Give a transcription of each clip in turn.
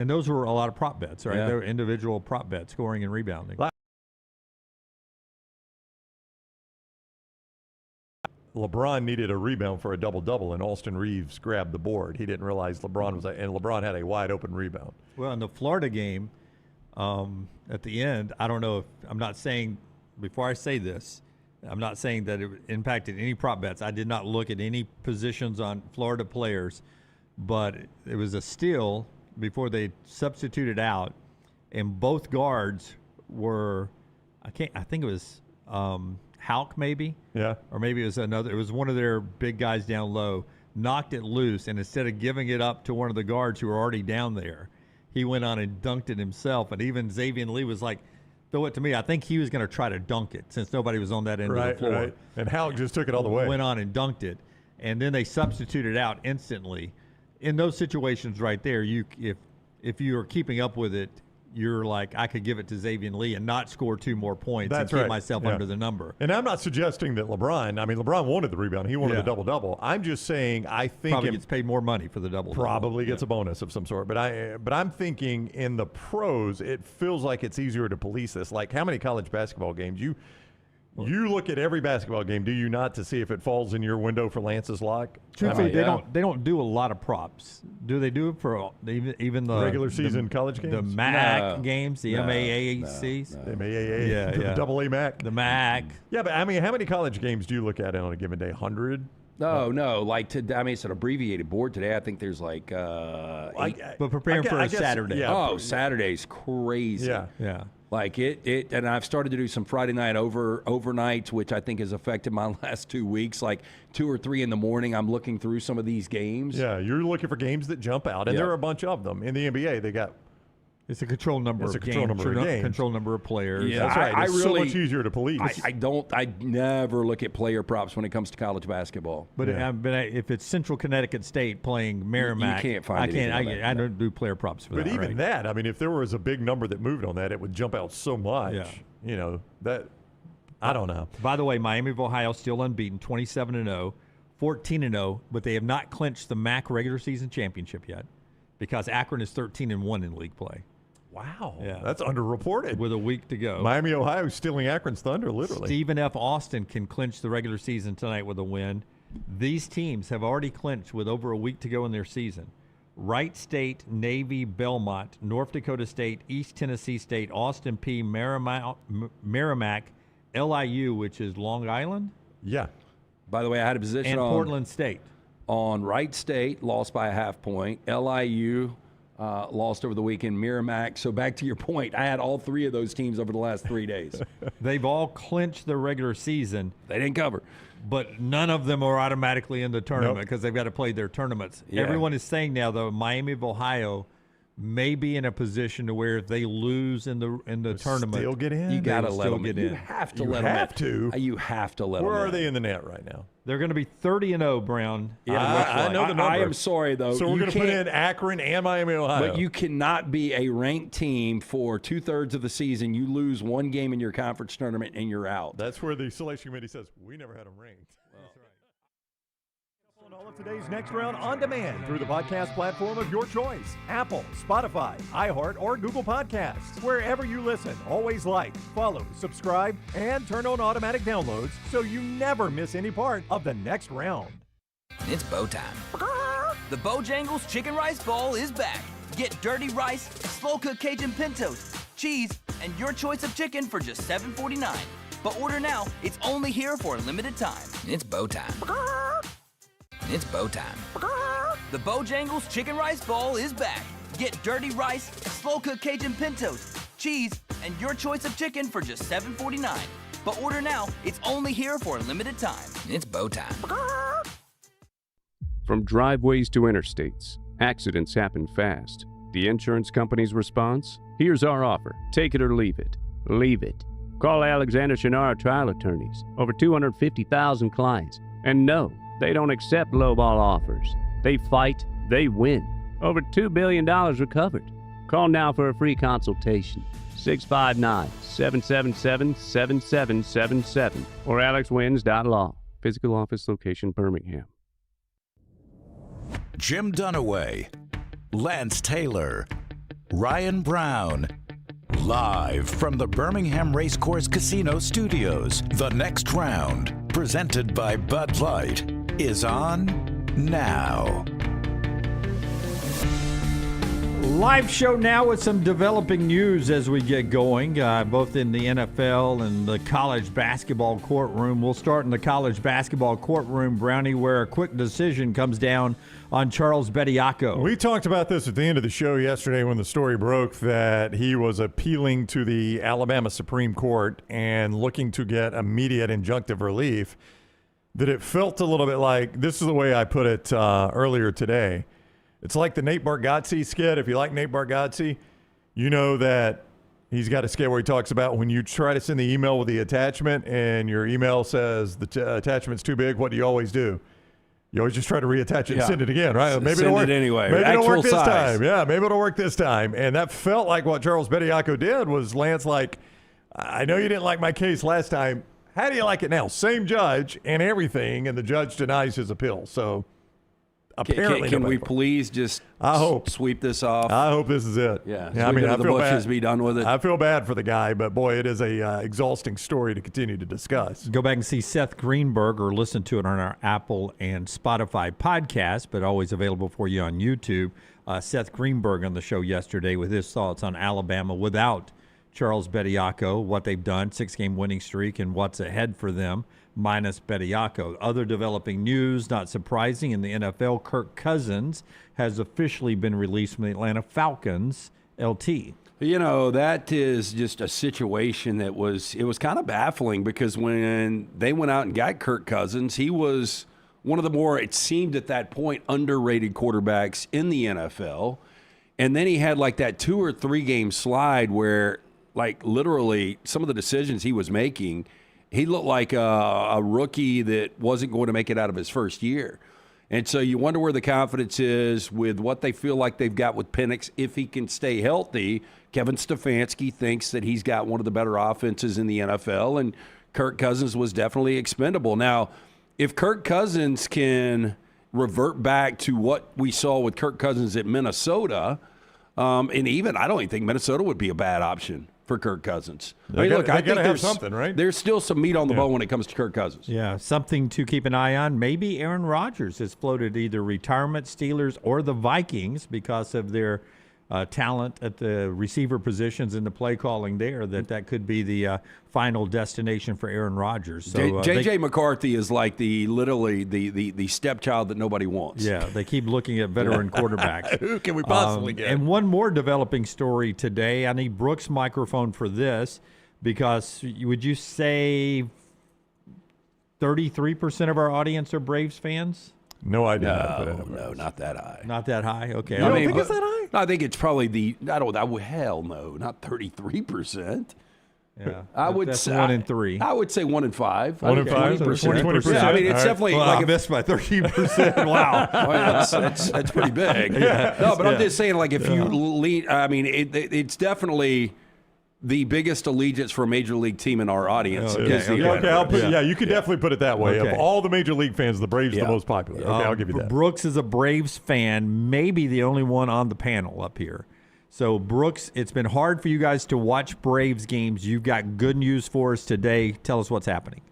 And those were a lot of prop bets, right? Yeah. They were individual prop bets, scoring and rebounding. LeBron needed a rebound for a double-double, and Austin Reeves grabbed the board. He didn't realize LeBron had a wide-open rebound. Well, in the Florida game, at the end, I don't know if I'm not saying before I say this, I'm not saying that it impacted any prop bets. I did not look at any positions on Florida players, but it was a steal before they substituted out, and both guards were, I think it was Houck maybe, Yeah. or maybe it was one of their big guys down low, knocked it loose, and instead of giving it up to one of the guards who were already down there, he went on and dunked it himself. And even Xavier Lee was like, throw it to me. I think he was going to try to dunk it since nobody was on that end of the floor. Right. And Houck just took it all the way. Went on and dunked it. And then they substituted out instantly. In those situations right there, if you are keeping up with it, you're like, I could give it to Xavier Lee and not score 2 more points and keep myself under the number. And I'm not suggesting that LeBron wanted the rebound. He wanted the double-double. I'm just saying I think probably gets paid more money for the double-double. Probably gets a bonus of some sort. But I'm thinking in the pros, it feels like it's easier to police this. Like how many college basketball games you look at every basketball game, do you not, to see if it falls in your window for Lance's lock? Truthfully, they don't do a lot of props. Do they do it for even the regular season college games? The MAC games, the MAACs? The MAAA, the double A MAC? The MAC. Yeah, but I mean, how many college games do you look at on a given day? 100? No. Like, it's an abbreviated board today. I think there's like 8. But preparing for a Saturday. Yeah. Saturday's crazy. Yeah. Like it, and I've started to do some Friday night overnights, which I think has affected my last 2 weeks. Like 2 or 3 in the morning, I'm looking through some of these games. Yeah, you're looking for games that jump out, and there are a bunch of them in the NBA. They got it's a control number of games, control number of players. Yeah, that's right. It's so much easier to police. I never look at player props when it comes to college basketball. But if it's Central Connecticut State playing Merrimack, you can't find it. I don't do player props for that. But even that, I mean, if there was a big number that moved on that, it would jump out so much. Yeah. You know, that I don't know. By the way, Miami of Ohio still unbeaten, 27-0, 14-0, but they have not clinched the MAC regular season championship yet because Akron is 13-1 in league play. Wow. Yeah. That's underreported. With a week to go. Miami, Ohio is stealing Akron's thunder, literally. Stephen F. Austin can clinch the regular season tonight with a win. These teams have already clinched with over a week to go in their season. Wright State, Navy, Belmont, North Dakota State, East Tennessee State, Austin P, Merrimack, LIU, which is Long Island. Yeah. By the way, I had a position and on Portland State. On Wright State, lost by a half point. LIU lost over the weekend. Merrimack. So back to your point, I had all 3 of those teams over the last 3 days. They've all clinched their regular season. They didn't cover. But none of them are automatically in the tournament because they've got to play their tournaments. Yeah. Everyone is saying now, though, Miami of Ohio may be in a position to where if they lose in the tournament, still get in. You got to let them get in. in. You have to You let them have in. to. You have to let them in. Where are they in the net right now? They're going to be 30-0, Brown. Yeah, I know the number. I am sorry, though. So we're going to put in Akron and Miami, Ohio. But you cannot be a ranked team for 2/3 of the season. You lose one game in your conference tournament and you're out. That's where the selection committee says, we never had them ranked. All of today's Next Round on demand through the podcast platform of your choice. Apple, Spotify, iHeart, or Google Podcasts. Wherever you listen, always like, follow, subscribe, and turn on automatic downloads so you never miss any part of the Next Round. It's bow time. The Bojangles Chicken Rice Bowl is back. Get dirty rice, slow-cooked Cajun pintos, cheese, and your choice of chicken for just $7.49. But order now. It's only here for a limited time. It's bow time. It's bow time. The Bojangles Chicken Rice Bowl is back. Get dirty rice, slow-cooked Cajun pintos, cheese, and your choice of chicken for just $7.49. But order now. It's only here for a limited time. It's bow time. From driveways to interstates, accidents happen fast. The insurance company's response? Here's our offer. Take it or leave it. Leave it. Call Alexander Shinara Trial Attorneys. Over 250,000 clients. And no, they don't accept lowball offers. They fight, they win. Over $2 billion recovered. Call now for a free consultation. 659-777-7777 or alexwins.law. Physical office location, Birmingham. Jim Dunaway, Lance Taylor, Ryan Brown. Live from the Birmingham Racecourse Casino Studios, the next round, presented by Bud Light, is on now. Live show now with some developing news as we get going, both in the NFL and the college basketball courtroom. We'll start in the college basketball courtroom, Brownie, where a quick decision comes down on Charles Bediako. We talked about this at the end of the show yesterday when the story broke that he was appealing to the Alabama Supreme Court and looking to get immediate injunctive relief, that it felt a little bit like, this is the way I put it earlier today, it's like the Nate Bargatze skit. If you like Nate Bargatze, you know that he's got a skit where he talks about when you try to send the email with the attachment and your email says the attachment's too big, what do you always do? You always just try to reattach it and send it again, right? Maybe it'll work anyway. Maybe it'll work this size. time. Yeah, maybe it'll work this time. And that felt like what Charles Bediako did was Lance like, I know you didn't like my case last time. How do you like it now? Same judge and everything, and the judge denies his appeal. So apparently, can we please just sweep this off? I hope this is it. Yeah, I mean, I feel bad. Be done with it. I feel bad for the guy, but boy, it is a exhausting story to continue to discuss. Go back and see Seth Greenberg or listen to it on our Apple and Spotify podcast, but always available for you on YouTube. Seth Greenberg on the show yesterday with his thoughts on Alabama without Charles Bediako, what they've done, 6-game winning streak, and what's ahead for them, minus Bediako. Other developing news, not surprising, in the NFL, Kirk Cousins has officially been released from the Atlanta Falcons, LT. You know, that is just a situation that was kind of baffling because when they went out and got Kirk Cousins, he was one of the more, it seemed at that point, underrated quarterbacks in the NFL. And then he had like that 2 or 3 game slide where, like, literally some of the decisions he was making, he looked like a rookie that wasn't going to make it out of his first year. And so you wonder where the confidence is with what they feel like they've got with Penix if he can stay healthy. Kevin Stefanski thinks that he's got one of the better offenses in the NFL, and Kirk Cousins was definitely expendable. Now, if Kirk Cousins can revert back to what we saw with Kirk Cousins at Minnesota, and even I don't even think Minnesota would be a bad option for Kirk Cousins. I think there's something, right? There's still some meat on the bone when it comes to Kirk Cousins. Yeah, something to keep an eye on. Maybe Aaron Rodgers has floated either retirement, Steelers, or the Vikings because of their talent at the receiver positions and the play calling there, that could be the final destination for Aaron Rodgers. So J.J. McCarthy is like literally the stepchild that nobody wants. Yeah, they keep looking at veteran quarterbacks. Who can we possibly get? And one more developing story today. I need Brooks' microphone for this because would you say 33% of our audience are Braves fans? No idea. No, not that high. Not that high? Okay. You don't think it's that high? I think it's probably hell no, not 33%. Yeah, I would that's say 1 in 3. I would say 1 in 5. 1 in 5, 20%. Yeah, I mean, it's definitely well, like I missed by 13%. Wow, that's pretty big. No, but I'm just saying, like, if you lean, I mean, it's definitely the biggest allegiance for a major league team in our audience. You could definitely put it that way. Okay. Of all the major league fans, the Braves are the most popular. Okay, I'll give you that. Brooks is a Braves fan, maybe the only one on the panel up here. So, Brooks, it's been hard for you guys to watch Braves games. You've got good news for us today. Tell us what's happening.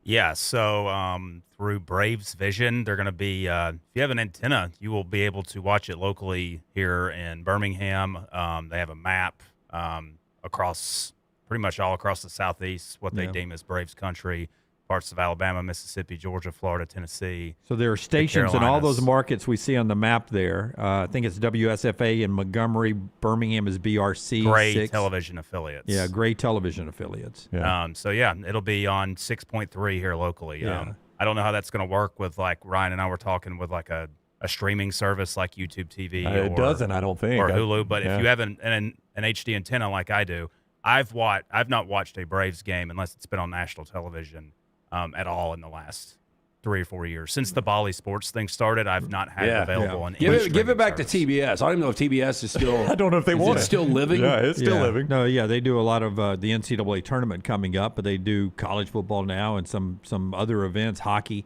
Yeah, so through Braves Vision, they're going to be, if you have an antenna, you will be able to watch it locally here in Birmingham. They have a map across pretty much all across the Southeast, what they deem as Braves country, parts of Alabama, Mississippi, Georgia, Florida, Tennessee. So there are stations in all those markets we see on the map there. I think it's WSFA in Montgomery. Birmingham is BRC. Gray television affiliates. Yeah, Gray television affiliates. Yeah. It'll be on 6.3 here locally. Yeah. I don't know how that's going to work with, like, Ryan and I were talking with, like, a streaming service like YouTube TV. It doesn't, I don't think. Or Hulu. But if you have an HD antenna like I do, I've not watched a Braves game unless it's been on national television at all in the last 3 or 4 years. Since the Bally Sports thing started, I've not had it available on any Give it back to TBS. I don't even know if TBS is still. I don't know if they want it. Still living? Yeah, it's still living. No, yeah, they do a lot of the NCAA tournament coming up, but they do college football now and some other events, hockey.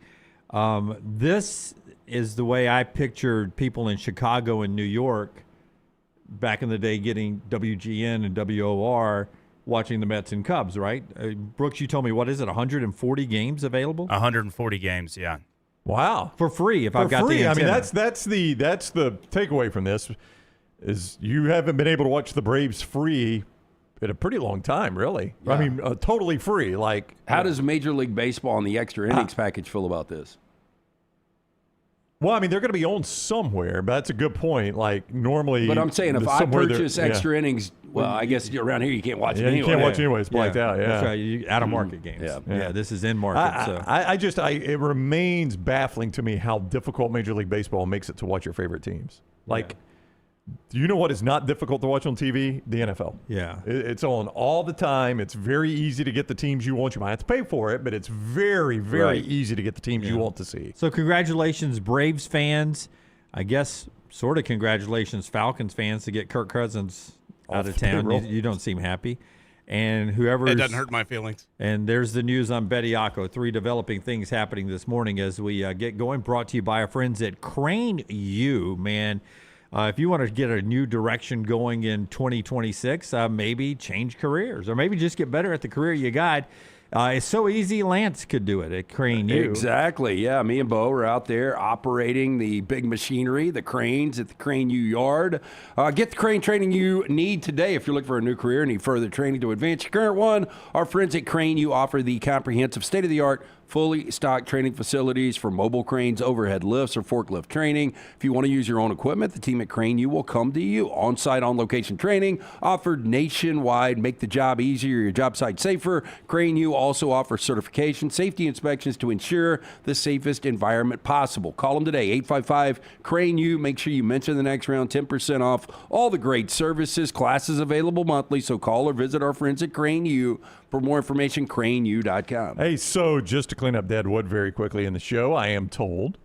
This is the way I pictured people in Chicago and New York back in the day getting WGN and WOR watching the Mets and Cubs, right? Brooks, you told me, what is it, 140 games available? 140 games, yeah. Wow. For free, if I've got free. the antenna. I mean, that's the takeaway from this is you haven't been able to watch the Braves free in a pretty long time, really. Yeah. I mean, totally free. Like, How does Major League Baseball and the extra innings package feel about this? well, I mean, they're going to be owned somewhere, but that's a good point. Like, normally. But I'm saying if I somewhere purchase extra innings, well, I guess around here you can't watch it anyway. you can't watch anyway. It's blacked out. Yeah. That's right. Out of market games. Yeah. This is in market. It remains baffling to me how difficult Major League Baseball makes it to watch your favorite teams. Like, do you know what is not difficult to watch on TV? The NFL. Yeah. It's on all the time. It's very easy to get the teams you want. You might have to pay for it, but it's very, very easy to get the teams you want to see. So congratulations, Braves fans. I guess sort of congratulations, Falcons fans, to get Kirk Cousins out of town. You don't seem happy. And whoever. It doesn't hurt my feelings. And there's the news on Bediako. 3 developing things happening this morning as we get going. Brought to you by our friends at Crane U, man. If you want to get a new direction going in 2026, maybe change careers or maybe just get better at the career you got. It's so easy. Lance could do it at Crane U. Exactly. Yeah, me and Bo are out there operating the big machinery, the cranes at the Crane U yard. Get the crane training you need today if you're looking for a new career, need further training to advance your current one. Our friends at Crane U offer the comprehensive state-of-the-art fully stocked training facilities for mobile cranes, overhead lifts, or forklift training. If you want to use your own equipment, the team at Crane U will come to you. On-site, on-location training offered nationwide. Make the job easier, your job site safer. Crane U also offers certification, safety inspections to ensure the safest environment possible. Call them today, 855-CRANE-U. Make sure you mention the next round, 10% off all the great services. Classes available monthly, so call or visit our friends at Crane U. For more information, craneu.com. Hey, so just to clean up dead wood very quickly in the show, I am told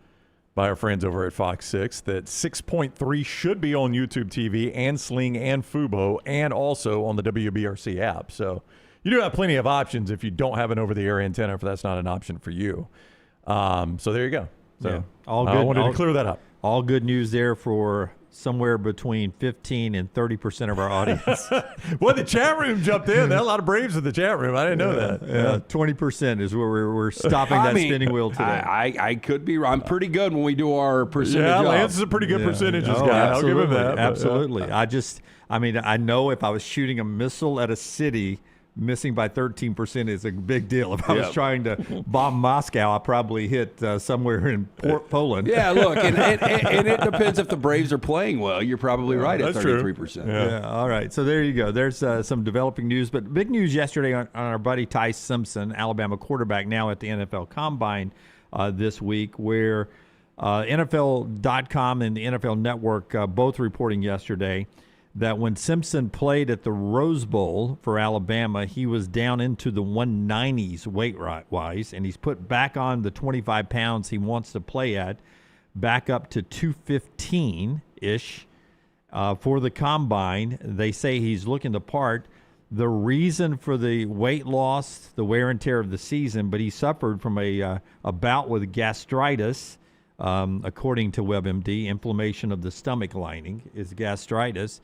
by our friends over at Fox 6 that 6.3 should be on YouTube TV and Sling and Fubo and also on the WBRC app. So you do have plenty of options if you don't have an over-the-air antenna, if that's not an option for you. So there you go. So all good. I wanted to clear that up. All good news there for somewhere between 15 and 30% of our audience. Well, the chat room jumped in. There are a lot of Braves in the chat room. I didn't know that. Yeah, 20% is where we're stopping that spinning wheel today. I could be wrong. I'm pretty good when we do our percentage. Yeah, off. Lance is a pretty good percentages guy. I'll give him that. Absolutely. I know if I was shooting a missile at a city, missing by 13% is a big deal. If I was trying to bomb Moscow, I probably hit somewhere in Poland. Yeah, look, and it depends if the Braves are playing well. You're probably right at 33%. Yeah, all right. So there you go. There's some developing news. But big news yesterday on our buddy Ty Simpson, Alabama quarterback, now at the NFL Combine this week, where NFL.com and the NFL Network both reporting yesterday that when Simpson played at the Rose Bowl for Alabama, he was down into the 190s weight-wise, and he's put back on the 25 pounds he wants to play at, back up to 215-ish for the Combine. They say he's looking the part. The reason for the weight loss, the wear and tear of the season, but he suffered from a bout with gastritis, according to WebMD. Inflammation of the stomach lining is gastritis.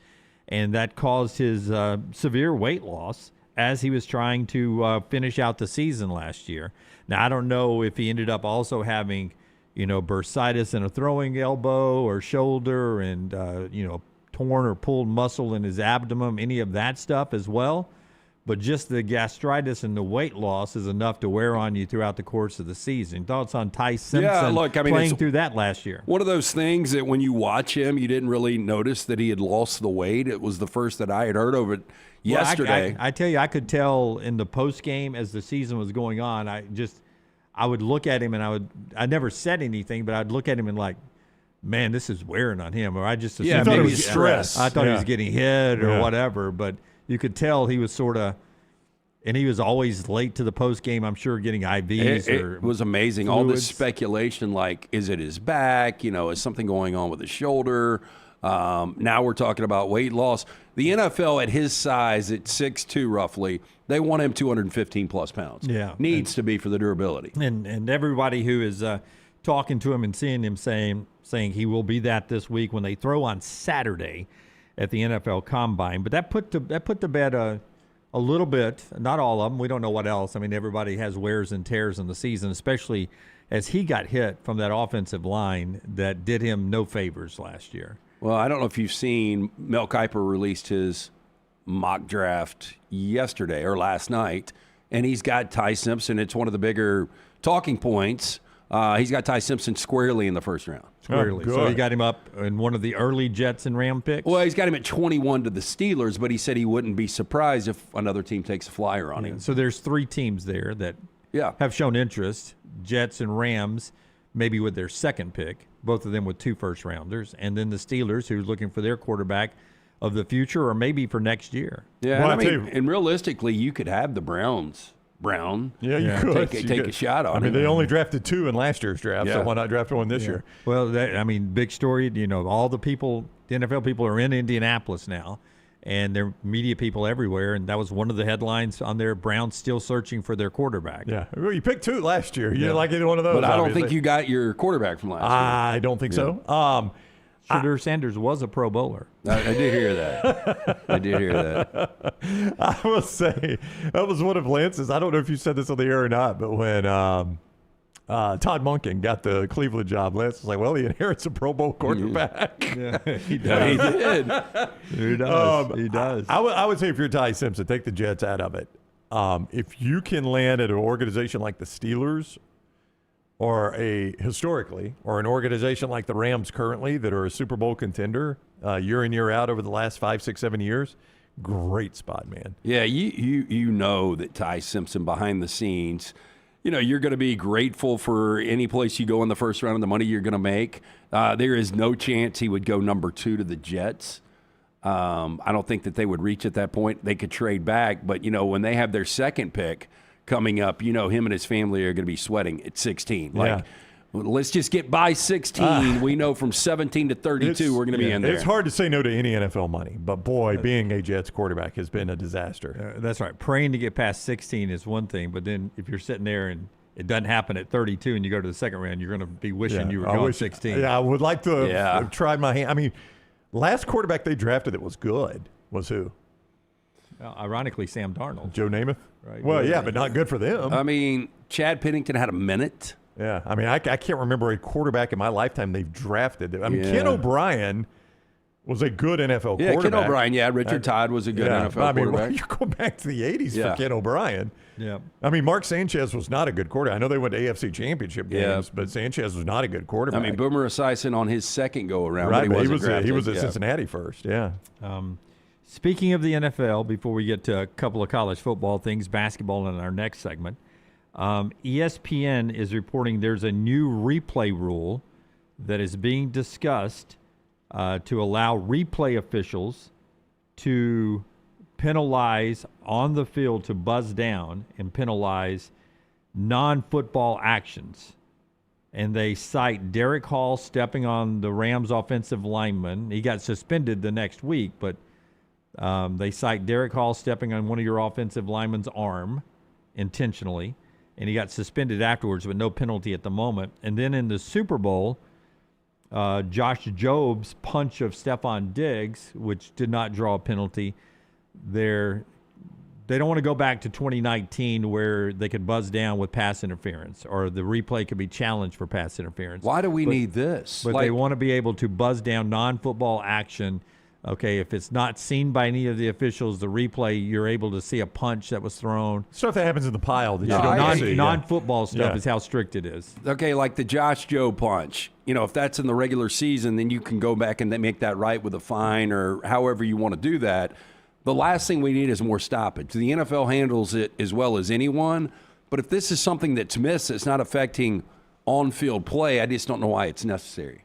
And that caused his severe weight loss as he was trying to finish out the season last year. Now, I don't know if he ended up also having, bursitis in a throwing elbow or shoulder and, torn or pulled muscle in his abdomen, any of that stuff as well. But just the gastritis and the weight loss is enough to wear on you throughout the course of the season. Thoughts on Ty Simpson playing through that last year? One of those things that when you watch him, you didn't really notice that he had lost the weight. It was the first that I had heard of it yesterday. I tell you, I could tell in the post game as the season was going on. I would look at him and I never said anything, but I'd look at him and like, man, this is wearing on him. Or I just assumed maybe it was stress. I thought he was getting hit or whatever, but you could tell he was sort of, and he was always late to the post game, I'm sure, getting IVs. It was amazing. Fluids. All this speculation, like, is it his back? Is something going on with his shoulder? Now we're talking about weight loss. The NFL at his size, at 6'2", roughly, they want him 215-plus pounds. Yeah. Needs to be for the durability. And everybody who is talking to him and seeing him saying he will be that this week when they throw on Saturday. at the NFL Combine. But that put to bed a little bit, not all of them. We don't know what else. I mean, everybody has wears and tears in the season, especially as he got hit from that offensive line that did him no favors last year. Well, I don't know if you've seen, Mel Kiper released his mock draft yesterday or last night, and he's got Ty Simpson. It's one of the bigger talking points. He's got Ty Simpson squarely in the first round. Squarely. So he got him up in one of the early Jets and Ram picks? Well, he's got him at 21 to the Steelers, but he said he wouldn't be surprised if another team takes a flyer on him. So there's 3 teams there that have shown interest, Jets and Rams, maybe with their second pick, both of them with 2 first-rounders, and then the Steelers, who's looking for their quarterback of the future or maybe for next year. Yeah, well, and realistically, you could have the Browns. Yeah, you could. Take a shot on him. I mean, they only drafted 2 in last year's draft, so why not draft one this year? Well, big story. All the people, the NFL people are in Indianapolis now, and they're media people everywhere, and that was one of the headlines on their Browns still searching for their quarterback. Yeah, well, you picked 2 last year. You didn't like either one of those. But I don't think you got your quarterback from last year. I don't think so. Shedeur Sanders was a Pro Bowler. I did hear that. I will say that was one of Lance's. I don't know if you said this on the air or not, but when Todd Monken got the Cleveland job, Lance was like, well, he inherits a Pro Bowl quarterback. Yeah, he does. He did. He does. He does. I would say if you're Ty Simpson, take the Jets out of it. If you can land at an organization like the Steelers or historically, or an organization like the Rams currently that are a Super Bowl contender year in, year out over the last 5, 6, 7 years, great spot, man. Yeah, you know that Ty Simpson behind the scenes, you're going to be grateful for any place you go in the first round and the money you're going to make. There is no chance he would go number 2 to the Jets. I don't think that they would reach at that point. They could trade back, but, when they have their second pick coming up, him and his family are going to be sweating at 16. Let's just get by 16. We know from 17 to 32 we're going to be in there. It's hard to say no to any NFL money, but boy, being a Jets quarterback has been a disaster. That's right. Praying to get past 16 is one thing, but then if you're sitting there and it doesn't happen at 32 and you go to the second round, you're going to be wishing you were going 16. Yeah, I would like to have tried my hand. I mean, last quarterback they drafted that was good was who? Ironically, Sam Darnold. Joe Namath? Right. Well, but not good for them. I mean, Chad Pennington had a minute. Yeah, I mean, I can't remember a quarterback in my lifetime they've drafted. I mean, Ken O'Brien was a good NFL quarterback. Ken O'Brien, Richard Todd was a good NFL quarterback. Well, you go back to the 80s for Ken O'Brien. Yeah. I mean, Mark Sanchez was not a good quarterback. I know they went to AFC Championship games, but Sanchez was not a good quarterback. I mean, Boomer Esiason on his second go-around, right, but he was at Cincinnati first, Speaking of the NFL, before we get to a couple of college football things, basketball in our next segment, ESPN is reporting there's a new replay rule that is being discussed to allow replay officials to penalize on the field, to buzz down and penalize non-football actions. And they cite Derek Hall stepping on the Rams offensive lineman. He got suspended the next week, but they cite Derek Hall stepping on one of your offensive lineman's arm intentionally, and he got suspended afterwards, but no penalty at the moment. And then in the Super Bowl, Josh Jobs' punch of Stephon Diggs, which did not draw a penalty, they don't want to go back to 2019 where they could buzz down with pass interference, or the replay could be challenged for pass interference. Why do we need this? But they want to be able to buzz down non-football action. Okay, if it's not seen by any of the officials, the replay, you're able to see a punch that was thrown. Stuff that happens in the pile that you don't see. Non-football stuff is how strict it is. Okay, like the Josh Joe punch. If that's in the regular season, then you can go back and make that right with a fine or however you want to do that. The last thing we need is more stoppage. The NFL handles it as well as anyone, but if this is something that's missed, it's not affecting on-field play, I just don't know why it's necessary.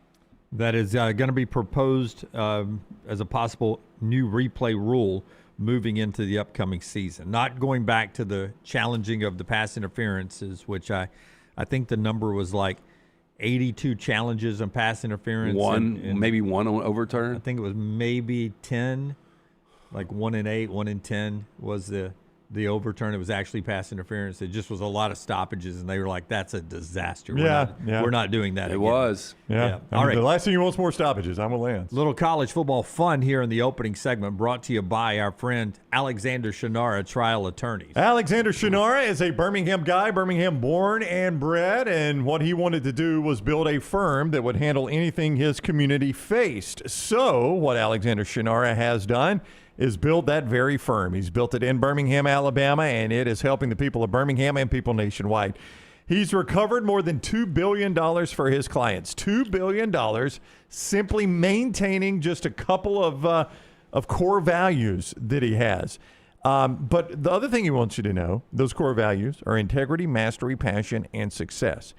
That is going to be proposed as a possible new replay rule moving into the upcoming season. Not going back to the challenging of the pass interferences, which I think the number was like 82 challenges on pass interference. Maybe one on overturn? I think it was maybe 10, like 1 in 8, 1 in 10 was the the overturn. It was actually pass interference. It just was a lot of stoppages, and they were like, "That's a disaster. We're not doing that." It again. was. Yeah. All right. The last thing you want is more stoppages. I'm with Lance. Little college football fun here in the opening segment, brought to you by our friend Alexander Shinara, trial attorneys. Alexander Shinara is a Birmingham guy, Birmingham born and bred, and what he wanted to do was build a firm that would handle anything his community faced. So what Alexander Shinara has done is build that very firm. He's built it in Birmingham, Alabama, and it is helping the people of Birmingham and people nationwide. He's recovered more than $2 billion for his clients. $2 billion simply maintaining just a couple of core values that he has. But the other thing he wants you to know, those core values are integrity, mastery, passion, and success.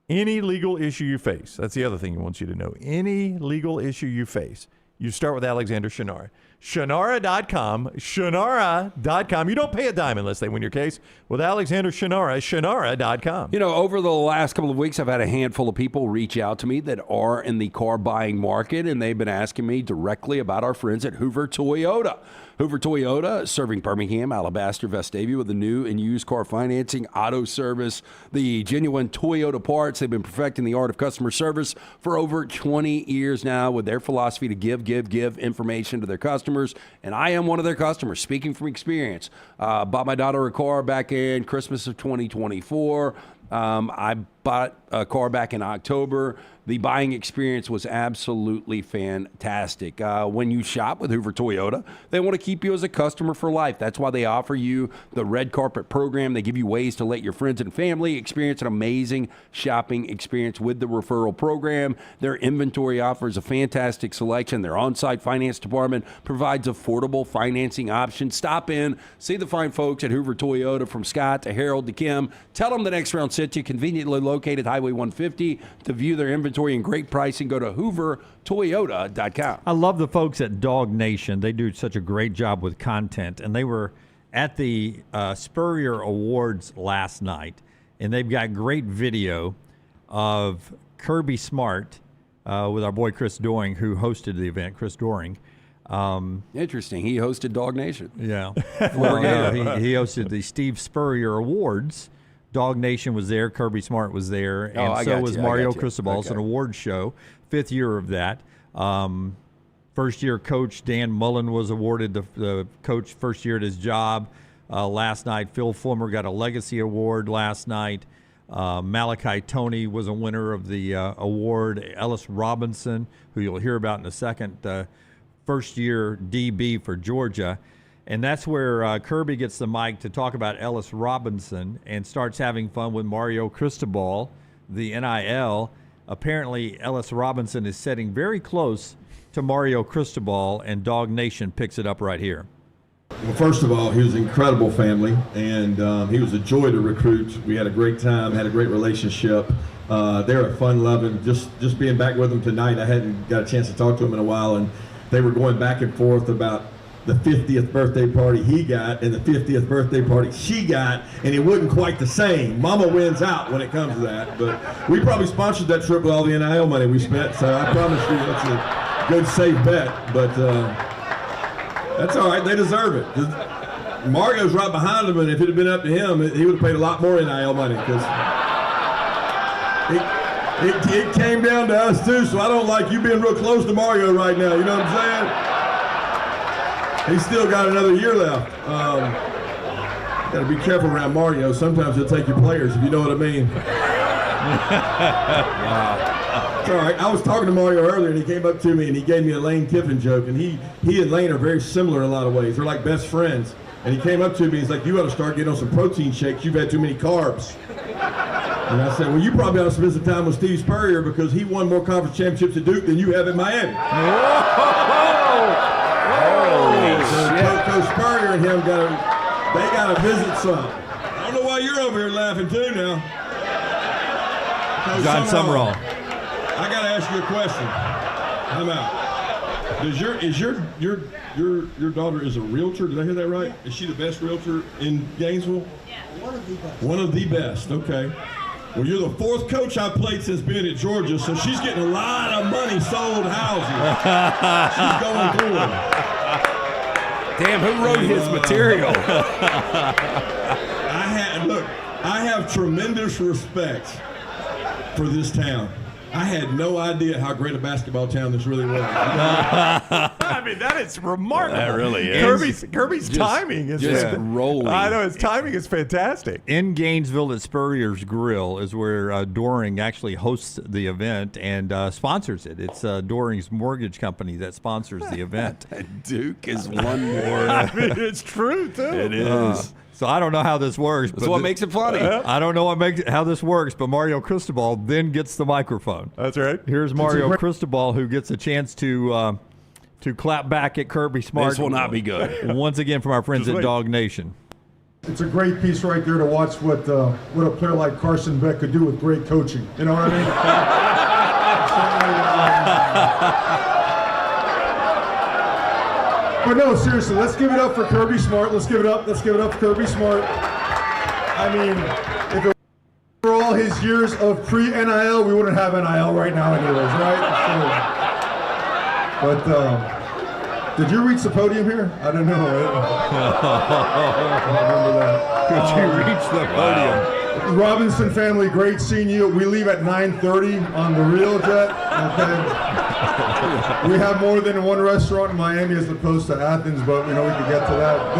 Any legal issue you face, that's the other thing he wants you to know. Any legal issue you face, you start with Alexander Shinara. Shinara.com. Shinara.com. You don't pay a dime unless they win your case. With Alexander Shinara, Shinara.com. You know, over the last couple of weeks, I've had a handful of people reach out to me that are in the car buying market, and they've been asking me directly about our friends at Hoover Toyota. Hoover Toyota, serving Birmingham, Alabaster, Vestavia with the new and used car financing, auto service, the genuine Toyota parts. They've been perfecting the art of customer service for over 20 years now with their philosophy to give information to their customers. And I am one of their customers, speaking from experience. Bought my daughter a car back in Christmas of 2024. I bought a car back in October. The buying experience was absolutely fantastic. When you shop with Hoover Toyota, they want to keep you as a customer for life. That's why they offer you the red carpet program. They give you ways to let your friends and family experience an amazing shopping experience with the referral program. Their inventory offers a fantastic selection. Their on-site finance department provides affordable financing options. Stop in, see the fine folks at Hoover Toyota, from Scott to Harold to Kim. Tell them the next round sent you, conveniently located Highway 150. To view their inventory and great pricing, go to hoovertoyota.com. I love the folks at Dog Nation. They do such a great job with content, and they were at the Spurrier Awards last night, and they've got great video of Kirby Smart with our boy Chris Doring, who hosted the event. Chris Doring. Interesting. He hosted Dog Nation. Yeah. Well, he hosted the Steve Spurrier Awards. Dog Nation was there. Kirby Smart was there. And so was Mario Cristobal. It's an award show. 5th year of that. First-year coach Dan Mullen was awarded the coach first year at his job last night. Phil Fulmer got a Legacy Award last night. Malachi Toney was a winner of the award. Ellis Robinson, who you'll hear about in a second, first-year DB for Georgia. And that's where Kirby gets the mic to talk about Ellis Robinson and starts having fun with Mario Cristobal, the NIL. Apparently, Ellis Robinson is sitting very close to Mario Cristobal, and Dog Nation picks it up right here. Well, first of all, he was an incredible family, and he was a joy to recruit. We had a great time, had a great relationship. They're a fun-loving. Just being back with them tonight, I hadn't got a chance to talk to them in a while, and they were going back and forth about the 50th birthday party he got and the 50th birthday party she got, and it wasn't quite the same. Mama wins out when it comes to that, but we probably sponsored that trip with all the NIL money we spent, so I promise you that's a good, safe bet, but that's all right. They deserve it. Mario's right behind him, and if it had been up to him, he would have paid a lot more NIL money, because it came down to us too, so I don't like you being real close to Mario right now, you know what I'm saying? He's still got another year left. Got to be careful around Mario. Sometimes he'll take your players, if you know what I mean. Wow. It's all right. I was talking to Mario earlier, and he came up to me, and he gave me a Lane Kiffin joke. And he and Lane are very similar in a lot of ways. They're like best friends. And he came up to me, and he's like, you ought to start getting on some protein shakes. You've had too many carbs. And I said, well, you probably ought to spend some time with Steve Spurrier, because he won more conference championships at Duke than you have in Miami. Coach Spurrier and him got to visit some. I don't know why you're over here laughing too now. Coach John Summerall. I got to ask you a question. I'm out. Your daughter is a realtor? Did I hear that right? Is she the best realtor in Gainesville? Yeah. One of the best. One of the best. Okay. Well, you're the 4th coach I've played since being at Georgia, so she's getting a lot of money sold houses. She's going through it. Damn, who wrote his material? I have tremendous respect for this town. I had no idea how great a basketball town this really was. I mean, that is remarkable. That really is. Kirby's timing is just rolling. I know his timing is fantastic. In Gainesville at Spurrier's Grill is where Doring actually hosts the event and sponsors it. It's Doring's mortgage company that sponsors the event. Duke is one more. I mean, it's true too. It is. So I don't know how this works. That's what makes it funny. I don't know how this works, but Mario Cristobal then gets the microphone. That's right. Here's Mario Cristobal, who gets a chance to clap back at Kirby Smart. This will not be good. Once again from our friends at Dog Nation. It's a great piece right there to watch what a player like Carson Beck could do with great coaching. You know what I mean? But no, seriously, let's give it up for Kirby Smart. Let's give it up. Let's give it up for Kirby Smart. I mean, if it were all his years of pre-NIL, we wouldn't have NIL right now anyways, right? So, but did you reach the podium here? I don't know. I remember that. Could you reach the podium? Robinson family, great seeing you. We leave at 9:30 on the real jet. Okay. We have more than one restaurant in Miami as opposed to Athens, but we could get to that.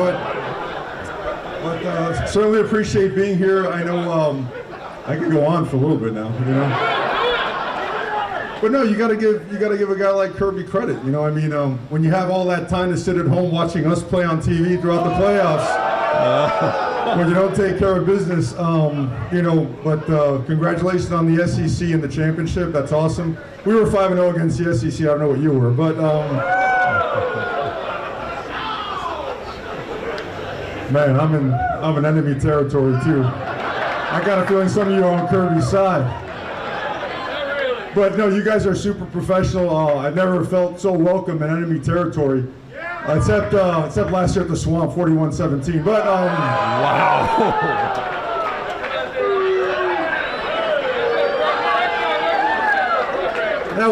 But certainly appreciate being here. I know I could go on for a little bit now, But no, you got to give a guy like Kirby credit. When you have all that time to sit at home watching us play on TV throughout the playoffs, when you don't take care of business, But congratulations on the SEC and the championship. That's awesome. We were 5-0 against the SEC. I don't know what you were, but man, I'm in enemy territory too. I got a feeling some of you are on Kirby's side. But no, you guys are super professional. I've never felt so welcome in enemy territory. Except last year at the Swamp, 41-17. But wow. That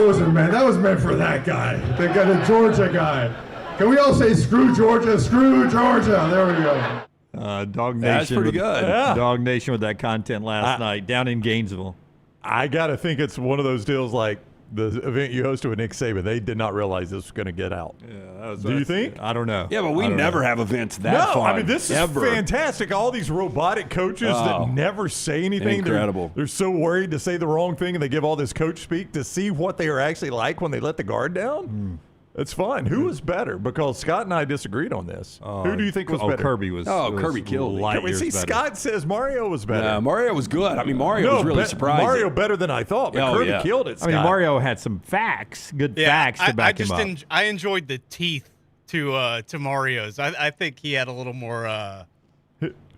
was meant for that guy. The Georgia guy. Can we all say screw Georgia? Screw Georgia. There we go. Dog Nation. That's pretty good. Yeah. Dog Nation with that content last night down in Gainesville. I got to think it's one of those deals like the event you hosted with Nick Saban. They did not realize this was going to get out. Yeah, Do you think? I don't know. Yeah, but we never have events that No, fun. I mean, this is fantastic. All these robotic coaches that never say anything. Incredible. They're so worried to say the wrong thing, and they give all this coach speak to see what they are actually like when they let the guard down. It's fun. Who was better? Because Scott and I disagreed on this. Who do you think was better? Kirby was. Kirby killed it. See, Scott says Mario was better. Mario was good. I mean, Mario was really surprising. Mario better than I thought, but Kirby killed it, Scott. I mean, Mario had some facts, facts to back him up. I enjoyed the teeth to Mario's. I think he had a little more.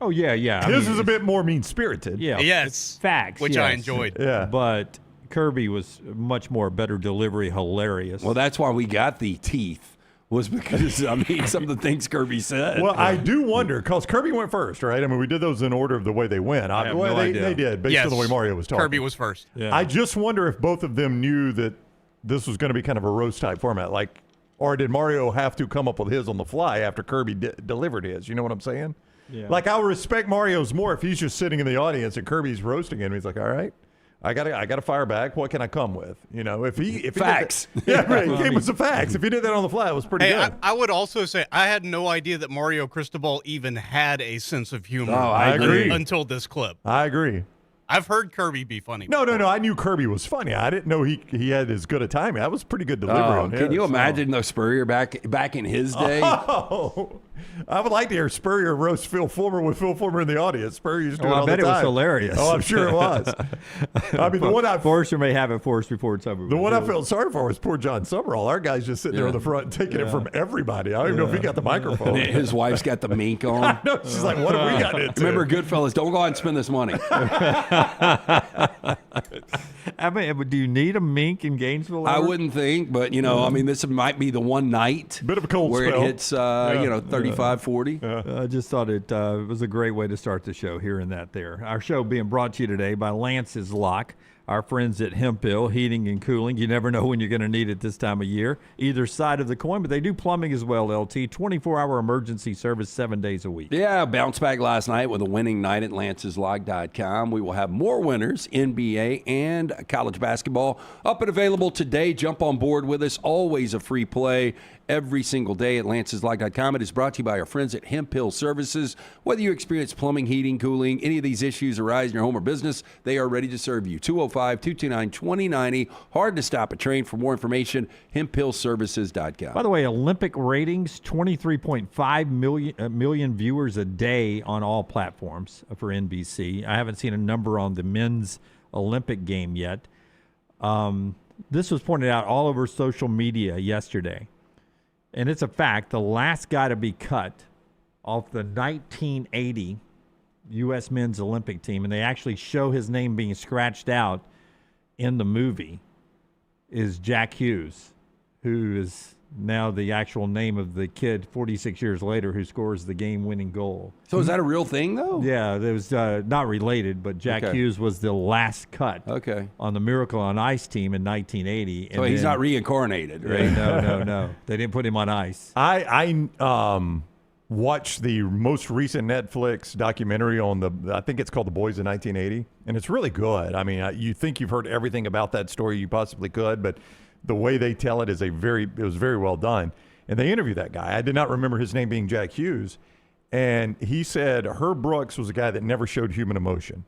Oh yeah. His was a bit more mean-spirited. Yeah. Yes. Facts, which I enjoyed. Yeah, but Kirby was much more better delivery, hilarious. Well, that's why we got the teeth, was because, some of the things Kirby said. Well, I do wonder, because Kirby went first, right? I mean, we did those in order of the way they went. They did, based on the way Mario was talking. Kirby was first. Yeah. I just wonder if both of them knew that this was going to be kind of a roast-type format. Or did Mario have to come up with his on the fly after Kirby delivered his? You know what I'm saying? Yeah. I would respect Mario's more if he's just sitting in the audience and Kirby's roasting him. He's like, all right. I gotta fire back. What can I come with? If facts. He came with some facts. If he did that on the fly, it was pretty good. I would also say I had no idea that Mario Cristobal even had a sense of humor. Oh, I agree. Until this clip. I agree. I've heard Kirby be funny. No. I knew Kirby was funny. I didn't know he had as good a timing. That was pretty good delivery on his. Can you imagine the Spurrier back in his day? Oh, I would like to hear Spurrier roast Phil Fulmer with Phil Fulmer in the audience. Spurrier's doing it all the time. I bet it was hilarious. Oh, I'm sure it was. I mean, the one Forrester may have it for us before it's over. The one I felt sorry for was poor John Summerall. Our guy's just sitting there on the front taking it from everybody. I don't even know if he got the microphone. His wife's got the mink on. I know. She's like, what have we got into? Remember, Goodfellas, don't go out and spend this money. I mean, do you need a mink in Gainesville? I wouldn't think, but this might be the one night bit of a cold where spell. It hits 35, 40. I just thought it was a great way to start the show, hearing that there. Our show being brought to you today by Lance's Lock. our friends at Hemphill Heating and Cooling. You never know when you're going to need it this time of year, either side of the coin, but they do plumbing as well, LT. 24-hour emergency service 7 days a week. Yeah, bounce back last night with a winning night at lanceslog.com. We will have more winners, NBA and college basketball, up and available today. Jump on board with us. Always a free play every single day at lanceslog.com. It is brought to you by our friends at Hemphill Services. Whether you experience plumbing, heating, cooling, any of these issues arise in your home or business, they are ready to serve you. 205-229-2090. Hard to stop a train. For more information, hemphillservices.com. By the way, Olympic ratings, 23.5 million viewers a day on all platforms for NBC. I haven't seen a number on the men's Olympic game yet. This was pointed out all over social media yesterday. And it's a fact, the last guy to be cut off the 1980 U.S. men's Olympic team, and they actually show his name being scratched out in the movie, is Jack Hughes, who is now the actual name of the kid 46 years later who scores the game-winning goal. So is that a real thing, though? Yeah, it was not related, but Jack Hughes was the last cut on the Miracle on Ice team in 1980. So he's not reincarnated, right? No. They didn't put him on ice. I watched the most recent Netflix documentary on I think it's called The Boys of 1980, and it's really good. I mean, you think you've heard everything about that story you possibly could, but the way they tell it is it was very well done. And they interviewed that guy. I did not remember his name being Jack Hughes. And he said Herb Brooks was a guy that never showed human emotion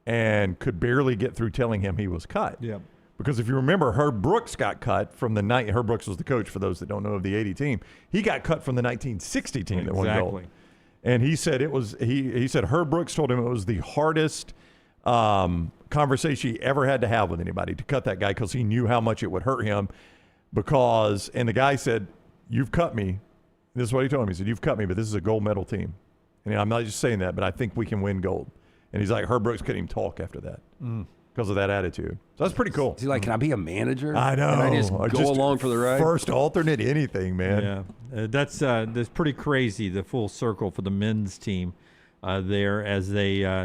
and could barely get through telling him he was cut. Yeah. Because if you remember, Herb Brooks got cut from the night. Herb Brooks was the coach, for those that don't know, of the 80 team. He got cut from the 1960 team that won gold. And he said he said Herb Brooks told him it was the hardest conversation he ever had to have with anybody to cut that guy, because he knew how much it would hurt him. And the guy said, "You've cut me." This is what he told him. He said, "You've cut me, but this is a gold medal team. And I'm not just saying that, but I think we can win gold." And he's like, Herb Brooks couldn't even talk after that because of that attitude. So that's pretty cool. Is he like, can I be a manager? I know. Can I just go along for the ride? First alternate anything, man. Yeah, that's pretty crazy, the full circle for the men's team there, as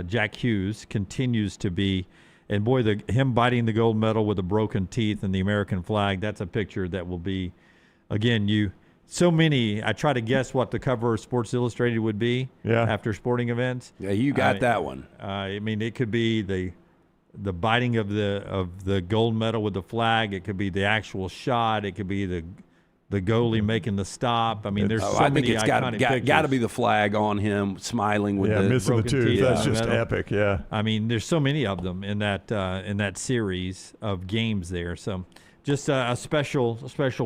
Jack Hughes continues to be. And boy, him biting the gold medal with the broken teeth and the American flag, that's a picture that will be, again, so many. I try to guess what the cover of Sports Illustrated would be after sporting events. Yeah, you got that one. I mean, it could be the biting of the gold medal with the flag. It could be the actual shot. It could be the goalie making the stop. I mean, there's so many iconic pictures. Got to be the flag on him smiling with the missing the tooth. That's just epic. Yeah. I mean, there's so many of them in that series of games there. So just a special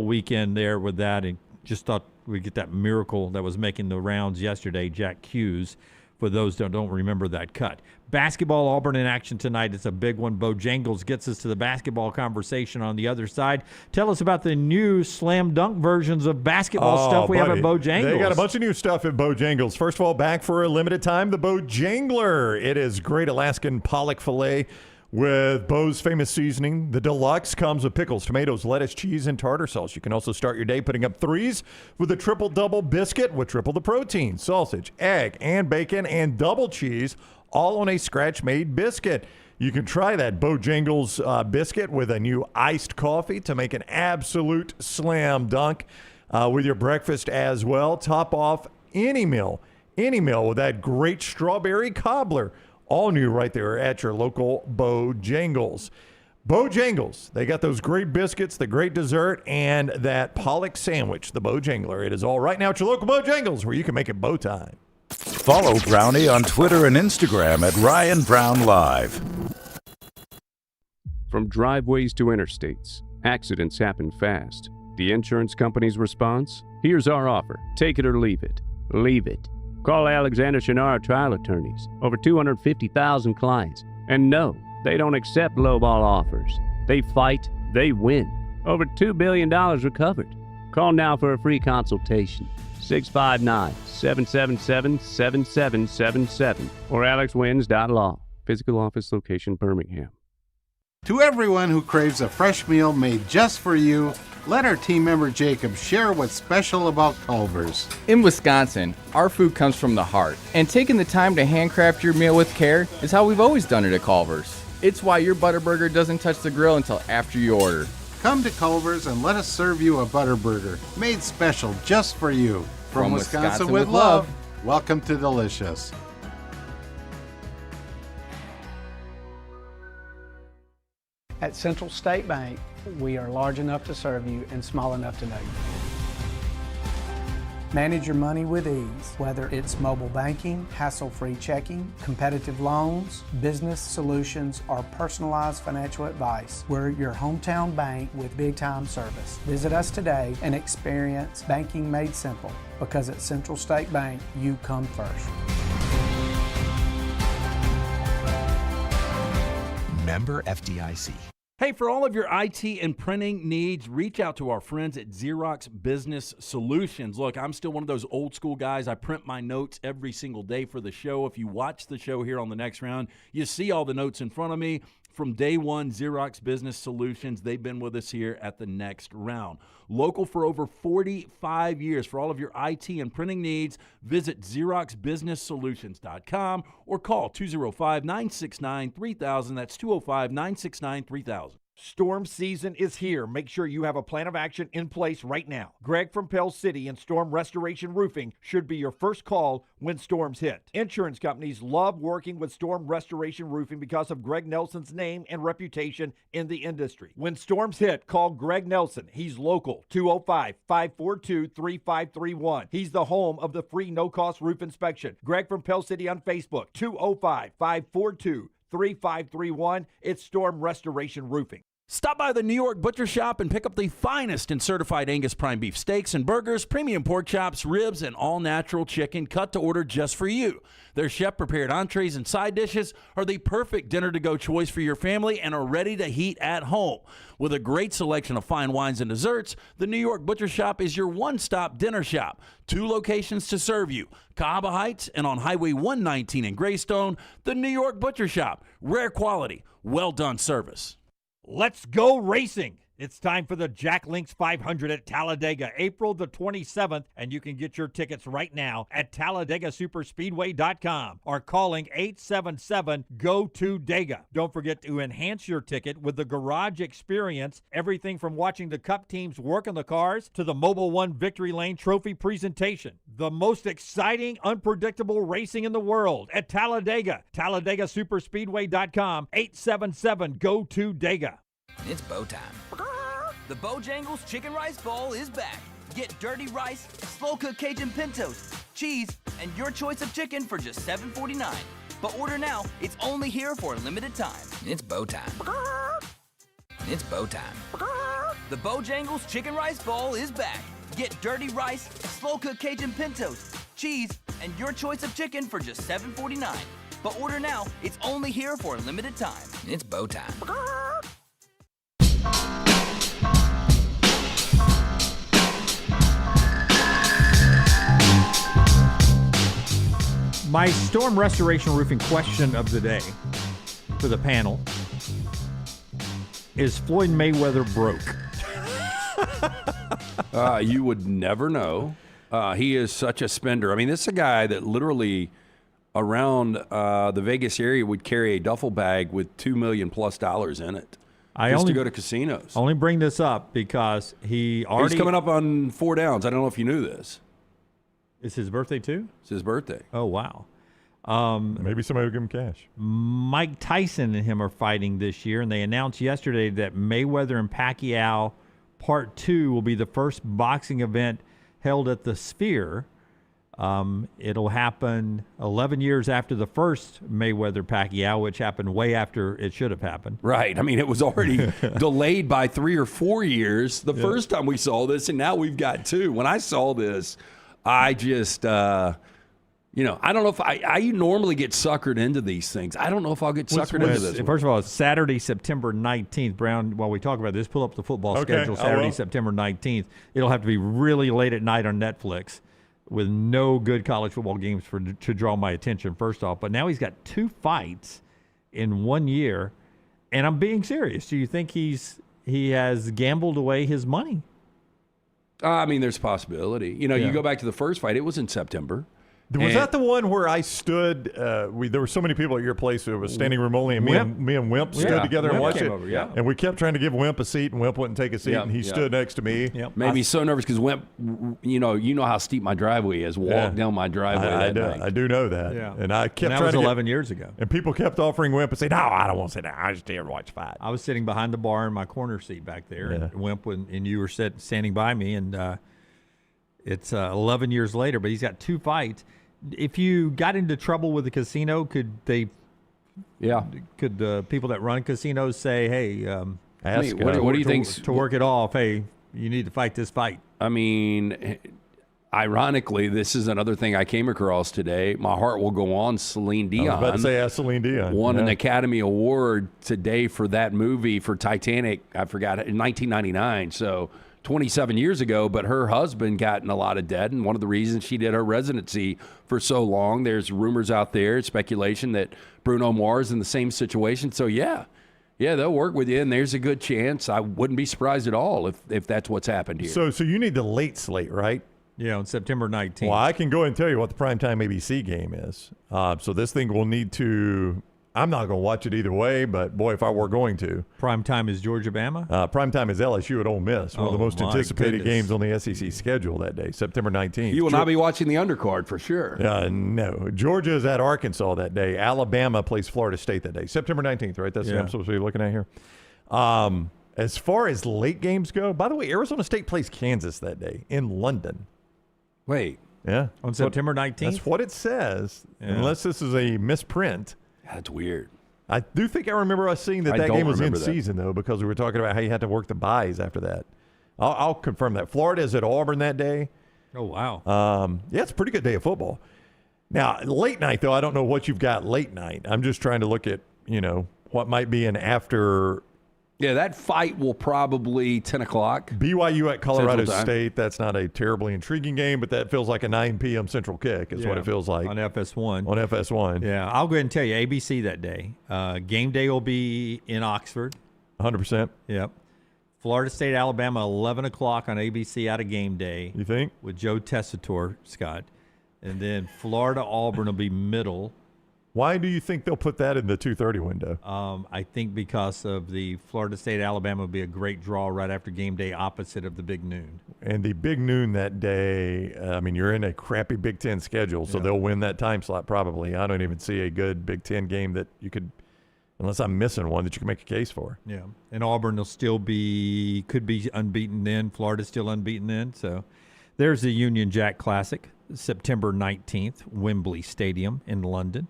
weekend there with that, and just thought we'd get that miracle that was making the rounds yesterday, Jack Hughes, for those that don't remember that cut. Basketball, Auburn in action tonight. It's a big one. Bojangles gets us to the basketball conversation on the other side. Tell us about the new slam dunk versions of basketball stuff we have at Bojangles. They got a bunch of new stuff at Bojangles. First of all, back for a limited time, the Bojangler. It is great Alaskan pollock filet with Bo's famous seasoning. The deluxe comes with pickles, tomatoes, lettuce, cheese, and tartar sauce. You can also start your day putting up threes with a triple-double biscuit with triple the protein, sausage, egg, and bacon, and double cheese, all on a scratch-made biscuit. You can try that Bojangles biscuit with a new iced coffee to make an absolute slam dunk with your breakfast as well. Top off any meal with that great strawberry cobbler. All new right there at your local Bojangles. Bojangles, they got those great biscuits, the great dessert, and that pollock sandwich, the Bojangler. It is all right now at your local Bojangles, where you can make it bow time. Follow Brownie on Twitter and Instagram at Ryan Brown Live. From driveways to interstates, accidents happen fast. The insurance company's response? Here's our offer. Take it or leave it. Leave it. Call Alexander Shinara Trial Attorneys. Over 250,000 clients. And no, they don't accept lowball offers. They fight, they win. Over $2 billion recovered. Call now for a free consultation. 659-777-7777 or alexwins.law. Physical office location, Birmingham. To everyone who craves a fresh meal made just for you, let our team member Jacob share what's special about Culver's. In Wisconsin, our food comes from the heart, and taking the time to handcraft your meal with care is how we've always done it at Culver's. It's why your Butterburger doesn't touch the grill until after you order. Come to Culver's and let us serve you a Butterburger, made special just for you. From Wisconsin with love, welcome to Delicious. At Central State Bank, we are large enough to serve you and small enough to know you. Manage your money with ease, whether it's mobile banking, hassle-free checking, competitive loans, business solutions, or personalized financial advice. We're your hometown bank with big-time service. Visit us today and experience banking made simple, because at Central State Bank, you come first. Member FDIC. Hey, for all of your IT and printing needs, reach out to our friends at Xerox Business Solutions. Look, I'm still one of those old school guys. I print my notes every single day for the show. If you watch the show here on the next round, you see all the notes in front of me. From day one, Xerox Business Solutions, they've been with us here at the next round. Local for over 45 years. For all of your IT and printing needs, visit XeroxBusinessSolutions.com or call 205-969-3000. That's 205-969-3000. Storm season is here. Make sure you have a plan of action in place right now. Greg from Pell City and Storm Restoration Roofing should be your first call when storms hit. Insurance companies love working with Storm Restoration Roofing because of Greg Nelson's name and reputation in the industry. When storms hit, call Greg Nelson. He's local, 205-542-3531. He's the home of the free no-cost roof inspection. Greg from Pell City on Facebook, 205-542-3531. It's Storm Restoration Roofing. Stop by the New York Butcher Shop and pick up the finest in certified Angus prime beef steaks and burgers, premium pork chops, ribs, and all-natural chicken cut to order just for you. Their chef-prepared entrees and side dishes are the perfect dinner-to-go choice for your family and are ready to heat at home. With a great selection of fine wines and desserts, the New York Butcher Shop is your one-stop dinner shop. 2 locations to serve you, Cahaba Heights and on Highway 119 in Greystone. The New York Butcher Shop, rare quality, well-done service. Let's go racing. It's time for the Jack Links 500 at Talladega, April the 27th, and you can get your tickets right now at TalladegaSuperspeedway.com or calling 877-GO-TO-DEGA. Don't forget to enhance your ticket with the Garage Experience, everything from watching the Cup teams work on the cars to the Mobil 1 Victory Lane trophy presentation. The most exciting, unpredictable racing in the world at Talladega. TalladegaSuperspeedway.com, 877-GO-TO-DEGA. It's bow time. The Bojangles Chicken Rice Bowl is back. Get dirty rice, slow-cooked Cajun pintos, cheese, and your choice of chicken for just $7.49. But order now. It's only here for a limited time. It's bow time. It's bow time. The Bojangles Chicken Rice Bowl is back. Get dirty rice, slow-cooked Cajun pintos, cheese, and your choice of chicken for just $7.49. But order now. It's only here for a limited time. It's bow time. My storm restoration roofing question of the day for the panel is Floyd Mayweather broke? You would never know. He is such a spender. I mean, this is a guy that literally around the Vegas area would carry a duffel bag with $2 million+ in it. To go to casinos. I only bring this up because he's coming up on 4 downs. I don't know if you knew this. It's his birthday too? It's his birthday. Oh, wow. Maybe somebody will give him cash. Mike Tyson and him are fighting this year, and they announced yesterday that Mayweather and Pacquiao Part 2 will be the first boxing event held at the Sphere. It'll happen 11 years after the first Mayweather-Pacquiao, which happened way after it should have happened. Right. I mean, it was already delayed by 3 or 4 years the first time we saw this, and now we've got 2. When I saw this, I just, I don't know if I normally get suckered into these things. I don't know if I'll get suckered into this. First of all, it's Saturday, September 19th. Brown, while we talk about this, pull up the football schedule, Saturday, September 19th. It'll have to be really late at night on Netflix with no good college football games to draw my attention, first off. But now he's got 2 fights in 1 year, and I'm being serious. Do you think he has gambled away his money? I mean, there's a possibility. You go back to the first fight. It was in September. Was that the one where I stood? There were so many people at your place. It was standing room only, and me and Wimp stood together and watched it. And we kept trying to give Wimp a seat, and Wimp wouldn't take a seat, and he stood next to me. Made me so nervous because Wimp, you know how steep my driveway is. Walked down my driveway. I do know that. Yeah. And I kept that trying was to 11 years ago. And people kept offering Wimp and say, "No, I don't want to sit down. I just here and watch fight." I was sitting behind the bar in my corner seat back there, and Wimp and you were standing by me, and it's 11 years later, but he's got 2 fights. If you got into trouble with the casino, could they? Yeah. Could the people that run casinos say, "Hey, what do you think to work it off? Hey, you need to fight this fight." I mean, ironically, this is another thing I came across today. My heart will go on. Celine Dion. I was about to say, Celine Dion won an Academy Award today for that movie for Titanic. I forgot in 1999. So 27 years ago, but her husband got in a lot of debt, and one of the reasons she did her residency for so long, there's rumors out there, speculation that Bruno Mars in the same situation. So yeah, they'll work with you, and there's a good chance. I wouldn't be surprised at all if that's what's happened here. So you need the late slate, right? Yeah, on September 19th. Well, I can go ahead and tell you what the primetime ABC game is. So this thing will need to – I'm not going to watch it either way, but, boy, if I were going to. Primetime is Georgia-Bama? Primetime is LSU at Ole Miss, one of the most anticipated games on the SEC schedule that day, September 19th. You will not be watching the undercard for sure. No. Georgia is at Arkansas that day. Alabama plays Florida State that day. September 19th, right? That's what I'm supposed to be looking at here. As far as late games go, by the way, Arizona State plays Kansas that day in London. Wait. Yeah. On September 19th? That's what it says, unless this is a misprint. That's weird. I do think I remember us seeing that game was in season, though, because we were talking about how you had to work the buys after that. I'll confirm that. Florida is at Auburn that day. Oh, wow. It's a pretty good day of football. Now, late night, though, I don't know what you've got late night. I'm just trying to look at, what might be an after. Yeah, that fight will probably 10 o'clock. BYU at Colorado State. That's not a terribly intriguing game, but that feels like a 9 p.m. Central kick is what it feels like. On FS1. On FS1. Yeah, I'll go ahead and tell you, ABC that day. Game day will be in Oxford. 100%. Yep. Florida State, Alabama, 11 o'clock on ABC out of game day. You think? With Joe Tessitore, Scott. And then Florida, Auburn will be middle. Why do you think they'll put that in the 2:30 window? I think because of the Florida State, Alabama will be a great draw right after game day opposite of the big noon. And the big noon that day, you're in a crappy Big Ten schedule, so they'll win that time slot probably. I don't even see a good Big Ten game that you could, unless I'm missing one, that you can make a case for. Yeah, and Auburn will still could be unbeaten then. Florida's still unbeaten then. So there's the Union Jack Classic, September 19th, Wembley Stadium in London.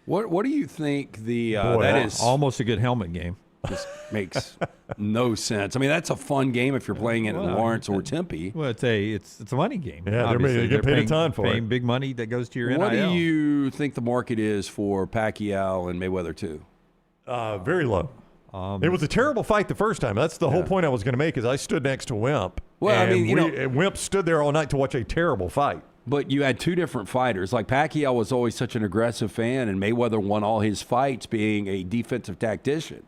What do you think that is almost a good helmet game? Just makes no sense. That's a fun game if you're playing it in Lawrence or Tempe. Well, it's a money game. Yeah, they get paid a ton for it. Paying big money that goes to your NIL. What do you think the market is for Pacquiao and Mayweather too? Very low. It was a terrible fight the first time. That's the whole point I was going to make. Is I stood next to Wimp. Well, Wimp stood there all night to watch a terrible fight. But you had two different fighters. Like Pacquiao was always such an aggressive fan, and Mayweather won all his fights being a defensive tactician.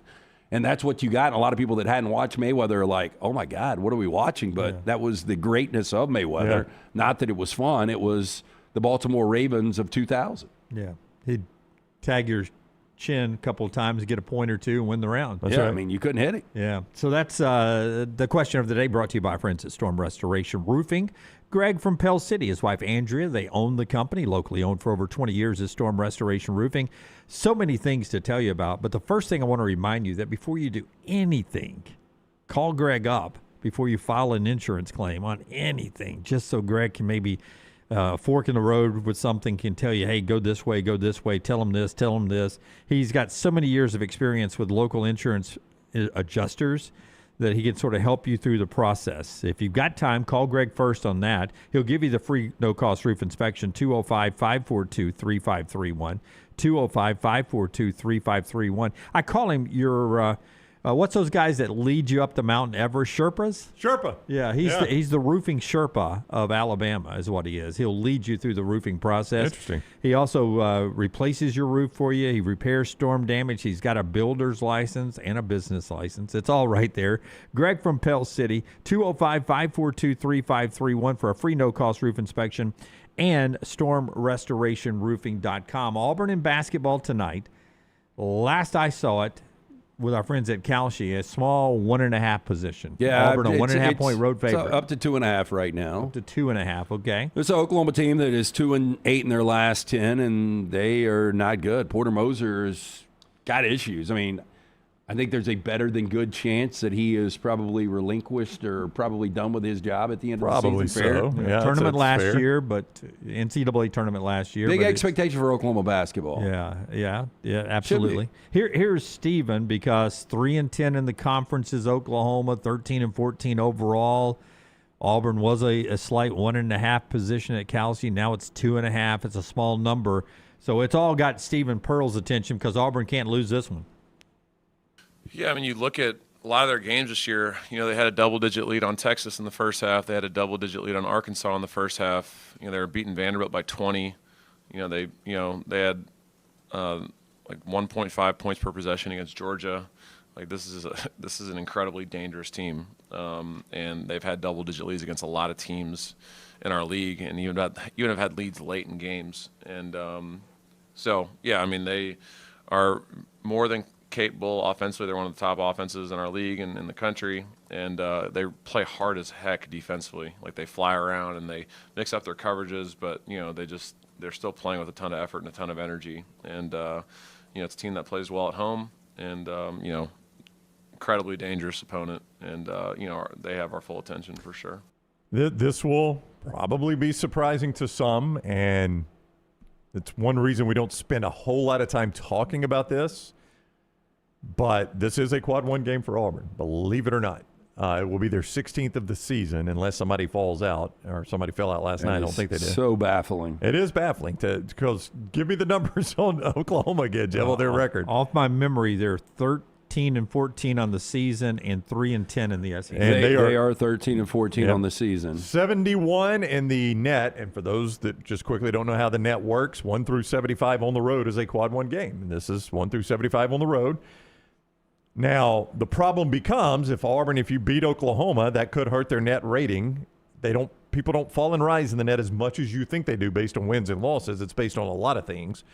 And that's what you got. And a lot of people that hadn't watched Mayweather are like, oh, my God, what are we watching? But that was the greatness of Mayweather. Yeah. Not that it was fun. It was the Baltimore Ravens of 2000. Yeah. He'd tag your chin a couple of times, get a point or two, and win the round. That's right. You couldn't hit it. Yeah. So that's the question of the day, brought to you by friends at Storm Restoration Roofing. Greg from Pell City, his wife Andrea, they own the company, locally owned for over 20 years, is Storm Restoration Roofing. So many things to tell you about, but the first thing I want to remind you that before you do anything, call Greg up before you file an insurance claim on anything, just so Greg can maybe fork in the road with something, can tell you, hey, go this way, tell him this. He's got so many years of experience with local insurance adjusters that he can sort of help you through the process. If you've got time, call Greg first on that. He'll give you the free no-cost roof inspection, 205-542-3531, 205-542-3531. I call him your what's those guys that lead you up the Mount Everest? Sherpas? Sherpa. Yeah, he's the roofing Sherpa of Alabama is what he is. He'll lead you through the roofing process. Interesting. He also replaces your roof for you. He repairs storm damage. He's got a builder's license and a business license. It's all right there. Greg from Pell City, 205-542-3531 for a free no-cost roof inspection. and stormrestorationroofing.com. Auburn in basketball tonight. Last I saw it with our friends at Calshi, a small 1.5 position. Yeah, Auburn a 1.5 point road favorite. Up to 2.5 right now. Up to 2.5. Okay. There's an Oklahoma team that is 2-8 in their last 10, and they are not good. Porter Moser's got issues. I mean, I think there's a better than good chance that he is probably relinquished or probably done with his job at the end of the season. Probably so. Yeah, tournament last fair. year, but NCAA tournament last year. Big expectation for Oklahoma basketball. Yeah, absolutely. Here's Steven, because 3-10 in the conference is Oklahoma, 13-14 overall. Auburn was a slight 1.5 position at Calci. Now it's 2.5. It's a small number. So it's all got Stephen Pearl's attention because Auburn can't lose this one. Yeah, I mean, you look at a lot of their games this year, they had a double-digit lead on Texas in the first half. They had a double-digit lead on Arkansas in the first half. They were beating Vanderbilt by 20. They had like 1.5 points per possession against Georgia. Like, this is an incredibly dangerous team. And they've had double-digit leads against a lot of teams in our league, and even have had leads late in games. And they are more than capable offensively. They're one of the top offenses in our league and in the country, and they play hard as heck defensively. Like, they fly around and they mix up their coverages, but they're still playing with a ton of effort and a ton of energy. And it's a team that plays well at home, and incredibly dangerous opponent, and they have our full attention for sure. This will probably be surprising to some, and it's one reason we don't spend a whole lot of time talking about this. But this is a quad one game for Auburn, believe it or not. It will be their 16th of the season unless somebody falls out, or somebody fell out last night. I don't think they did. So baffling. It is baffling because give me the numbers on Oklahoma again, Jeff, on their record. Off my memory, they're 13-14 on the season and 3-10 in the SEC. And they are 13-14 on the season. 71 in the net, and for those that just quickly don't know how the net works, 1 through 75 on the road is a quad one game, and this is 1 through 75 on the road. Now, the problem becomes if you beat Oklahoma, that could hurt their net rating. People don't fall and rise in the net as much as you think they do based on wins and losses. It's based on a lot of things.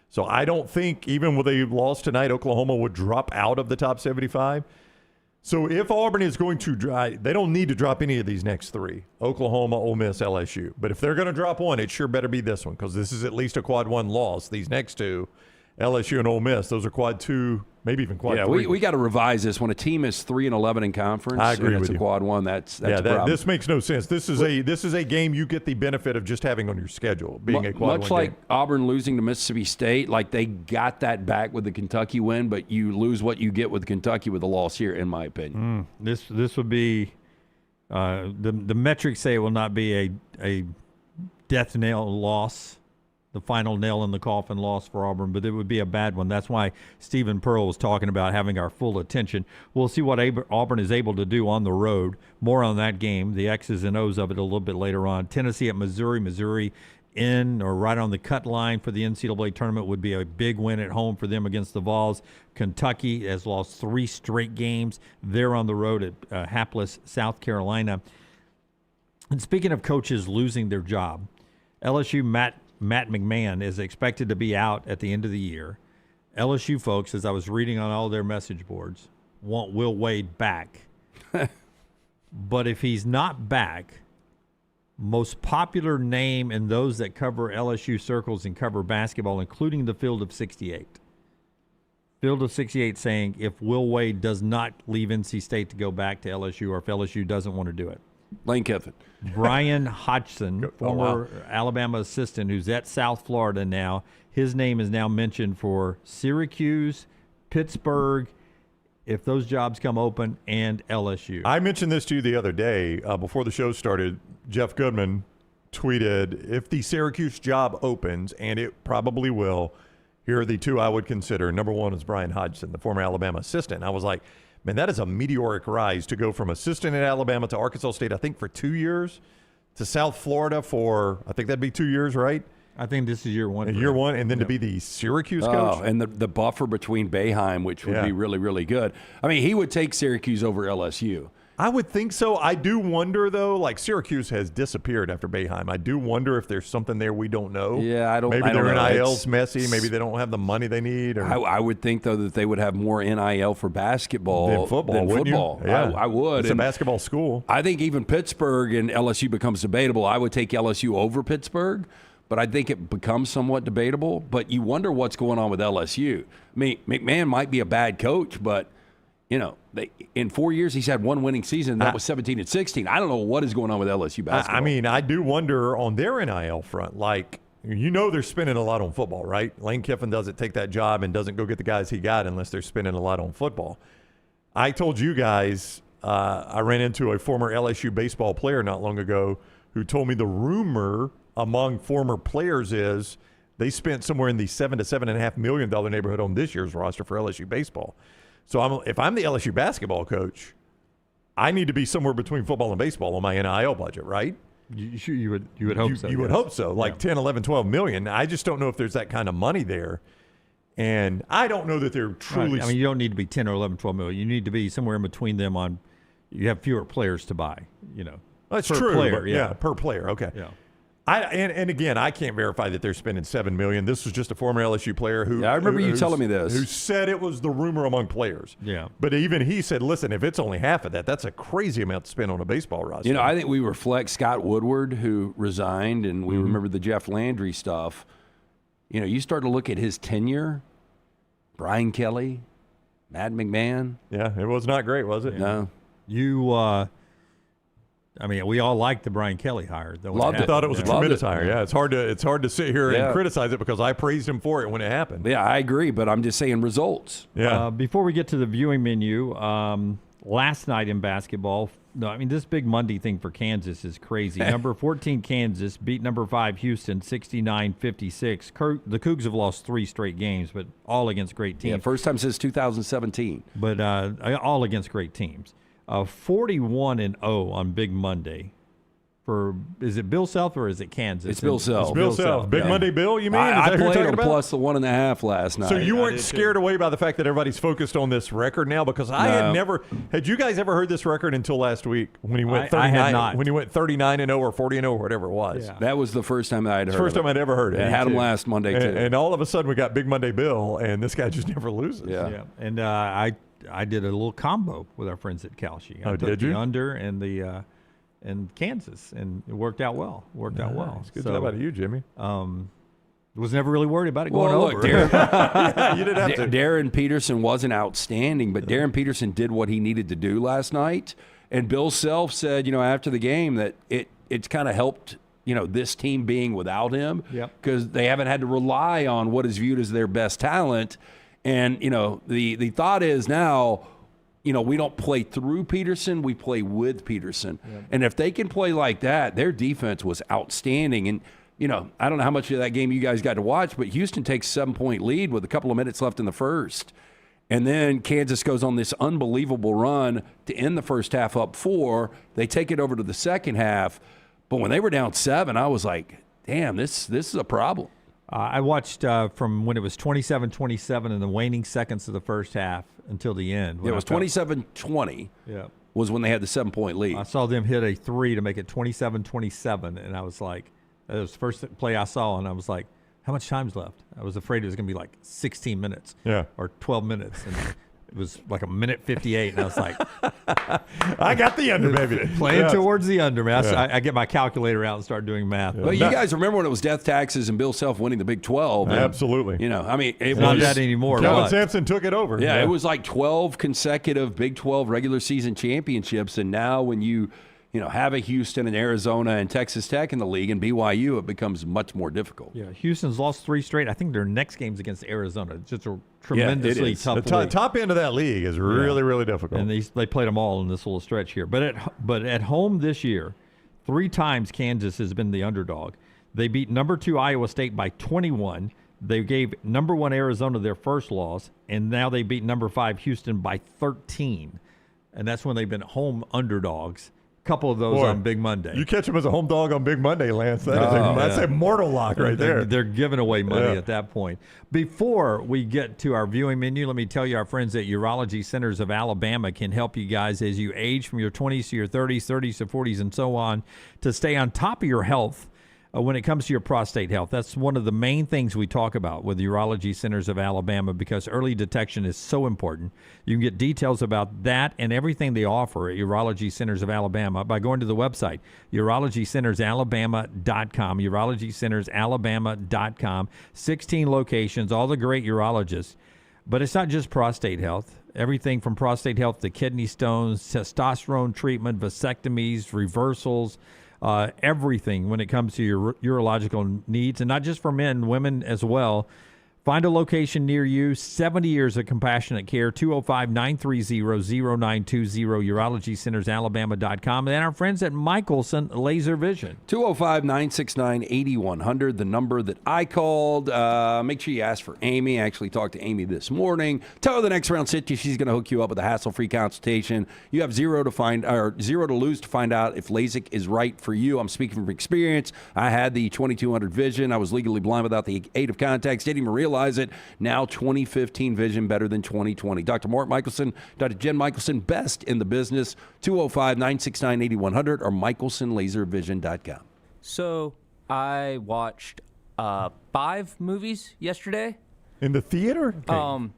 So I don't think even with a loss tonight, Oklahoma would drop out of the top 75. So if Auburn is going to they don't need to drop any of these next three, Oklahoma, Ole Miss, LSU. But if they're going to drop one, it sure better be this one, because this is at least a quad one loss. These next two, LSU and Ole Miss, those are quad two, maybe even quad three. We got to revise this. When a team is 3-11 in conference, I agree and it's with a quad one. That's a problem. This makes no sense. This is a game you get the benefit of just having on your schedule, being a quad one. Much like game. Auburn losing to Mississippi State, like they got that back with the Kentucky win, but you lose what you get with Kentucky with a loss here, in my opinion. This would be the metrics say it will not be a death nail loss. The final nail in the coffin loss for Auburn, but it would be a bad one. That's why Stephen Pearl was talking about having our full attention. We'll see what Auburn is able to do on the road. More on that game, the X's and O's of it a little bit later on. Tennessee at Missouri. Missouri in or right on the cut line for the NCAA tournament would be a big win at home for them against the Vols. Kentucky has lost 3 straight games. They're on the road at hapless South Carolina. And speaking of coaches losing their job, LSU Matt McMahon is expected to be out at the end of the year. LSU folks, as I was reading on all their message boards, want Will Wade back. But if he's not back, most popular name in those that cover LSU circles and cover basketball, including the Field of 68. Field of 68 saying if Will Wade does not leave NC State to go back to LSU, or if LSU doesn't want to do it. Lane Kiffin. Bryan Hodgson, former Alabama assistant who's at South Florida now. His name is now mentioned for Syracuse, Pittsburgh, if those jobs come open, and LSU. I mentioned this to you the other day before the show started. Jeff Goodman tweeted, if the Syracuse job opens, and it probably will, here are the 2 I would consider. Number 1 is Bryan Hodgson, the former Alabama assistant. I was like, man, that is a meteoric rise to go from assistant at Alabama to Arkansas State, I think, for 2 years, to South Florida for, I think that'd be 2 years, right? I think this is year 1. Year 1, and then to be the Syracuse coach. Oh, and the buffer between Boeheim, which would be really, really good. I mean, he would take Syracuse over LSU. I would think so. I do wonder, though, like Syracuse has disappeared after Boeheim. I do wonder if there's something there we don't know. Yeah, Maybe I don't their know. NIL's messy. Maybe they don't have the money they need. Or I would think, though, that they would have more NIL for basketball than football. Wouldn't football. You? Yeah. I would. It's a basketball school. I think even Pittsburgh and LSU becomes debatable. I would take LSU over Pittsburgh, but I think it becomes somewhat debatable. But you wonder what's going on with LSU. I mean, McMahon might be a bad coach, but in 4 years he's had one winning season. And that was 17 and 16. I don't know what is going on with LSU basketball. I mean, I do wonder on their NIL front. Like, they're spending a lot on football, right? Lane Kiffin doesn't take that job and doesn't go get the guys he got unless they're spending a lot on football. I told you guys I ran into a former LSU baseball player not long ago who told me the rumor among former players is they spent somewhere in the $7 to $7.5 million neighborhood on this year's roster for LSU baseball. So if I'm the LSU basketball coach, I need to be somewhere between football and baseball on my NIL budget, right? You would hope so. You would hope so, like 10, 11, 12 million. I just don't know if there's that kind of money there. And I don't know that they're truly. Right. I mean, you don't need to be 10 or 11, 12 million. You need to be somewhere in between them on. You have fewer players to buy. That's per true. Player, but per player. Okay. Yeah. And again, I can't verify that they're spending $7 million. This was just a former LSU player who. Yeah, I remember you telling me this. Who said it was the rumor among players. Yeah. But even he said, listen, if it's only half of that, that's a crazy amount to spend on a baseball roster. I think we reflect Scott Woodward, who resigned, and we remember the Jeff Landry stuff. You start to look at his tenure. Brian Kelly, Matt McMahon. Yeah, it was not great, was it? No. We all liked the Brian Kelly hire. I thought it was a tremendous hire. Yeah, it's hard to sit here and criticize it because I praised him for it when it happened. Yeah, I agree, but I'm just saying results. Yeah. Before we get to the viewing menu, last night in basketball, this big Monday thing for Kansas is crazy. Number 14 Kansas beat number 5 Houston 69-56. The Cougs have lost 3 straight games, but all against great teams. Yeah, first time since 2017. But all against great teams. 41-0 on Big Monday. Is it Bill Self or is it Kansas? It's Bill Self. It's Bill Self. Big Monday Bill, you mean? I played him plus the 1.5 last night. So you weren't scared away by the fact that everybody's focused on this record now? Because I had you guys ever heard this record until last week when he went 39? I had not. When he went 39-0 or 40-0 or whatever it was. Yeah. That was the first time I'd heard. First time I'd ever heard it. I had him last Monday too. And all of a sudden we got Big Monday Bill, and this guy just never loses. Yeah. And I did a little combo with our friends at Calshi. I took the under and the and Kansas, and it worked out well. It's good job out of you, Jimmy. Was never really worried about it going over. You didn't have to. Darren Peterson wasn't outstanding, but Darren Peterson did what he needed to do last night. And Bill Self said, after the game that it's kind of helped, this team being without him because they haven't had to rely on what is viewed as their best talent. And, the thought is now, we don't play through Peterson, we play with Peterson. Yep. And if they can play like that, their defense was outstanding. And, I don't know how much of that game you guys got to watch, but Houston takes a 7-point lead with a couple of minutes left in the first. And then Kansas goes on this unbelievable run to end the first half up 4. They take it over to the second half. But when they were down 7, I was like, damn, this is a problem. I watched from when it was 27-27 in the waning seconds of the first half until the end. It was 27-20 was when they had the 7-point lead. I saw them hit a 3 to make it 27-27, and I was like, that was the first play I saw, and I was like, how much time's left? I was afraid it was going to be like 16 minutes or 12 minutes, and it was like 1:58, and I was like, I got the under, baby. Playing towards the under, man. I get my calculator out and start doing math. But you guys remember when it was death taxes and Bill Self winning the Big 12? And, absolutely. It's not that anymore. Kevin Sampson took it over. Yeah, it was like 12 consecutive Big 12 regular season championships, and now when you have a Houston and Arizona and Texas Tech in the league and BYU, it becomes much more difficult. Yeah, Houston's lost 3 straight. I think their next game's against Arizona. It's just a tremendously tough the league. top end of that league is really, really difficult. And they played them all in this little stretch here. But at home this year, 3 times Kansas has been the underdog. They beat number 2 Iowa State by 21. They gave number 1 Arizona their first loss, and now they beat number 5 Houston by 13. And that's when they've been home underdogs. couple of those Boy, on Big Monday. You catch them as a home dog on Big Monday, Lance. That's a mortal lock right there. They're giving away money at that point. Before we get to our viewing menu, let me tell you our friends at Urology Centers of Alabama can help you guys as you age from your 20s to your 30s, 30s to 40s, and so on to stay on top of your health. When it comes to your prostate health, that's one of the main things we talk about with the Urology Centers of Alabama because early detection is so important. You can get details about that and everything they offer at Urology Centers of Alabama by going to the website, urologycentersalabama.com, urologycentersalabama.com, 16 locations, all the great urologists. But it's not just prostate health. Everything from prostate health to kidney stones, testosterone treatment, vasectomies, reversals, everything when it comes to your urological needs, and not just for men, women as well. Find a location near you. 70 years of compassionate care. 205-930-0920. UrologyCentersAlabama.com. And our friends at Michelson Laser Vision. 205-969-8100, the number that I called. Make sure you ask for Amy. I actually talked to Amy this morning. Tell her the next round sit you. She's going to hook you up with a hassle-free consultation. You have zero to lose to find out if LASIK is right for you. I'm speaking from experience. I had the 2200 vision. I was legally blind without the aid of contacts. Didn't even realize it. Now 2015 vision better than 2020. Dr. Mark Michelson, Dr. Jen Michelson, best in the business. 205-969-8100 or michelsonlaservision.com. So I watched 5 movies yesterday. In the theater?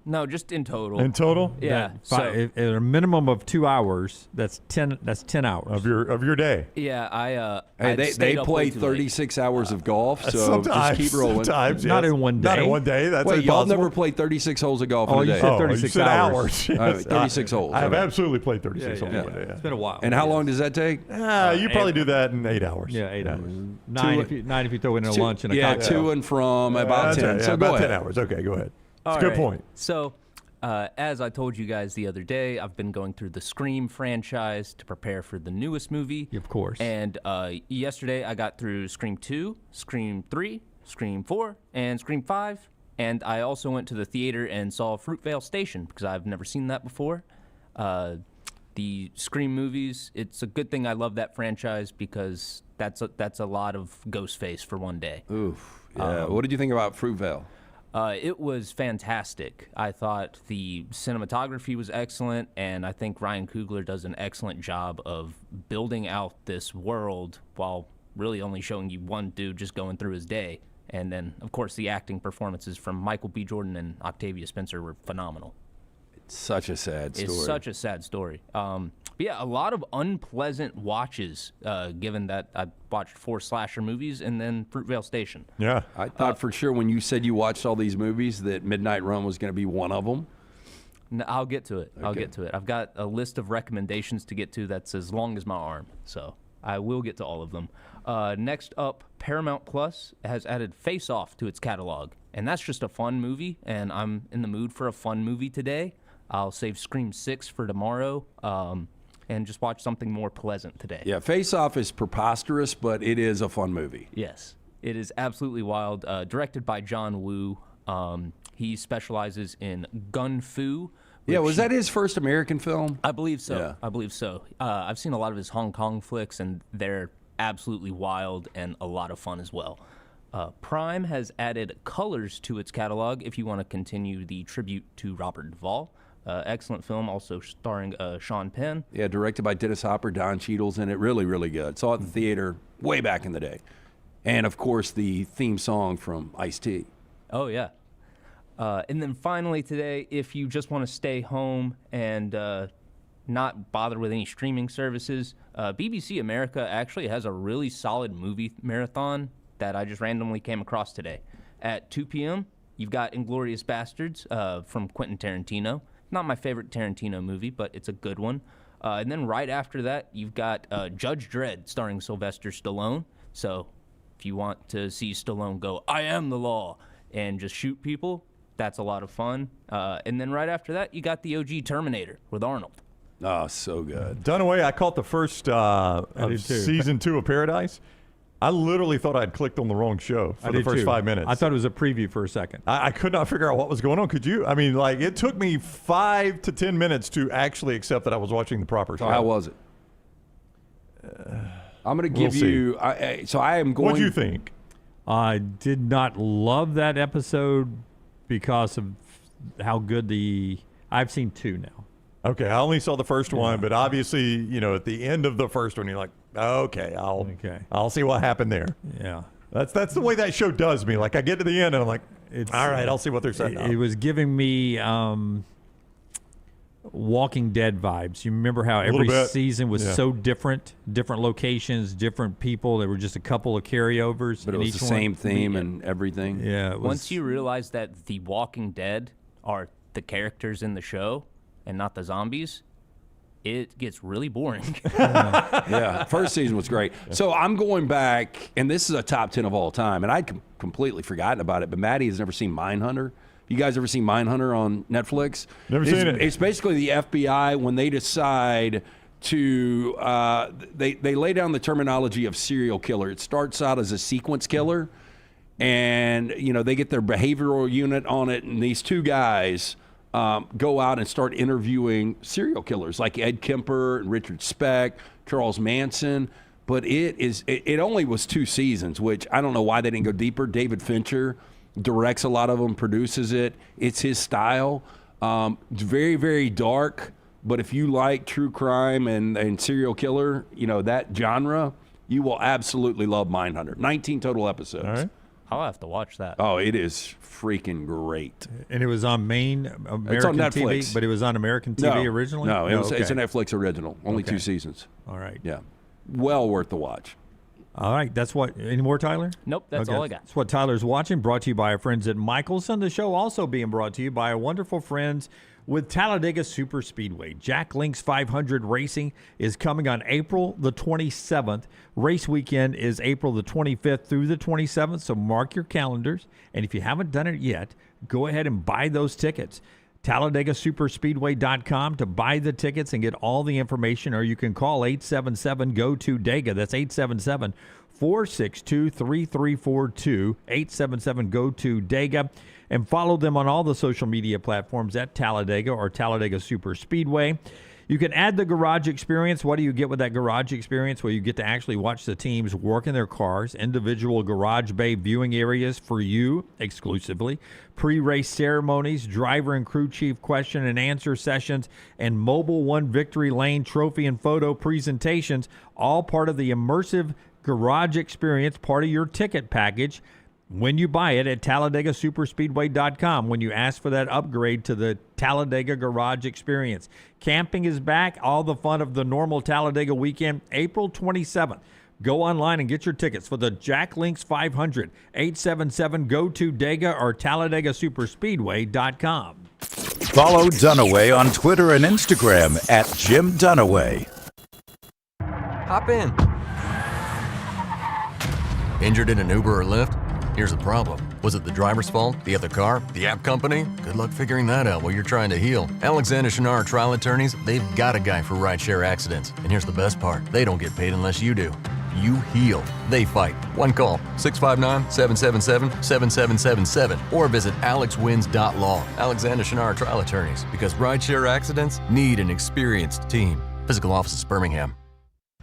No, just in total. In total? Yeah. At a minimum of 2 hours, that's 10 hours of your day. Yeah, they play 36 hours of golf, so just keep rolling. Sometimes, not in one day. Not in one day. That's Wait, y'all impossible. never played 36 holes of golf in a day? You said 36 hours. hours. 36 holes. I have absolutely played 36 holes in one day. It's been a while. And how long does that take? You probably do that in 8 hours. Yeah, 8 hours. 9 if you throw in a lunch and a cocktail. To and from about 10. So about go 10 ahead. hours. Okay, go ahead. It's a good point. So, as I told you guys the other day, I've been going through the Scream franchise to prepare for the newest movie. Of course. And yesterday I got through Scream 2, Scream 3, Scream 4, and Scream 5. And I also went to the theater and saw Fruitvale Station because I've never seen that before. The Scream movies, it's a good thing I love that franchise because that's a lot of Ghostface for one day. Oof. Yeah. What did you think about Fruitvale? It was fantastic. I thought the cinematography was excellent, and I think Ryan Coogler does an excellent job of building out this world while really only showing you one dude just going through his day. And then, of course, the acting performances from Michael B. Jordan and Octavia Spencer were phenomenal. It's such a sad story. It's such a sad story. But yeah, a lot of unpleasant watches, given that I watched 4 slasher movies and then Fruitvale Station. Yeah. I thought for sure when you said you watched all these movies that Midnight Run was going to be one of them. No, I'll get to it. Okay. I'll get to it. I've got a list of recommendations to get to that's as long as my arm, so I will get to all of them. Next up, Paramount Plus has added Face Off to its catalog, and that's just a fun movie, and I'm in the mood for a fun movie today. I'll save Scream 6 for tomorrow. And just watch something more pleasant today. Yeah, Face Off is preposterous, but it is a fun movie. Yes, it is absolutely wild. Directed by John Woo. He specializes in gun fu. Yeah, was that his first American film? I believe so. Yeah. I believe so. I've seen a lot of his Hong Kong flicks, and they're absolutely wild and a lot of fun as well. Prime has added Colors to its catalog if you want to continue the tribute to Robert Duvall. Excellent film, also starring Sean Penn. Yeah, directed by Dennis Hopper, Don Cheadle's in it. Really, really good. Saw it in the theater way back in the day. And, of course, the theme song from Ice-T. Oh, yeah. And then finally today, if you just want to stay home and not bother with any streaming services, BBC America actually has a really solid movie marathon that I just randomly came across today. At 2 p.m., you've got Inglourious Bastards from Quentin Tarantino. Not my favorite Tarantino movie, but it's a good one. And then right after that, you've got Judge Dredd starring Sylvester Stallone. So if you want to see Stallone go, I am the law, and just shoot people, that's a lot of fun. And then right after that, you got the OG Terminator with Arnold. Oh, so good. Dunaway, I caught the first of season 2 of Paradise. I literally thought I'd clicked on the wrong show for the first 5 minutes. I thought it was a preview for a second. I could not figure out what was going on. Could you? I mean, like, it took me 5 to 10 minutes to actually accept that I was watching the proper show. How was it? I'm going to give you. So I am going. What do you think? I did not love that episode because of how good I've seen 2 now. Okay, I only saw the first one, but obviously, at the end of the first one, you're like, okay, I'll see what happened there. Yeah. That's the way that show does me. Like, I get to the end and I'm like, all right, I'll see what they're setting up. It was giving me Walking Dead vibes. You remember how every season was so different locations, different people. There were just a couple of carryovers. But it was the same theme and everything. Yeah. Once you realize that the Walking Dead are the characters in the show and not the zombies, it gets really boring. Yeah, first season was great. So I'm going back, and this is a top 10 of all time, and I'd completely forgotten about it, but Maddie has never seen Mindhunter. You guys ever seen Mindhunter on Netflix? Never seen it. It's basically the FBI when they decide to they lay down the terminology of serial killer. It starts out as a sequence killer, and they get their behavioral unit on it, and these 2 guys go out and start interviewing serial killers like Ed Kemper and Richard Speck, Charles Manson. But it only was 2 seasons, which I don't know why they didn't go deeper. David Fincher directs a lot of them, produces it. It's his style. It's very, very dark, but if you like true crime and serial killer, that genre, you will absolutely love Mindhunter. 19 total episodes. All right. I'll have to watch that. Oh, it is freaking great. And it was on American it's on Netflix. TV, but it was on American TV originally? No, it's a Netflix original. Only 2 seasons. All right. Yeah. Well worth the watch. All right, that's what. Any more, Tyler? Nope, that's all I got. That's what Tyler's watching. Brought to you by our friends at Michelson. The show also being brought to you by our wonderful friends with Talladega Super Speedway. Jack Link's 500 Racing is coming on April the 27th. Race weekend is April the 25th through the 27th, so mark your calendars. And if you haven't done it yet, go ahead and buy those tickets. TalladagaSuperspeedway.com to buy the tickets and get all the information, or you can call 877-GO-TO-DEGA. That's 877-462-3342, 877-GO-TO-DEGA. And follow them on all the social media platforms at Talladega or Talladega Super Speedway. You can add the garage experience. What do you get with that garage experience? Well, you get to actually watch the teams work in their cars, individual garage bay viewing areas for you exclusively, pre-race ceremonies, driver and crew chief question and answer sessions, and Mobile One Victory Lane trophy and photo presentations, all part of the immersive garage experience, part of your ticket package when you buy it at TalladagaSuperspeedway.com when you ask for that upgrade to the Talladega Garage Experience. Camping is back. All the fun of the normal Talladega weekend, April 27th. Go online and get your tickets for the Jack Links 500, 877-GO-TO-DEGA or TalladagaSuperspeedway.com. Follow Dunaway on Twitter and Instagram at Jim Dunaway. Hop in. Injured in an Uber or Lyft? Here's the problem. Was it the driver's fault? The other car? The app company? Good luck figuring that out while you're trying to heal. Alexander Shinar Trial Attorneys, they've got a guy for rideshare accidents. And here's the best part. They don't get paid unless you do. You heal. They fight. One call, 659-777-7777. Or visit alexwins.law. Alexander Shinar Trial Attorneys. Because rideshare accidents need an experienced team. Physical offices, Birmingham.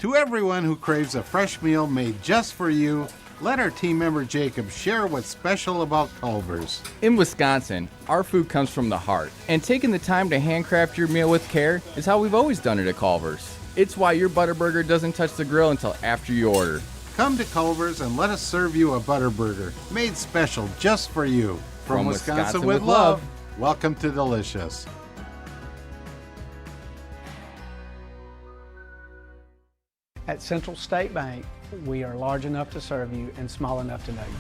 To everyone who craves a fresh meal made just for you, let our team member Jacob share what's special about Culver's. In Wisconsin, our food comes from the heart, and taking the time to handcraft your meal with care is how we've always done it at Culver's. It's why your Butterburger doesn't touch the grill until after you order. Come to Culver's and let us serve you a Butterburger, made special just for you. From Wisconsin with love, welcome to Delicious. At Central State Bank, we are large enough to serve you and small enough to know you.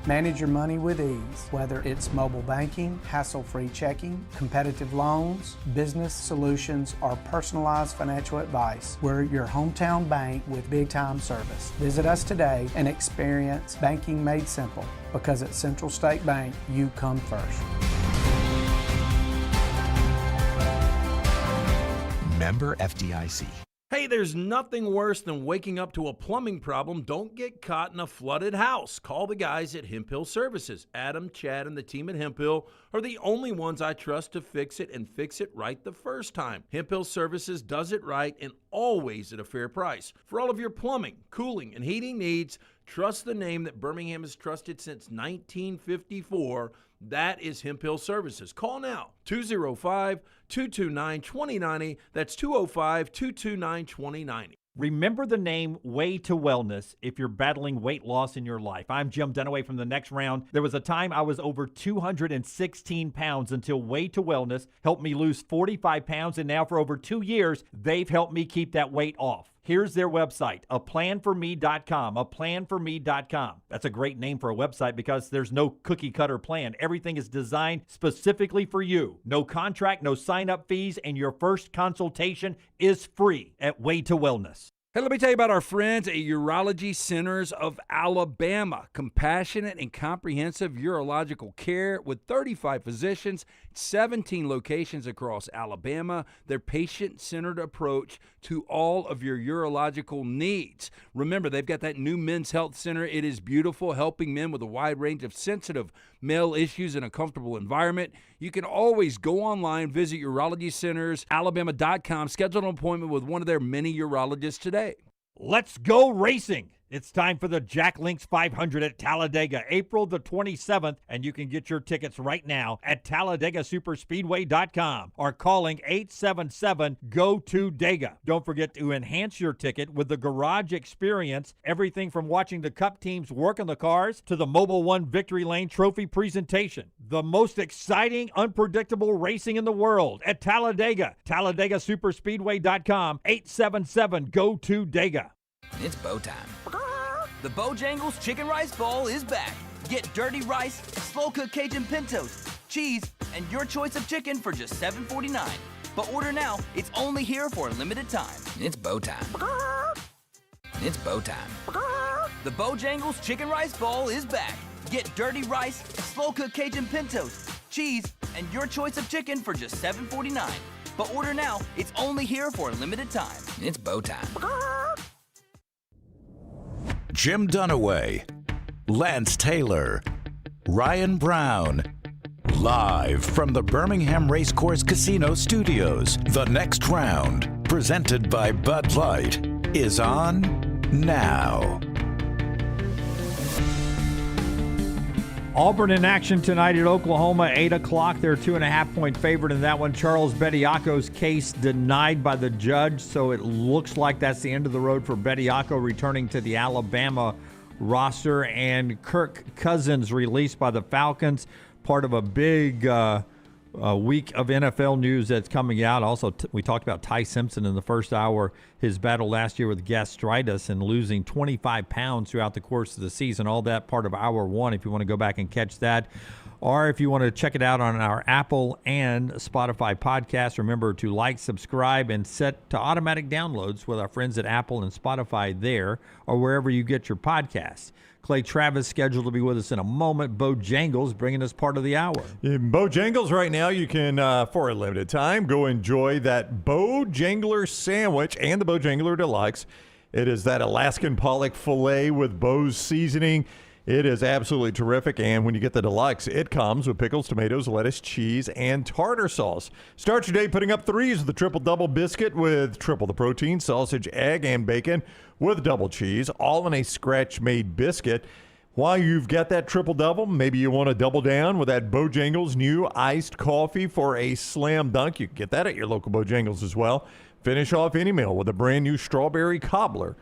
Manage your money with ease, whether it's mobile banking, hassle-free checking, competitive loans, business solutions, or personalized financial advice. We're your hometown bank with big-time service. Visit us today and experience banking made simple, because at Central State Bank, you come first. Member FDIC. Hey, there's nothing worse than waking up to a plumbing problem. Don't get caught in a flooded house. Call the guys at Hemp Hill Services. Adam, Chad, and the team at Hemp Hill are the only ones I trust to fix it and fix it right the first time. Hemp Hill Services does it right and always at a fair price. For all of your plumbing, cooling, and heating needs, trust the name that Birmingham has trusted since 1954. That is Hemp Hill Services. Call now, 205-229-2090. That's 205-229-2090. Remember the name Way to Wellness if you're battling weight loss in your life. I'm Jim Dunaway from The Next Round. There was a time I was over 216 pounds until Way to Wellness helped me lose 45 pounds, and now for over 2 years, they've helped me keep that weight off. Here's their website, aplanforme.com, aplanforme.com. That's a great name for a website because there's no cookie-cutter plan. Everything is designed specifically for you. No contract, no sign-up fees, and your first consultation is free at Way to Wellness. Hey, let me tell you about our friends at Urology Centers of Alabama. Compassionate and comprehensive urological care with 35 physicians, 17 locations across Alabama. Their patient-centered approach to all of your urological needs. Remember, they've got that new men's health center. It is beautiful, helping men with a wide range of sensitive male issues in a comfortable environment. You can always go online, visit urologycentersalabama.com, schedule an appointment with one of their many urologists today. Let's go racing. It's time for the Jack Links 500 at Talladega, April the 27th, and you can get your tickets right now at TalladegaSuperspeedway.com or calling 877-GO-TO-DEGA. Don't forget to enhance your ticket with the Garage Experience, everything from watching the Cup teams work on the cars to the Mobil 1 Victory Lane Trophy presentation. The most exciting, unpredictable racing in the world at Talladega. TalladegaSuperspeedway.com, 877-GO-TO-DEGA. It's bow time. The Bojangles Chicken Rice Bowl is back. Get dirty rice, slow-cooked Cajun pintos, cheese, and your choice of chicken for just $7.49. But order now. It's only here for a limited time. It's bow time. It's bow time. The Bojangles Chicken Rice Bowl is back. Get dirty rice, slow-cooked Cajun pintos, cheese, and your choice of chicken for just $7.49. But order now. It's only here for a limited time. It's bow time. Jim Dunaway, Lance Taylor, Ryan Brown. Live from the Birmingham Racecourse Casino Studios, the next round, presented by Bud Light, is on now. Auburn in action tonight at Oklahoma, 8 o'clock. They're 2.5-point favorite in that one. Charles Bediako's case denied by the judge, so it looks like that's the end of the road for Bediako returning to the Alabama roster. And Kirk Cousins released by the Falcons, part of a big week of NFL news that's coming out. Also, we talked about Ty Simpson in the first hour, his battle last year with gastritis and losing 25 pounds throughout the course of the season. All that part of hour one, if you want to go back and catch that. Or if you want to check it out on our Apple and Spotify podcast, remember to like, subscribe, and set to automatic downloads with our friends at Apple and Spotify there or wherever you get your podcasts. Clay Travis scheduled to be with us in a moment. Bojangles bringing us part of the hour. In Bojangles right now, you can, for a limited time, go enjoy that Bojangler sandwich and the Bojangler Deluxe. It is that Alaskan pollock filet with Bo's seasoning. It is absolutely terrific, and when you get the deluxe, it comes with pickles, tomatoes, lettuce, cheese, and tartar sauce. Start your day putting up threes with the triple-double biscuit with triple the protein, sausage, egg, and bacon with double cheese, all in a scratch-made biscuit. While you've got that triple-double, maybe you want to double down with that Bojangles new iced coffee for a slam dunk. You can get that at your local Bojangles as well. Finish off any meal with a brand-new strawberry cobbler.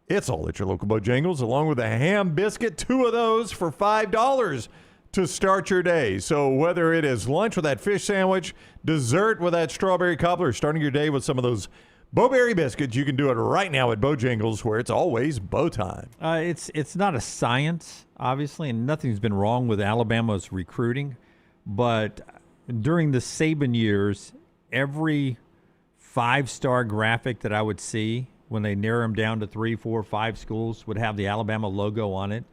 It's all at your local Bojangles, along with a ham biscuit, 2 of those for $5 to start your day. So whether it is lunch with that fish sandwich, dessert with that strawberry cobbler, starting your day with some of those Bo-Berry biscuits, you can do it right now at Bojangles, where it's always bow time. It's not a science, obviously, and nothing's been wrong with Alabama's recruiting. But during the Saban years, every 5-star graphic that I would see when they narrow them down to 3, 4, 5 schools would have the Alabama logo on it.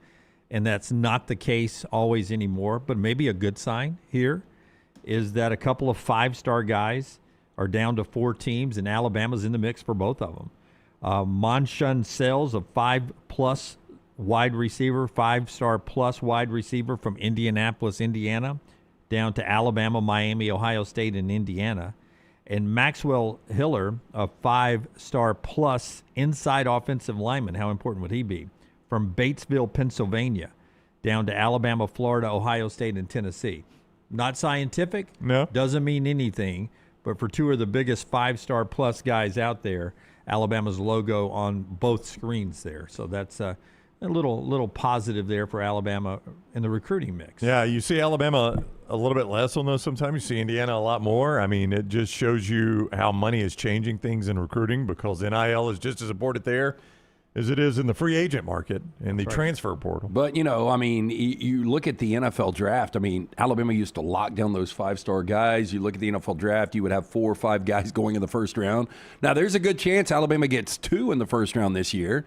And that's not the case always anymore. But maybe a good sign here is that a couple of 5-star guys are down to 4 teams, and Alabama's in the mix for both of them. Monshun Sells, a 5+ wide receiver, 5-star plus wide receiver from Indianapolis, Indiana, down to Alabama, Miami, Ohio State, and Indiana. And Maxwell Hiller, a 5-star plus inside offensive lineman. How important would he be? From Batesville, Pennsylvania, down to Alabama, Florida, Ohio State, and Tennessee. Not scientific. No. Doesn't mean anything. But for 2 of the biggest 5-star plus guys out there, Alabama's logo on both screens there. So that's a little positive there for Alabama in the recruiting mix. Yeah, you see Alabama a little bit less on those sometimes. You see Indiana a lot more. I mean, it just shows you how money is changing things in recruiting, because NIL is just as important there as it is in the free agent market and the transfer portal. But, I mean, you look at the NFL draft. I mean, Alabama used to lock down those 5-star guys. You look at the NFL draft, you would have 4 or 5 guys going in the first round. Now, there's a good chance Alabama gets 2 in the first round this year.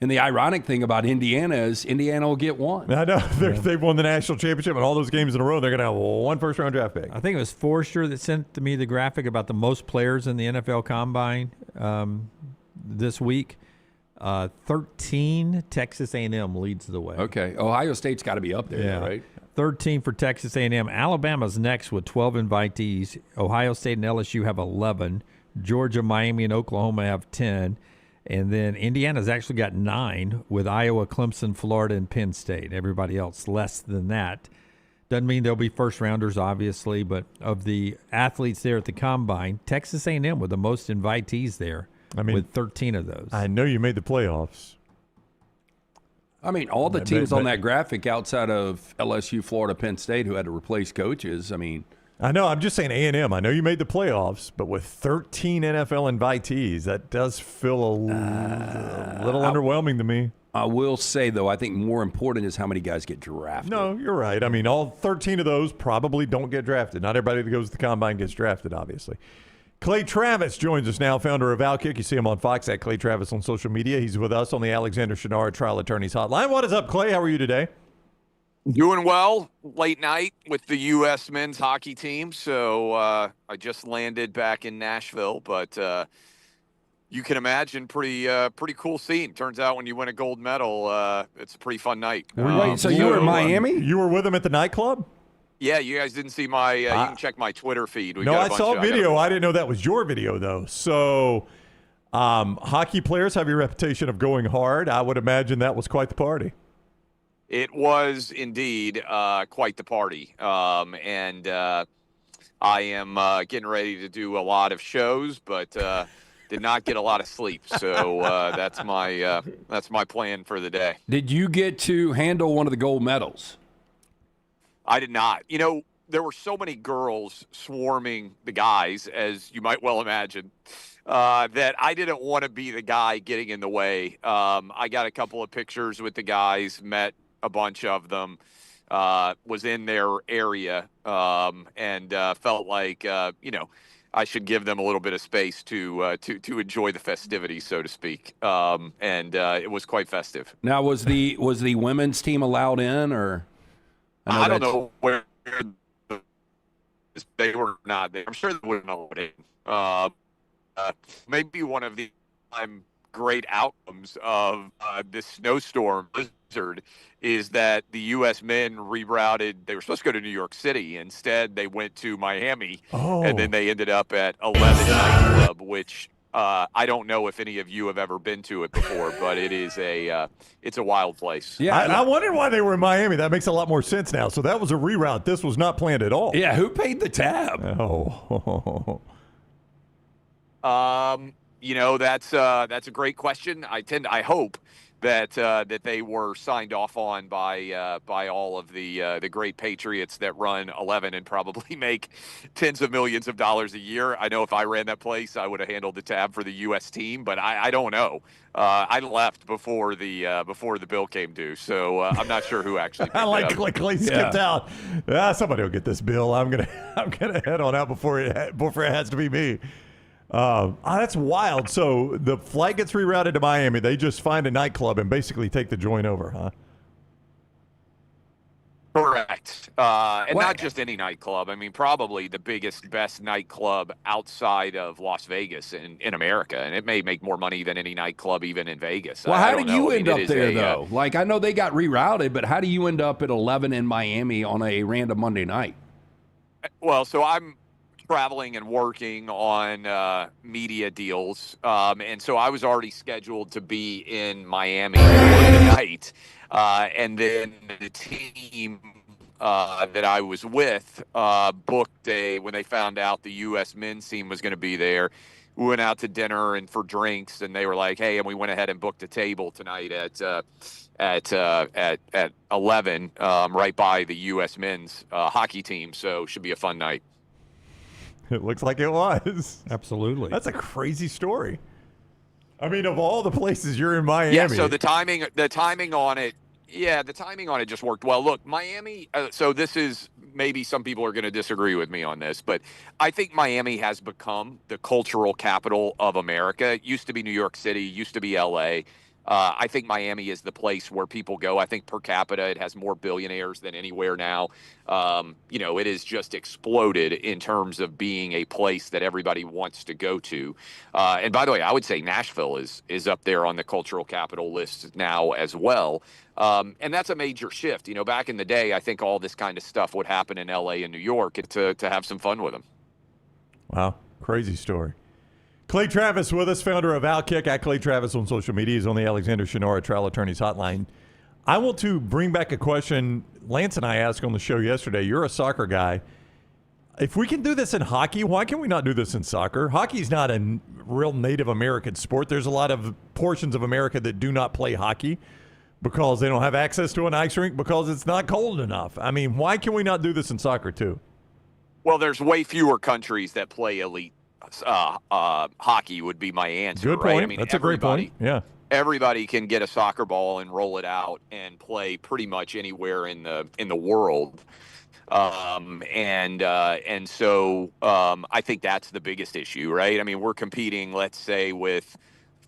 And the ironic thing about Indiana is Indiana will get 1. I know. They've won the national championship, and all those games in a row, they're going to have 1 first-round draft pick. I think it was Forrester that sent to me the graphic about the most players in the NFL Combine this week. 13, Texas A&M leads the way. Okay. Ohio State's got to be up there, right? 13 for Texas A&M. Alabama's next with 12 invitees. Ohio State and LSU have 11. Georgia, Miami, and Oklahoma have 10. And then Indiana's actually got 9 with Iowa, Clemson, Florida, and Penn State. Everybody else less than that. Doesn't mean they'll be first-rounders, obviously, but of the athletes there at the Combine, Texas A&M with the most invitees there. With 13 of those. I know you made the playoffs. I mean, all the teams on that graphic outside of LSU, Florida, Penn State who had to replace coaches, I mean. I know. I'm just saying A&M. I know you made the playoffs, but with 13 NFL invitees, that does feel a little underwhelming to me. I will say, though, I think more important is how many guys get drafted. No, you're right. I mean, all 13 of those probably don't get drafted. Not everybody that goes to the Combine gets drafted, obviously. Clay Travis joins us now, founder of Outkick. You see him on Fox at Clay Travis on social media. He's with us on the Alexander Shinara Trial Attorneys Hotline. What is up, Clay? How are you today? Doing well. Late night with the U.S. men's hockey team. So I just landed back in Nashville, but you can imagine pretty cool scene. Turns out when you win a gold medal, it's a pretty fun night. Wait, so you were in Miami? You were with him at the nightclub? Yeah, you guys didn't see my you can check my Twitter feed. I saw video. I didn't know that was your video, though. So hockey players have your reputation of going hard. I would imagine that was quite the party. It was indeed quite the party. And I am getting ready to do a lot of shows, but did not get a lot of sleep. So that's my plan for the day. Did you get to handle one of the gold medals? I did not. There were so many girls swarming the guys, as you might well imagine, that I didn't want to be the guy getting in the way. I got a couple of pictures with the guys, met a bunch of them, was in their area, and felt like, I should give them a little bit of space to enjoy the festivities, so to speak. And it was quite festive. Now, was the women's team allowed in, or? I don't know where they were not there. I'm sure they wouldn't know it. Maybe one of the great outcomes of this snowstorm blizzard is that the U.S. men rerouted. They were supposed to go to New York City. Instead, they went to Miami, and then they ended up at 11 nightclub, which I don't know if any of you have ever been to it before, but it is it's a wild place. Yeah, I wondered why they were in Miami. That makes a lot more sense now. So that was a reroute. This was not planned at all. Yeah, who paid the tab? That's a great question. I hope that they were signed off on by all of the great patriots that run 11 and probably make tens of millions of dollars a year. I know if I ran that place, I would have handled the tab for the U.S. team, but I don't know. I left before the bill came due, so I'm not sure who actually. I like Clay skipped out. Somebody will get this bill. I'm gonna head on out before it has to be me. That's wild. So the flight gets rerouted to Miami. They just find a nightclub and basically take the joint over, huh? Correct. And not just any nightclub. I mean, probably the biggest, best nightclub outside of Las Vegas in America. And it may make more money than any nightclub even in Vegas. Well, I how don't did you know. I end mean, up it is there, though? Like, I know they got rerouted, but how do you end up at 11 in Miami on a random Monday night? Well, so I'm traveling and working on media deals. And so I was already scheduled to be in Miami for the night. And then the team that I was with booked when they found out the U.S. men's team was going to be there. We went out to dinner and for drinks, and they were like, "Hey," and we went ahead and booked a table tonight at 11, right by the U.S. men's hockey team. So should be a fun night. It looks like it was. Absolutely. That's a crazy story. I mean, of all the places you're in Miami. Yeah, so the timing on it, the timing on it just worked well. Look, Miami, so this is, maybe some people are going to disagree with me on this, but I think Miami has become the cultural capital of America. It used to be New York City, used to be L.A. I think Miami is the place where people go. I think per capita, it has more billionaires than anywhere now. It has just exploded in terms of being a place that everybody wants to go to. And by the way, I would say Nashville is up there on the cultural capital list now as well. And that's a major shift. Back in the day, I think all this kind of stuff would happen in L.A. and New York to have some fun with them. Wow, crazy story. Clay Travis with us, founder of Outkick, at Clay Travis on social media. He's on the Alexander Shinara Trial Attorneys Hotline. I want to bring back a question Lance and I asked on the show yesterday. You're a soccer guy. If we can do this in hockey, why can we not do this in soccer? Hockey's not a real Native American sport. There's a lot of portions of America that do not play hockey because they don't have access to an ice rink because it's not cold enough. I mean, why can we not do this in soccer too? Well, there's way fewer countries that play elite hockey would be my answer. Good point. Right? I mean, that's a great point. Yeah. Everybody can get a soccer ball and roll it out and play pretty much anywhere in the world. And so I think that's the biggest issue, right? I mean, we're competing, let's say, with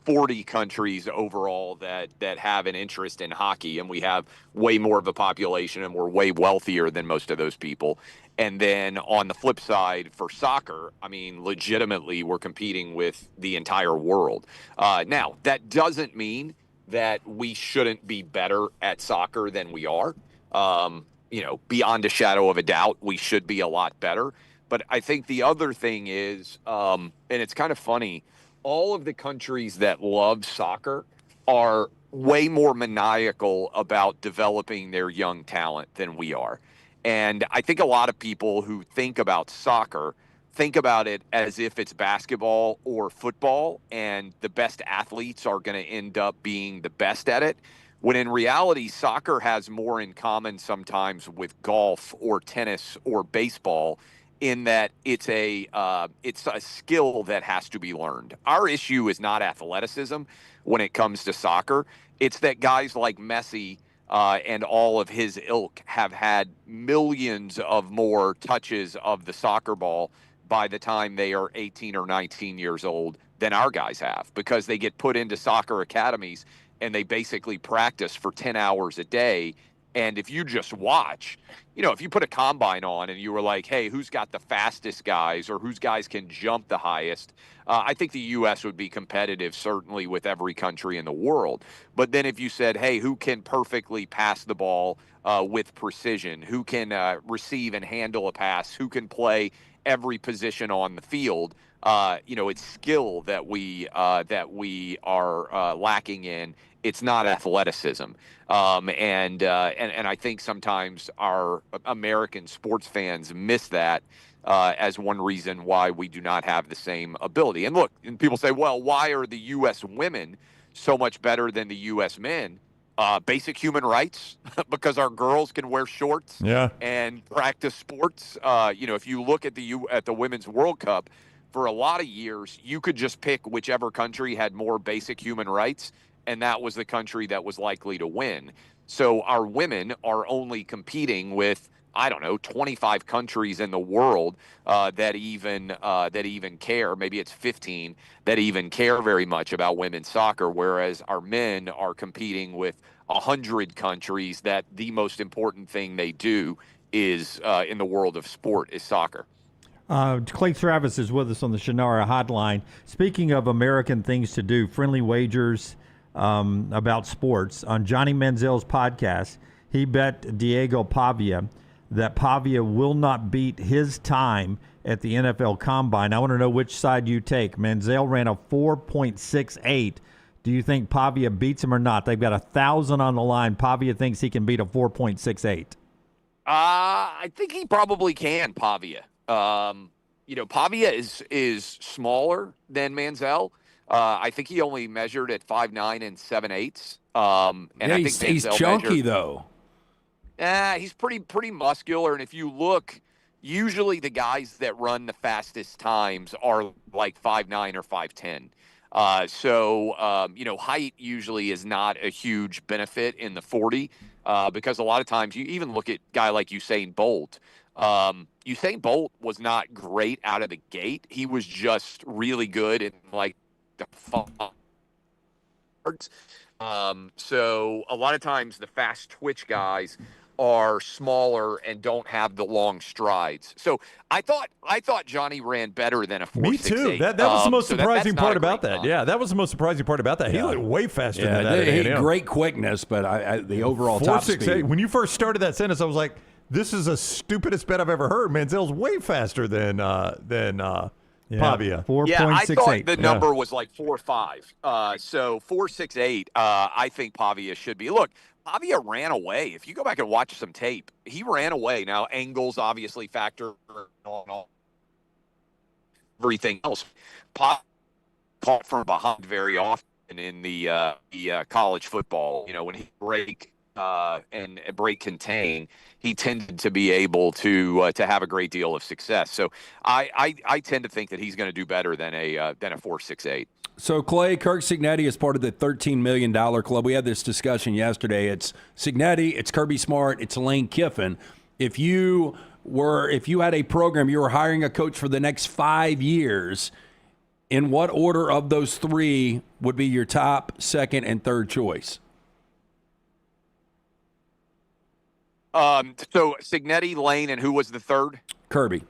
40 countries overall that have an interest in hockey, and we have way more of a population, and we're way wealthier than most of those people. And then on the flip side for soccer, I mean, legitimately, we're competing with the entire world. Now, that doesn't mean that we shouldn't be better at soccer than we are. Beyond a shadow of a doubt, we should be a lot better. But I think the other thing is, and it's kind of funny, all of the countries that love soccer are way more maniacal about developing their young talent than we are. And I think a lot of people who think about soccer think about it as if it's basketball or football, and the best athletes are going to end up being the best at it, when in reality, soccer has more in common sometimes with golf or tennis or baseball, in that it's a skill that has to be learned. Our issue is not athleticism when it comes to soccer. It's that guys like Messi and all of his ilk have had millions of more touches of the soccer ball by the time they are 18 or 19 years old than our guys have, because they get put into soccer academies and they basically practice for 10 hours a day. And if you just watch, if you put a combine on and you were like, hey, who's got the fastest guys or whose guys can jump the highest, I think the U.S. would be competitive, certainly, with every country in the world. But then if you said, hey, who can perfectly pass the ball with precision, who can receive and handle a pass, who can play every position on the field, it's skill that we are lacking in. It's not athleticism. And I think sometimes our American sports fans miss that as one reason why we do not have the same ability. And look, and people say, well, why are the U.S. women so much better than the U.S. men? Basic human rights, because our girls can wear shorts and practice sports. If you look at the Women's World Cup, for a lot of years, you could just pick whichever country had more basic human rights, and that was the country that was likely to win. So our women are only competing with, 25 countries in the world that even care. Maybe it's 15 that even care very much about women's soccer, whereas our men are competing with 100 countries that the most important thing they do is in the world of sport is soccer. Clay Travis is with us on the Shannara hotline. Speaking of American things to do, friendly wagers about sports. On Johnny Manziel's podcast, he bet Diego Pavia that Pavia will not beat his time at the NFL Combine. I want to know which side you take. Manziel ran a 4.68. Do you think Pavia beats him or not? They've got 1,000 on the line. Pavia thinks he can beat a 4.68. I think he probably can, Pavia. Pavia is smaller than Manziel. I think he only measured at 5'9" and 7/8. And yeah, I think he's chunky though. He's pretty muscular. And if you look, usually the guys that run the fastest times are like 5'9" or 5'10". Height usually is not a huge benefit in the 40 because a lot of times you even look at a guy like Usain Bolt. Usain Bolt was not great out of the gate. He was just really good in like the so a lot of times the fast twitch guys are smaller and don't have the long strides. So I thought Johnny ran better than a 4.68. Me too. That was the most surprising part about that. Time. Yeah, that was the most surprising part about that. He looked way faster than that. He had great quickness, but the overall top speed. When you first started that sentence, I was like, "This is the stupidest bet I've ever heard." Manziel's way faster than Pavia. 4.68. Yeah, I thought the number was like 4.5. So 4.68. I think Pavia should be. Look, Pavia ran away. If you go back and watch some tape, he ran away. Now angles obviously factor on everything else. Pavia caught from behind very often in the college football. When he break and break contain, he tended to be able to have a great deal of success. So I tend to think that he's going to do better than a 4.68. So, Clay, Kirk Cignetti is part of the $13 million club. We had this discussion yesterday. It's Cignetti, it's Kirby Smart, it's Lane Kiffin. If you had a program, you were hiring a coach for the next 5 years, in what order of those three would be your top, second, and third choice? So Cignetti, Lane, and who was the third? Kirby.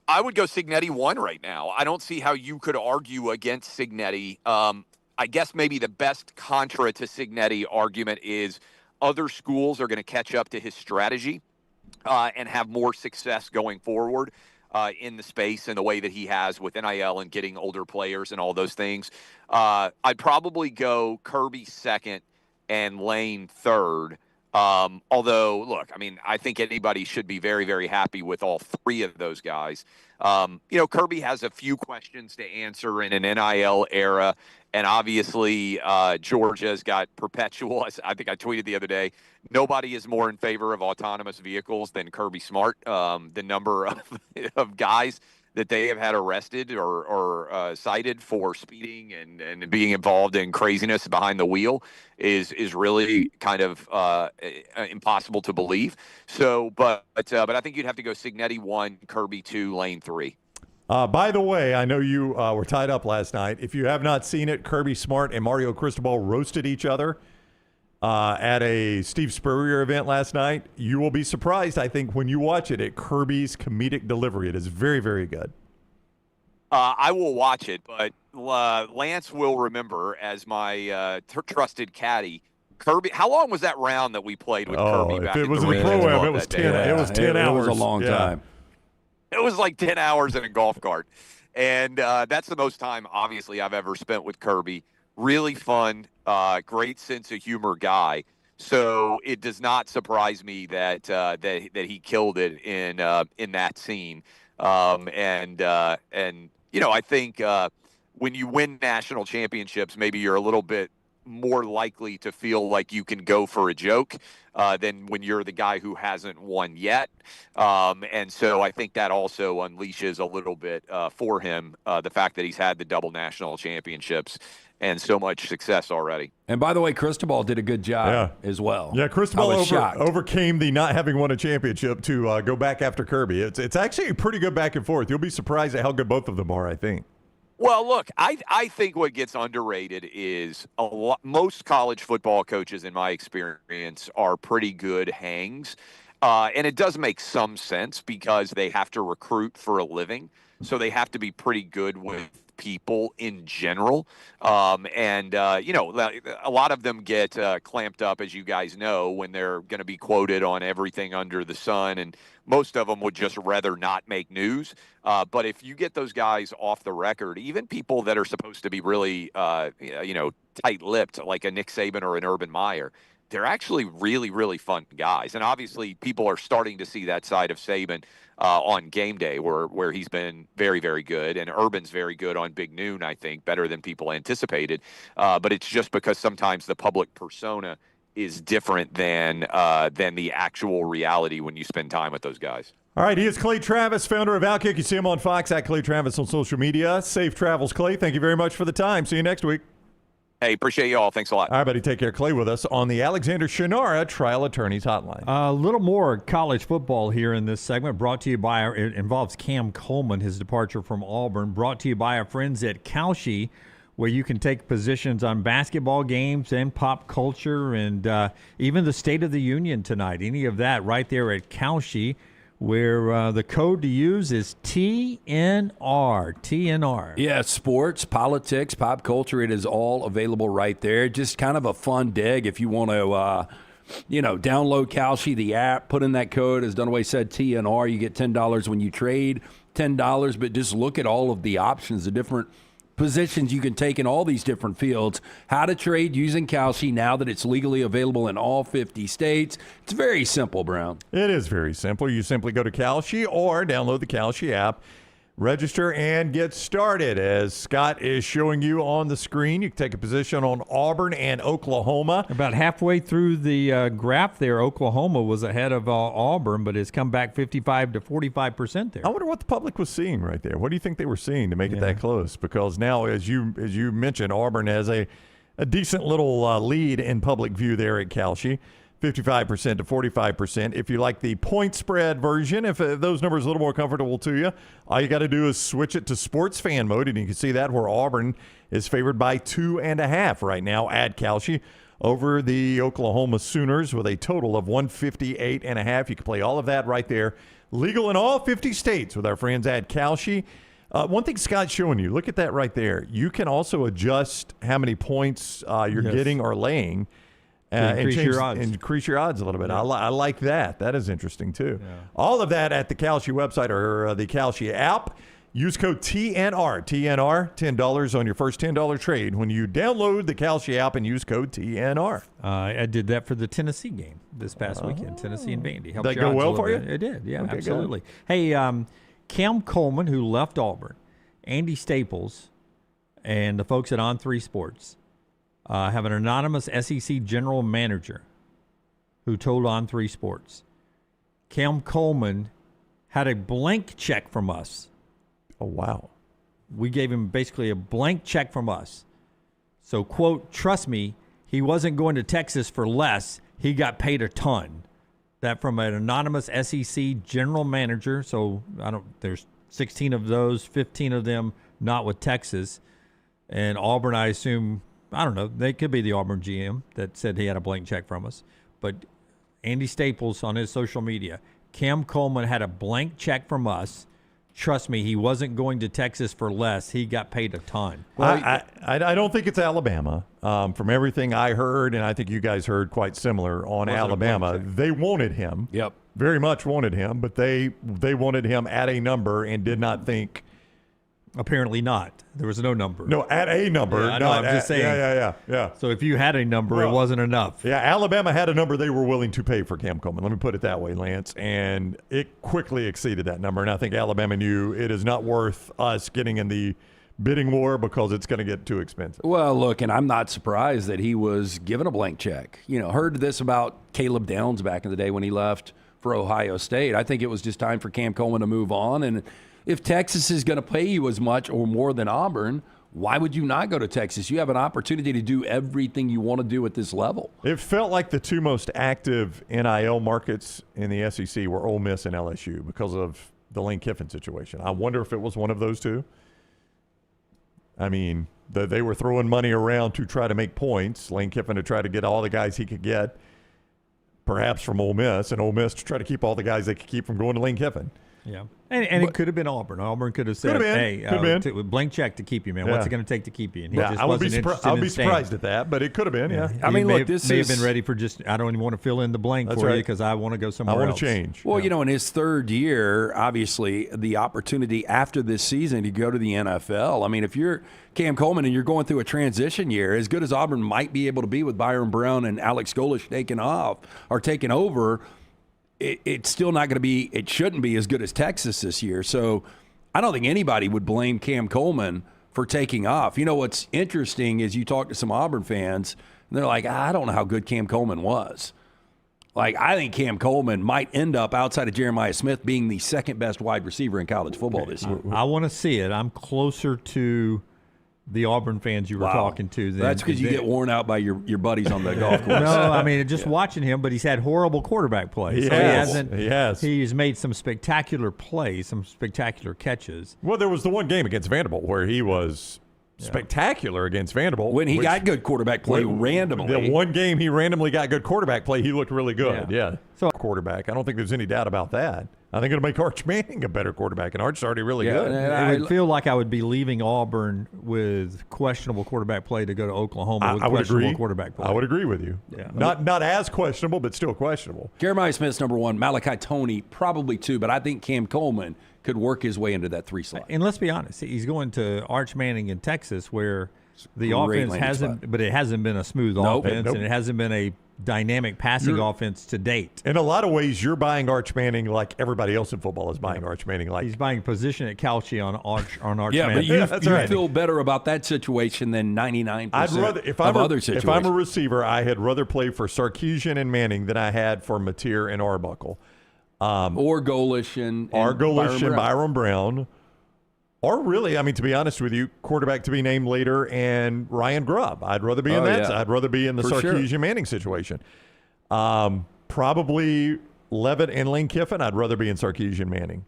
I would go Cignetti 1 right now. I don't see how you could argue against Cignetti. I guess maybe the best contra to Cignetti argument is other schools are going to catch up to his strategy and have more success going forward in the space and the way that he has with NIL and getting older players and all those things. I'd probably go Kirby second and Lane third. Although, look, I think anybody should be very, very happy with all three of those guys. Kirby has a few questions to answer in an NIL era, and obviously Georgia's got perpetual. I think I tweeted the other day, nobody is more in favor of autonomous vehicles than Kirby Smart. The number of guys that they have had arrested or cited for speeding and being involved in craziness behind the wheel is really kind of impossible to believe. So, but I think you'd have to go Cignetti 1, Kirby 2, Lane 3. By the way, I know you were tied up last night. If you have not seen it, Kirby Smart and Mario Cristobal roasted each other at a Steve Spurrier event last night. You will be surprised, I think, when you watch it at Kirby's comedic delivery. It is very, very good. I will watch it, but Lance will remember as my trusted caddy. Kirby, how long was that round that we played with Kirby? Back If it was in the pro-am, it was 10. It was 10 hours. It was a long time. It was like 10 hours in a golf cart, and that's the most time, obviously, I've ever spent with Kirby. Really fun, great sense of humor guy. So it does not surprise me that he killed it in that scene. I think when you win national championships, maybe you're a little bit more likely to feel like you can go for a joke than when you're the guy who hasn't won yet. And so I think that also unleashes a little bit for him, the fact that he's had the double national championships and so much success already. And by the way, Cristobal did a good job as well. Yeah, Cristobal overcame the not having won a championship to go back after Kirby. It's actually a pretty good back and forth. You'll be surprised at how good both of them are, I think. Well, look, I think what gets underrated is most college football coaches, in my experience, are pretty good hangs. And it does make some sense because they have to recruit for a living. So they have to be pretty good with people in general. A lot of them get clamped up, as you guys know, when they're going to be quoted on everything under the sun. And most of them would just rather not make news. But if you get those guys off the record, even people that are supposed to be really, tight-lipped, like a Nick Saban or an Urban Meyer, they're actually really, really fun guys. And obviously people are starting to see that side of Saban on game day where he's been very, very good. And Urban's very good on Big Noon, I think, better than people anticipated. But it's just because sometimes the public persona is different than the actual reality when you spend time with those guys. All right, he is Clay Travis, founder of Outkick. You see him on Fox at Clay Travis on social media. Safe travels, Clay. Thank you very much for the time. See you next week. Hey, appreciate you all. Thanks a lot. All right, buddy. Take care. Clay with us on the Alexander Shinara Trial Attorneys Hotline. A little more college football here in this segment, brought to you by, it involves Cam Coleman, his departure from Auburn, brought to you by our friends at Kalshi, where you can take positions on basketball games and pop culture and even the State of the Union tonight. Any of that right there at Kalshi, where the code to use is TNR. TNR. Yeah, sports, politics, pop culture, it is all available right there. Just kind of a fun dig if you want to, download Kalshi, the app, put in that code. As Dunaway said, TNR, you get $10 when you trade, $10. But just look at all of the options, the different positions you can take in all these different fields. How to trade using Kalshi now that it's legally available in all 50 states. It's very simple, Brown. It is very simple. You simply go to Kalshi or download the Kalshi app, register, and get started. As Scott is showing you on the screen, you can take a position on Auburn and Oklahoma. About halfway through the graph there, Oklahoma was ahead of Auburn, but it's come back 55 to 45% there. I wonder what the public was seeing right there. What do you think they were seeing to make it that close? Because now, as you mentioned, Auburn has a decent little lead in public view there at Kalshi. 55% to 45%. If you like the point spread version, if those numbers are a little more comfortable to you, all you got to do is switch it to sports fan mode, and you can see that where Auburn is favored by 2.5 right now at Kalshi over the Oklahoma Sooners with a total of 158.5. You can play all of that right there. Legal in all 50 states with our friends at Kalshi. One thing Scott's showing you, look at that right there. You can also adjust how many points you're getting or laying. Increase your odds. Increase your odds a little bit. Yeah. I like that. That is interesting, too. Yeah. All of that at the Kalshi website or the Kalshi app. Use code TNR. TNR, $10 on your first $10 trade when you download the Kalshi app and use code TNR. I did that for the Tennessee game this past weekend, Tennessee and Vandy. Did that go well for you? It did, yeah, okay, absolutely. Good. Hey, Cam Coleman, who left Auburn, Andy Staples, and the folks at On3 Sports have an anonymous SEC general manager who told On3 Sports, Cam Coleman had a blank check from us. Oh, wow. We gave him basically a blank check from us. So, quote, trust me, he wasn't going to Texas for less. He got paid a ton. That from an anonymous SEC general manager. So, there's 16 of those, 15 of them not with Texas. And Auburn, I assume, I don't know. They could be the Auburn GM that said he had a blank check from us. But Andy Staples on his social media, Cam Coleman had a blank check from us. Trust me, he wasn't going to Texas for less. He got paid a ton. Well, I don't think it's Alabama. From everything I heard, and I think you guys heard quite similar on Alabama, they wanted him. Yep. Very much wanted him, but they wanted him at a number and did not think. Apparently not. There was no number. No, at a number. Yeah, I'm just saying. Yeah. So if you had a number, it wasn't enough. Yeah, Alabama had a number they were willing to pay for Cam Coleman. Let me put it that way, Lance. And it quickly exceeded that number. And I think Alabama knew it is not worth us getting in the bidding war because it's going to get too expensive. Well, look, and I'm not surprised that he was given a blank check. Heard this about Caleb Downs back in the day when he left for Ohio State. I think it was just time for Cam Coleman to move on. And if Texas is going to pay you as much or more than Auburn, why would you not go to Texas? You have an opportunity to do everything you want to do at this level. It felt like the two most active NIL markets in the SEC were Ole Miss and LSU because of the Lane Kiffin situation. I wonder if it was one of those two. I mean, they were throwing money around to try to make points. Lane Kiffin to try to get all the guys he could get, perhaps from Ole Miss, and Ole Miss to try to keep all the guys they could keep from going to Lane Kiffin. Yeah. And it could have been Auburn. Auburn could have said, hey, blank check to keep you, man. What's it going to take to keep you? And he just I would be wasn't surprised at that, but it could have been, yeah. I mean, look, this may have been ready for just, I don't even want to fill in the blank for you because I want to go somewhere else. I want to change. Well, in his third year, obviously, the opportunity after this season to go to the NFL. I mean, if you're Cam Coleman and you're going through a transition year, as good as Auburn might be able to be with Byron Brown and Alex Golesh taking over, it's still not going to be, it shouldn't be as good as Texas this year. So I don't think anybody would blame Cam Coleman for taking off. What's interesting is you talk to some Auburn fans, and they're like, I don't know how good Cam Coleman was. Like, I think Cam Coleman might end up, outside of Jeremiah Smith, being the second best wide receiver in college football this year. I want to see it. I'm closer to the Auburn fans you were talking to. That's because you get worn out by your buddies on the golf course. No, I mean, just watching him, but he's had horrible quarterback play. He has. He's made some spectacular plays, some spectacular catches. Well, there was the one game against Vanderbilt where he was spectacular against Vanderbilt. When he got good quarterback play randomly. The one game he randomly got good quarterback play, he looked really good. Yeah. So quarterback, I don't think there's any doubt about that. I think it'll make Arch Manning a better quarterback, and Arch's already really good. It would feel like I would be leaving Auburn with questionable quarterback play to go to Oklahoma with questionable quarterback play. I would agree with you. Yeah. Not as questionable, but still questionable. Jeremiah Smith's number one, Malachi Toney probably two, but I think Cam Coleman could work his way into that 3 slot. And let's be honest, he's going to Arch Manning in Texas where the offense hasn't, but it hasn't been a smooth offense, and it hasn't been a dynamic passing offense to date. In a lot of ways, you're buying Arch Manning like everybody else in football is buying Arch Manning. Like he's buying position at Calci on Arch Manning. But you feel better about that situation than 99% of other situations. If I'm a receiver, I had rather play for Sarkisian and Manning than I had for Mateer and Arbuckle. Or Golesh and Byron Brown. Or really, I mean, to be honest with you, quarterback to be named later and Ryan Grubb. I'd rather be in that. Yeah. I'd rather be in the Sarkisian Manning situation. Probably Levitt and Lane Kiffin. I'd rather be in Sarkisian Manning.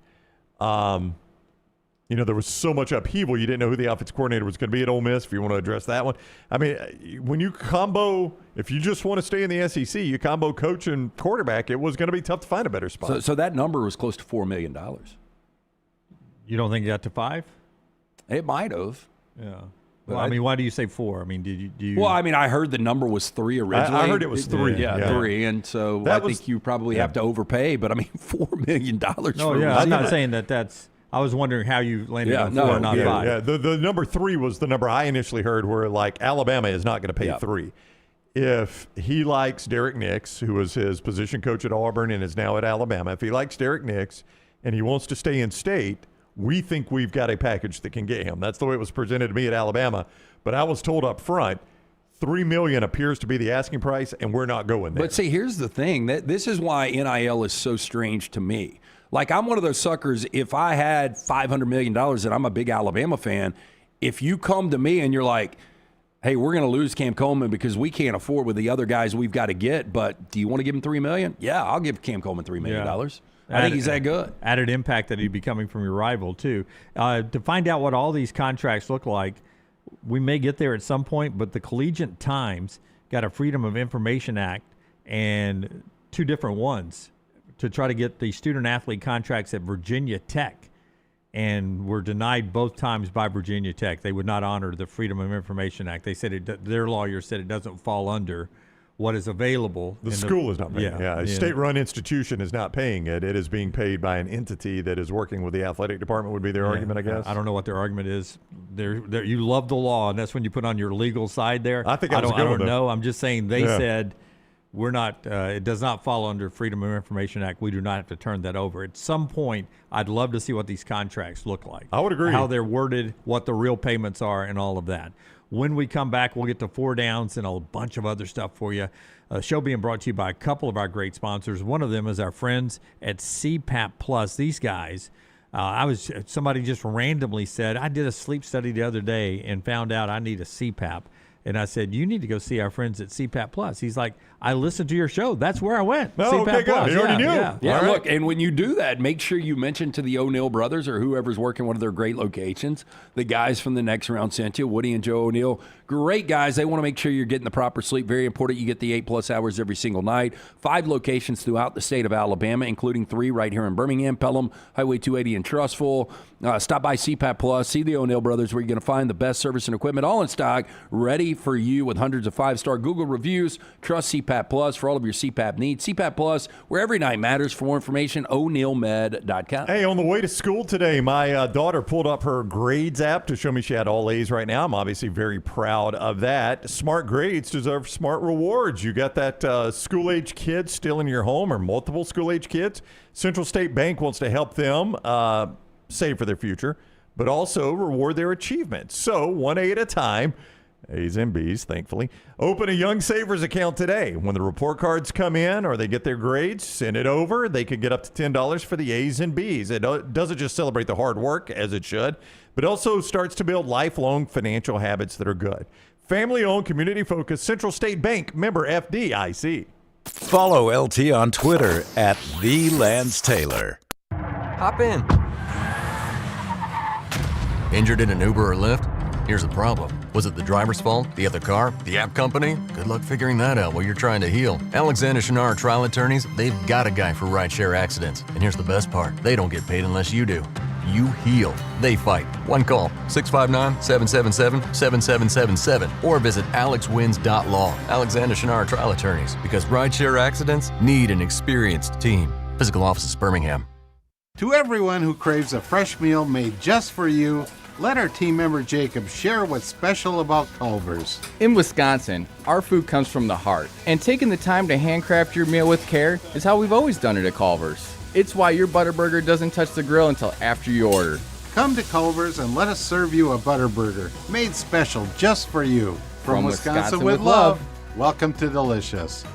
There was so much upheaval. You didn't know who the offensive coordinator was going to be at Ole Miss, if you want to address that one. I mean, when you combo, if you just want to stay in the SEC, you combo coach and quarterback, it was going to be tough to find a better spot. So that number was close to $4 million. You don't think it got to 5? It might have. Yeah. Well, I mean, why do you say 4? I mean, do you? Well, I mean, I heard the number was 3 originally. I heard it was 3. Yeah, 3. And so I think you probably have to overpay. But I mean, $4 million. I'm not saying that's. I was wondering how you landed on 4 and not 5. Yeah, the number 3 was the number I initially heard, where like Alabama is not going to pay 3. If he likes Derek Nix, who was his position coach at Auburn and is now at Alabama, if he likes Derek Nix and he wants to stay in state, we think we've got a package that can get him. That's the way it was presented to me at Alabama. But I was told up front, $3 million appears to be the asking price, and we're not going there. But see, here's the thing. This is why NIL is so strange to me. Like, I'm one of those suckers. If I had $500 million and I'm a big Alabama fan, if you come to me and you're like, hey, we're going to lose Cam Coleman because we can't afford with the other guys we've got to get, but do you want to give him $3 million? Yeah, I'll give Cam Coleman $3 million. Yeah. I think he's that good. Added impact that he'd be coming from your rival, too. To find out what all these contracts look like, we may get there at some point, but the Collegiate Times got a Freedom of Information Act and 2 different ones to try to get the student-athlete contracts at Virginia Tech, and were denied both times by Virginia Tech. They would not honor the Freedom of Information Act. They said their lawyer said it doesn't fall under what is available. The school is not paying it. Yeah, a state-run institution is not paying it. It is being paid by an entity that is working with the athletic department would be their argument, I guess. I don't know what their argument is. You love the law, and that's when you put on your legal side there. I think I don't know. I'm just saying they said we're not. It does not fall under Freedom of Information Act. We do not have to turn that over. At some point, I'd love to see what these contracts look like. I would agree. How they're worded, what the real payments are, and all of that. When we come back, we'll get to 4 downs and a bunch of other stuff for you. A show being brought to you by a couple of our great sponsors. One of them is our friends at CPAP Plus. These guys, somebody just randomly said, I did a sleep study the other day and found out I need a CPAP. And I said, you need to go see our friends at CPAP Plus. He's like, I listened to your show. That's where I went. Oh, okay, good. You already knew. Yeah, All right. look, and when you do that, make sure you mention to the O'Neill brothers or whoever's working one of their great locations. The guys from the next round sent you, Woody and Joe O'Neill. Great guys. They want to make sure you're getting the proper sleep. Very important. You get the 8+ hours every single night. 5 locations throughout the state of Alabama, including 3 right here in Birmingham, Pelham, Highway 280 in Trussville. Stop by CPAP Plus. See the O'Neill brothers, where you're going to find the best service and equipment, all in stock, ready for you with hundreds of 5-star Google reviews. Trust CPAP Plus for all of your CPAP needs. CPAP Plus, where every night matters. For more information, o'neillmed.com. Hey, on the way to school today, my daughter pulled up her grades app to show me she had all A's right now. I'm obviously very proud of that. Smart grades deserve smart rewards. You got that school-age kid still in your home, or multiple school-age kids? Central State Bank wants to help them save for their future, but also reward their achievements. So 1 A at a time. A's and B's, thankfully. Open a Young Savers account today. When the report cards come in or they get their grades, send it over. They could get up to $10 for the A's and B's. It doesn't just celebrate the hard work, as it should, but also starts to build lifelong financial habits that are good. Family-owned, community-focused Central State Bank, member FDIC. Follow LT on Twitter at @TheLanceTaylor. Hop in. Injured in an Uber or Lyft? Here's the problem. Was it the driver's fault? The other car? The app company? Good luck figuring that out while you're trying to heal. Alexander Shinar Trial Attorneys, they've got a guy for rideshare accidents. And here's the best part. They don't get paid unless you do. You heal. They fight. One call, 659-777-7777. Or visit alexwins.law. Alexander Shinar Trial Attorneys. Because rideshare accidents need an experienced team. Physical offices, Birmingham. To everyone who craves a fresh meal made just for you, let our team member Jacob share what's special about Culver's. In Wisconsin, our food comes from the heart, and taking the time to handcraft your meal with care is how we've always done it at Culver's. It's why your Butterburger doesn't touch the grill until after you order. Come to Culver's and let us serve you a Butterburger made special just for you. From Wisconsin with love, welcome to Delicious.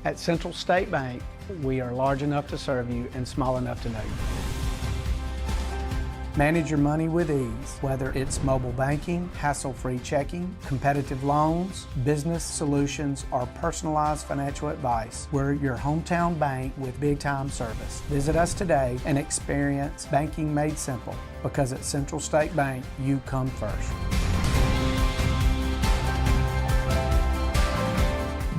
At Central State Bank, we are large enough to serve you and small enough to know you. Manage your money with ease, whether it's mobile banking, hassle-free checking, competitive loans, business solutions, or personalized financial advice. We're your hometown bank with big-time service. Visit us today and experience banking made simple, because at Central State Bank, you come first.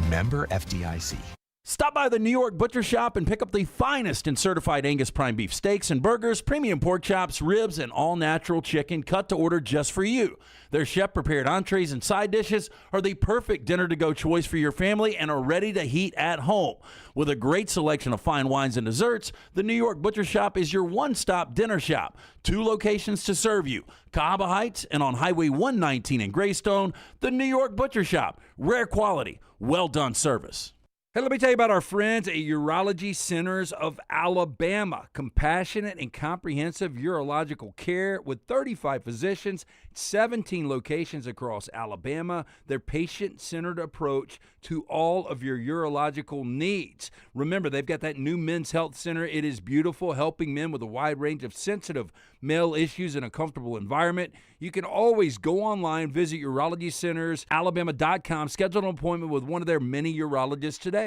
Member FDIC. Stop by the New York Butcher Shop and pick up the finest in certified Angus prime beef steaks and burgers, premium pork chops, ribs, and all-natural chicken cut to order just for you. Their chef-prepared entrees and side dishes are the perfect dinner-to-go choice for your family and are ready to heat at home. With a great selection of fine wines and desserts, the New York Butcher Shop is your one-stop dinner shop. 2 locations to serve you, Cahaba Heights and on Highway 119 in Greystone. The New York Butcher Shop, rare quality, well-done service. Hey, let me tell you about our friends at Urology Centers of Alabama. Compassionate and comprehensive urological care with 35 physicians, 17 locations across Alabama. Their patient-centered approach to all of your urological needs. Remember, they've got that new men's health center. It is beautiful, helping men with a wide range of sensitive male issues in a comfortable environment. You can always go online, visit urologycentersalabama.com, schedule an appointment with one of their many urologists today.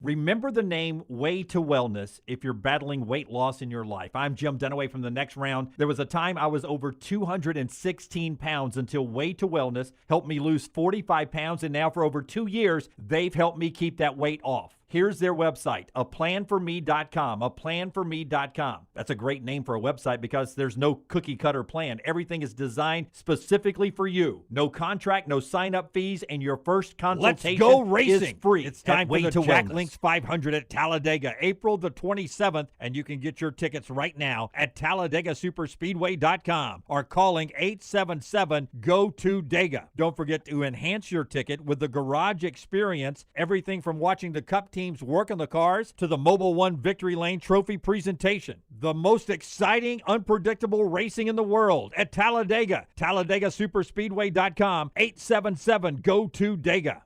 Remember the name Way to Wellness if you're battling weight loss in your life. I'm Jim Dunaway from The Next Round. There was a time I was over 216 pounds until Way to Wellness helped me lose 45 pounds, and now for over 2 years, they've helped me keep that weight off. Here's their website, aplanforme.com, aplanforme.com. That's a great name for a website because there's no cookie-cutter plan. Everything is designed specifically for you. No contract, no sign-up fees, and your first consultation is free. It's time for the Jack Links 500 at Talladega, April the 27th, and you can get your tickets right now at TalladegaSuperspeedway.com or calling 877-GO-TO-DEGA. Don't forget to enhance your ticket with the Garage Experience, everything from watching the Cup teams work on the cars to the Mobil 1 Victory Lane Trophy presentation. The most exciting, unpredictable racing in the world at Talladega. TalladegaSuperspeedway.com, 877-GO-TO-DEGA.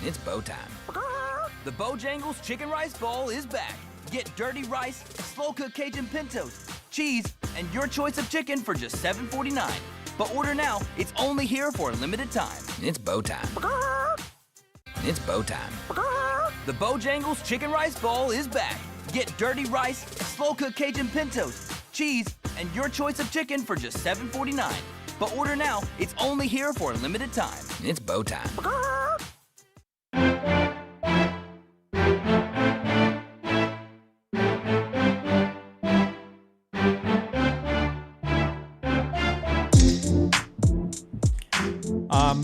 It's bow time. The Bojangles Chicken Rice Bowl is back. Get dirty rice, slow-cooked Cajun pintos, cheese, and your choice of chicken for just $7.49. But order now. It's only here for a limited time. It's bow time. It's bow time. The Bojangles Chicken Rice Bowl is back. Get dirty rice, slow-cooked Cajun pintos, cheese, and your choice of chicken for just $7.49. But order now. It's only here for a limited time. It's bow time.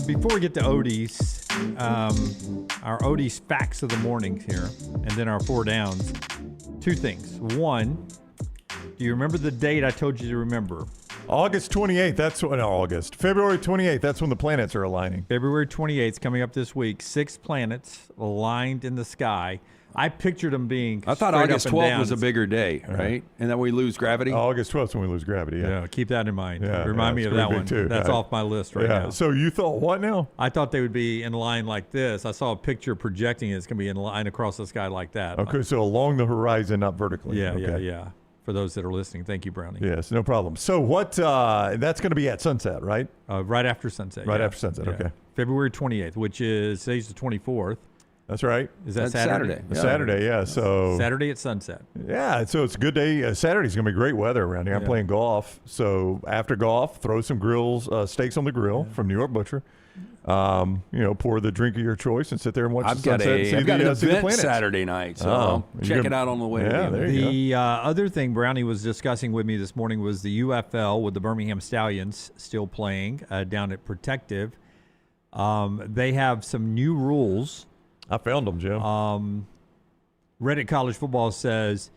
Before we get to Odie's, our Odie's facts of the morning here, and then our 4 downs. 2 things. One, do you remember the date I told you to remember? August 28th. That's when February 28th. That's when the planets are aligning. February 28th, coming up this week. 6 planets aligned in the sky. I pictured them being. I thought August 12th was a bigger day, right? And then we lose gravity. August 12th is when we lose gravity. Yeah, keep that in mind. Yeah, Remind me of that one. Too. That's off my list right now. So you thought what now? I thought they would be in line like this. I saw a picture projecting it. It's going to be in line across the sky like that. Okay, so along the horizon, not vertically. Yeah, okay. yeah. For those that are listening, thank you, Brownie. Yes, no problem. So what? That's going to be at sunset, right? Right after sunset. Right after sunset. Okay. February 28th, which is today's the 24th. That's right. Is that Saturday? Saturday, yeah. So Saturday at sunset. Yeah, so it's a good day. Saturday's going to be great weather around here. I'm playing golf. So after golf, throw some steaks on the grill from New York Butcher. Pour the drink of your choice and sit there and watch the sunset. I've got an event Saturday night, so check it out on the way. Yeah, there you go. The other thing Brownie was discussing with me this morning was the UFL with the Birmingham Stallions still playing down at Protective. They have some new rules. I found them, Jim. Reddit College Football says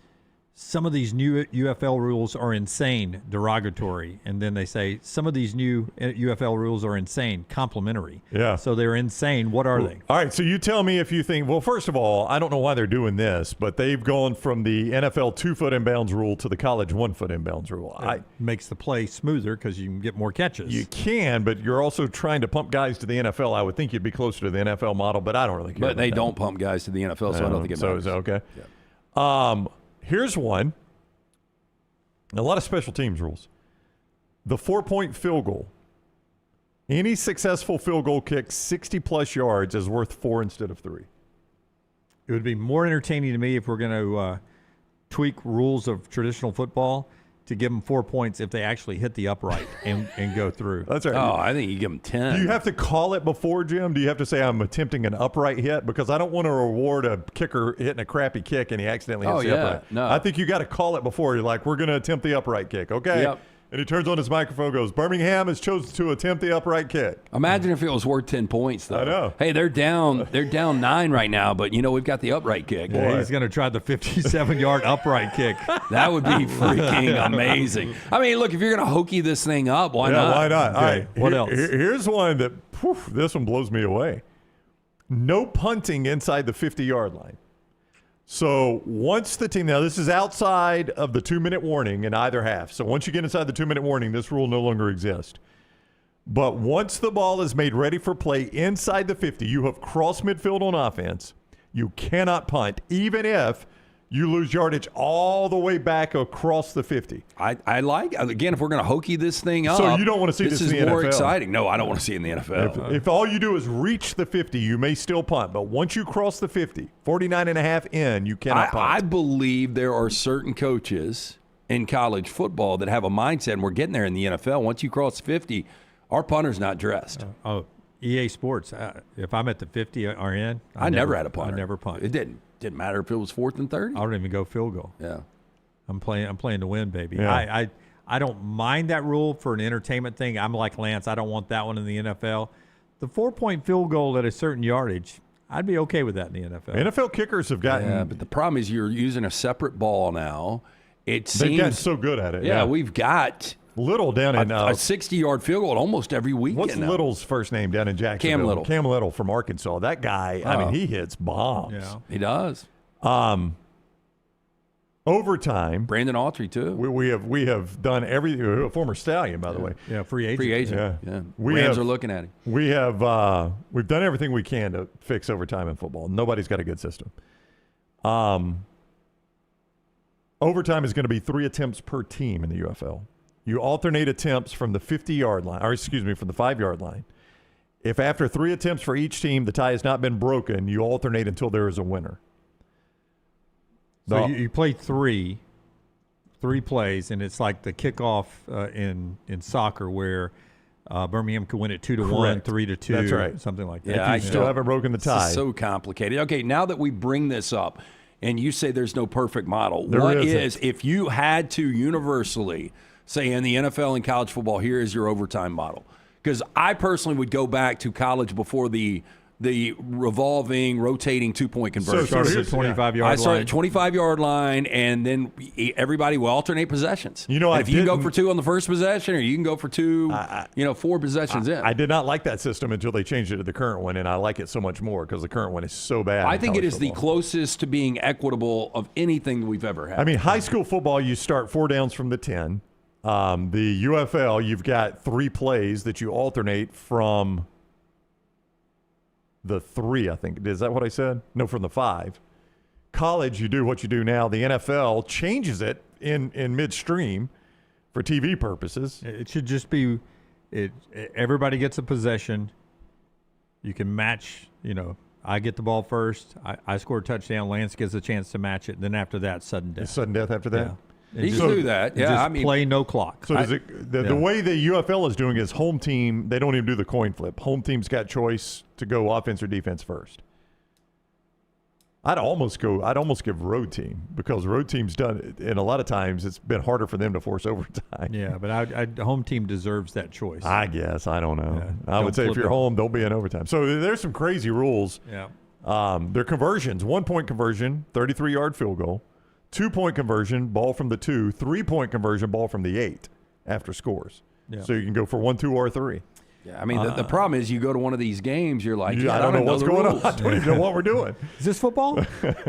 some of these new UFL rules are insane, derogatory. And then they say some of these new UFL rules are insane, complimentary. Yeah. So they're insane. What are they? All right, so you tell me if you think, well, first of all, I don't know why they're doing this, but they've gone from the NFL 2-foot inbounds rule to the college 1-foot inbounds rule. It makes the play smoother because you can get more catches. You can, but you're also trying to pump guys to the NFL. I would think you'd be closer to the NFL model, but I don't really care. But they don't pump guys to the NFL, so I don't think it matters. Okay. Yeah. Here's one. A lot of special teams rules. The 4-point field goal. Any successful field goal kick 60-plus yards is worth 4 instead of 3. It would be more entertaining to me if we're going to tweak rules of traditional football to give them 4 points if they actually hit the upright and go through. That's right. Oh, I think you give them 10. Do you have to call it before, Jim? Do you have to say I'm attempting an upright hit? Because I don't want to reward a kicker hitting a crappy kick and he accidentally hits the upright. No. I think you got to call it before. You're like, we're going to attempt the upright kick. Okay. Yep. And he turns on his microphone, goes, Birmingham has chosen to attempt the upright kick. Imagine if it was worth 10 points, though. I know. Hey, they're down 9 right now, but, we've got the upright kick. Boy, he's going to try the 57-yard upright kick. That would be freaking amazing. I mean, look, if you're going to hokey this thing up, why not? Why not? Okay. All right. What else? Here's one that, this one blows me away. No punting inside the 50-yard line. So once the team, now this is outside of the 2-minute warning in either half. So once you get inside the 2-minute warning, this rule no longer exists. But once the ball is made ready for play inside the 50, you have crossed midfield on offense. You cannot punt, even if you lose yardage all the way back across the 50. I like, again, if we're going to hokey this thing up. So you don't want to see this in the NFL. This is more exciting. No, I don't want to see it in the NFL. If all you do is reach the 50, you may still punt. But once you cross the 50, 49 and a half in, you cannot punt. I believe there are certain coaches in college football that have a mindset, and we're getting there in the NFL. Once you cross 50, our punter's not dressed. EA Sports, if I'm at the 50 or in, I never had a punter. I never punt. It didn't matter if it was 4th and 30. I don't even go field goal. Yeah, I'm playing to win, baby. Yeah. I don't mind that rule for an entertainment thing. I'm like Lance. I don't want that one in the NFL. The 4-point field goal at a certain yardage, I'd be okay with that in the NFL. NFL kickers have gotten. Yeah, but the problem is you're using a separate ball now. They've gotten so good at it. Yeah, we've got Little down in a 60-yard field goal almost every weekend. What's Little's first name down in Jacksonville? Cam Little. Cam Little from Arkansas. That guy, I mean, he hits bombs. Yeah. He does. Overtime. Brandon Autry too. We have done everything. A former Stallion, by the way. Yeah, free agent. Yeah. Rams are looking at him. We've done everything we can to fix overtime in football. Nobody's got a good system. Overtime is going to be 3 attempts per team in the UFL. you alternate attempts from the 50-yard line, or excuse me, from the 5-yard line. If after 3 attempts for each team the tie has not been broken, you alternate until there is a winner. So you play three plays, and it's like the kickoff in soccer where Birmingham could win it 2-1, 3-2. That's right. Something like that. Yeah, you still haven't broken the tie. This is so complicated. Okay, now that we bring this up, and you say there's no perfect model, There what isn't. is, if you had to universally say in the NFL and college football, here is your overtime model? Because I personally would go back to college before the revolving, rotating 2-point conversion. So here's 25-yard line. I started at 25-yard line, and then everybody will alternate possessions. You know, and if you can go for 2 on the first possession, or you can go for 2, 4 possessions in. I did not like that system until they changed it to the current one, and I like it so much more because the current one is so bad. I think it is the closest to being equitable of anything that we've ever had. I mean, high school football, you start 4 downs from the 10. The UFL, you've got 3 plays that you alternate from the 3, I think. Is that what I said? No, from the 5. College, you do what you do now. The NFL changes it in midstream for TV purposes. It should just be everybody gets a possession. You can match, I get the ball first. I score a touchdown. Lance gets a chance to match it. Then after that, sudden death. Sudden death after that? Yeah. You can do that. Yeah, just I mean, play no clock. So the way the UFL is doing is home team, they don't even do the coin flip. Home team's got choice to go offense or defense first. I'd almost give road team because road team's done it, and a lot of times it's been harder for them to force overtime. Yeah, but home team deserves that choice. I guess. I don't know. Yeah, I would say if you're home, don't be in overtime. So there's some crazy rules. Yeah. They're conversions. 1-point conversion, 33-yard field goal. 2-point conversion, ball from the 2. 3-point conversion, ball from the 8 after scores. Yeah. So you can go for 1, 2, or 3. Yeah, I mean, the problem is you go to one of these games, you're like, I don't know what's going on. I don't even know what we're doing. Is this football?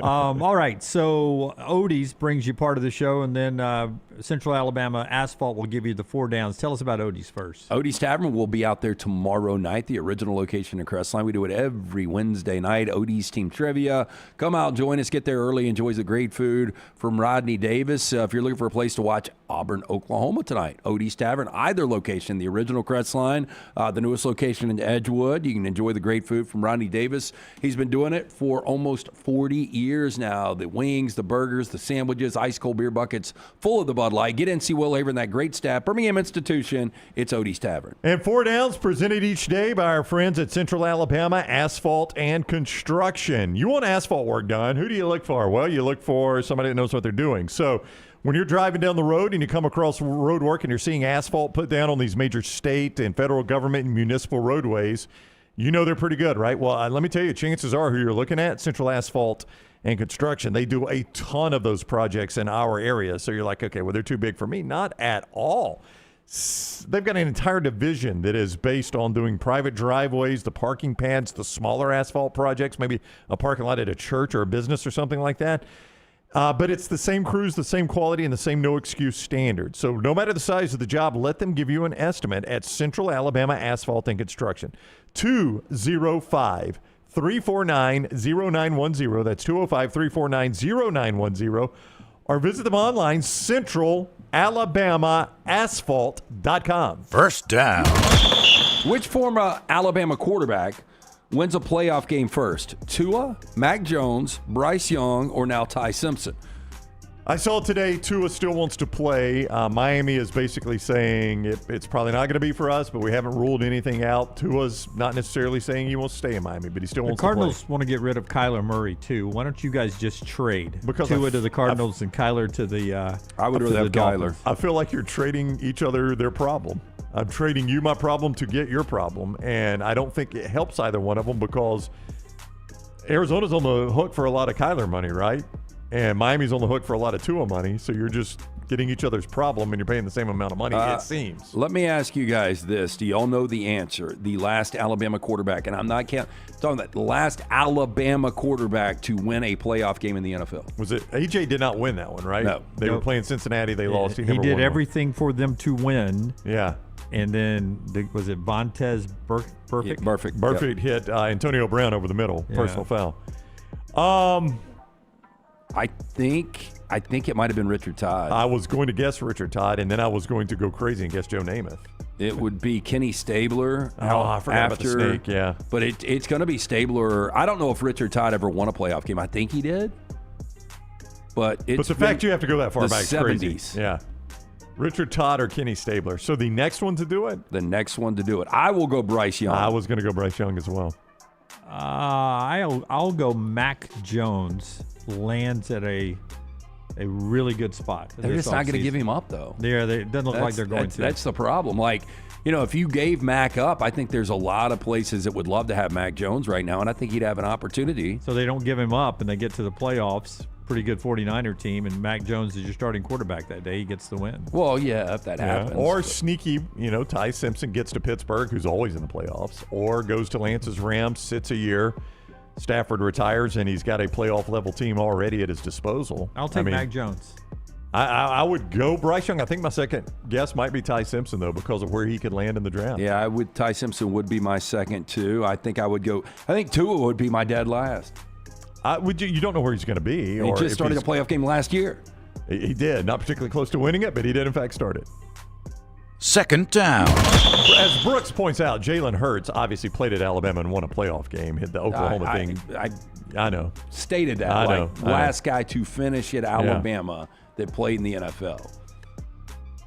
All right. So Odie's brings you part of the show, and then Central Alabama Asphalt will give you the 4 downs. Tell us about Odie's first. Odie's Tavern will be out there tomorrow night, the original location in Crestline. We do it every Wednesday night. Odie's Team Trivia. Come out, join us, get there early, enjoy the great food from Rodney Davis. If you're looking for a place to watch Auburn, Oklahoma tonight, Odie's Tavern, either location, the original Crestline, the newest location in Edgewood. You can enjoy the great food from Rodney Davis. He's been doing it for almost 40 years now. The wings, the burgers, the sandwiches, ice cold beer buckets, full of the Bud Light. Get NC Will Haver and that great staff. Birmingham Institution, it's Odie's Tavern. And 4 downs presented each day by our friends at Central Alabama Asphalt and Construction. You want asphalt work done, who do you look for? Well, you look for somebody that knows what they're doing. So when you're driving down the road and you come across road work and you're seeing asphalt put down on these major state and federal government and municipal roadways, you know they're pretty good, right? Well, let me tell you, chances are who you're looking at, Central Asphalt and Construction. They do a ton of those projects in our area. So you're like, okay, well, they're too big for me. Not at all. They've got an entire division that is based on doing private driveways, the parking pads, the smaller asphalt projects, maybe a parking lot at a church or a business or something like that. But it's the same crews, the same quality, and the same no-excuse standard. So no matter the size of the job, let them give you an estimate at Central Alabama Asphalt and Construction. 205-349-0910. That's 205-349-0910. Or visit them online, centralalabamaasphalt.com. First down. Which former Alabama quarterback wins a playoff game first? Tua, Mac Jones, Bryce Young, or now Ty Simpson? I saw today Tua still wants to play. Miami is basically saying it's probably not going to be for us, but we haven't ruled anything out. Tua's not necessarily saying he wants to stay in Miami, but he still wants to play. The Cardinals want to get rid of Kyler Murray, too. Why don't you guys just trade because Tua to the Cardinals and Kyler to the I would rather have Kyler. I feel like you're trading each other their problem. I'm trading you my problem to get your problem, and I don't think it helps either one of them because Arizona's on the hook for a lot of Kyler money, right? And Miami's on the hook for a lot of Tua money, so you're just getting each other's problem and you're paying the same amount of money, it seems. Let me ask you guys this. Do you all know the answer? The last Alabama quarterback, and I'm not talking about the last Alabama quarterback to win a playoff game in the NFL. Was it? AJ did not win that one, right? No. They were playing Cincinnati. They lost. He did everything for them to win. Yeah. And then, was it Vontez Burfict? Burfict hit Antonio Brown over the middle. Personal foul. I think it might have been Richard Todd. I was going to guess Richard Todd, and then I was going to go crazy and guess Joe Namath. It would be Kenny Stabler. I forgot about the snake, yeah. But it's going to be Stabler. I don't know if Richard Todd ever won a playoff game. I think he did. But the fact you have to go that far back is 70s. crazy. Yeah. Richard Todd or Kenny Stabler. So the next one to do it? The next one to do it. I will go Bryce Young. I was going to go Bryce Young as well. I'll go Mac Jones. Lands at a really good spot. They're just not going to give him up, though. It doesn't look like they're going to. That's the problem. Like, if you gave Mac up, I think there's a lot of places that would love to have Mac Jones right now, and I think he'd have an opportunity. So they don't give him up, and they get to the playoffs. Pretty good 49er team, and Mac Jones is your starting quarterback that day. He gets the win. Well, yeah, if that happens. Or sneaky, Ty Simpson gets to Pittsburgh, who's always in the playoffs, or goes to Lance's Rams, sits a year. Stafford retires, and he's got a playoff-level team already at his disposal. I'll take Mac Jones. I would go Bryce Young. I think my second guess might be Ty Simpson, though, because of where he could land in the draft. Yeah, Ty Simpson would be my second, too. I think Tua would be my dead last. You don't know where he's going to be. He just started a playoff game last year. He did. Not particularly close to winning it, but he did, in fact, start it. Second down. As Brooks points out, Jalen Hurts obviously played at Alabama and won a playoff game. Hit the Oklahoma thing. I know. Stated that. I know. Last guy to finish at Alabama that played in the NFL.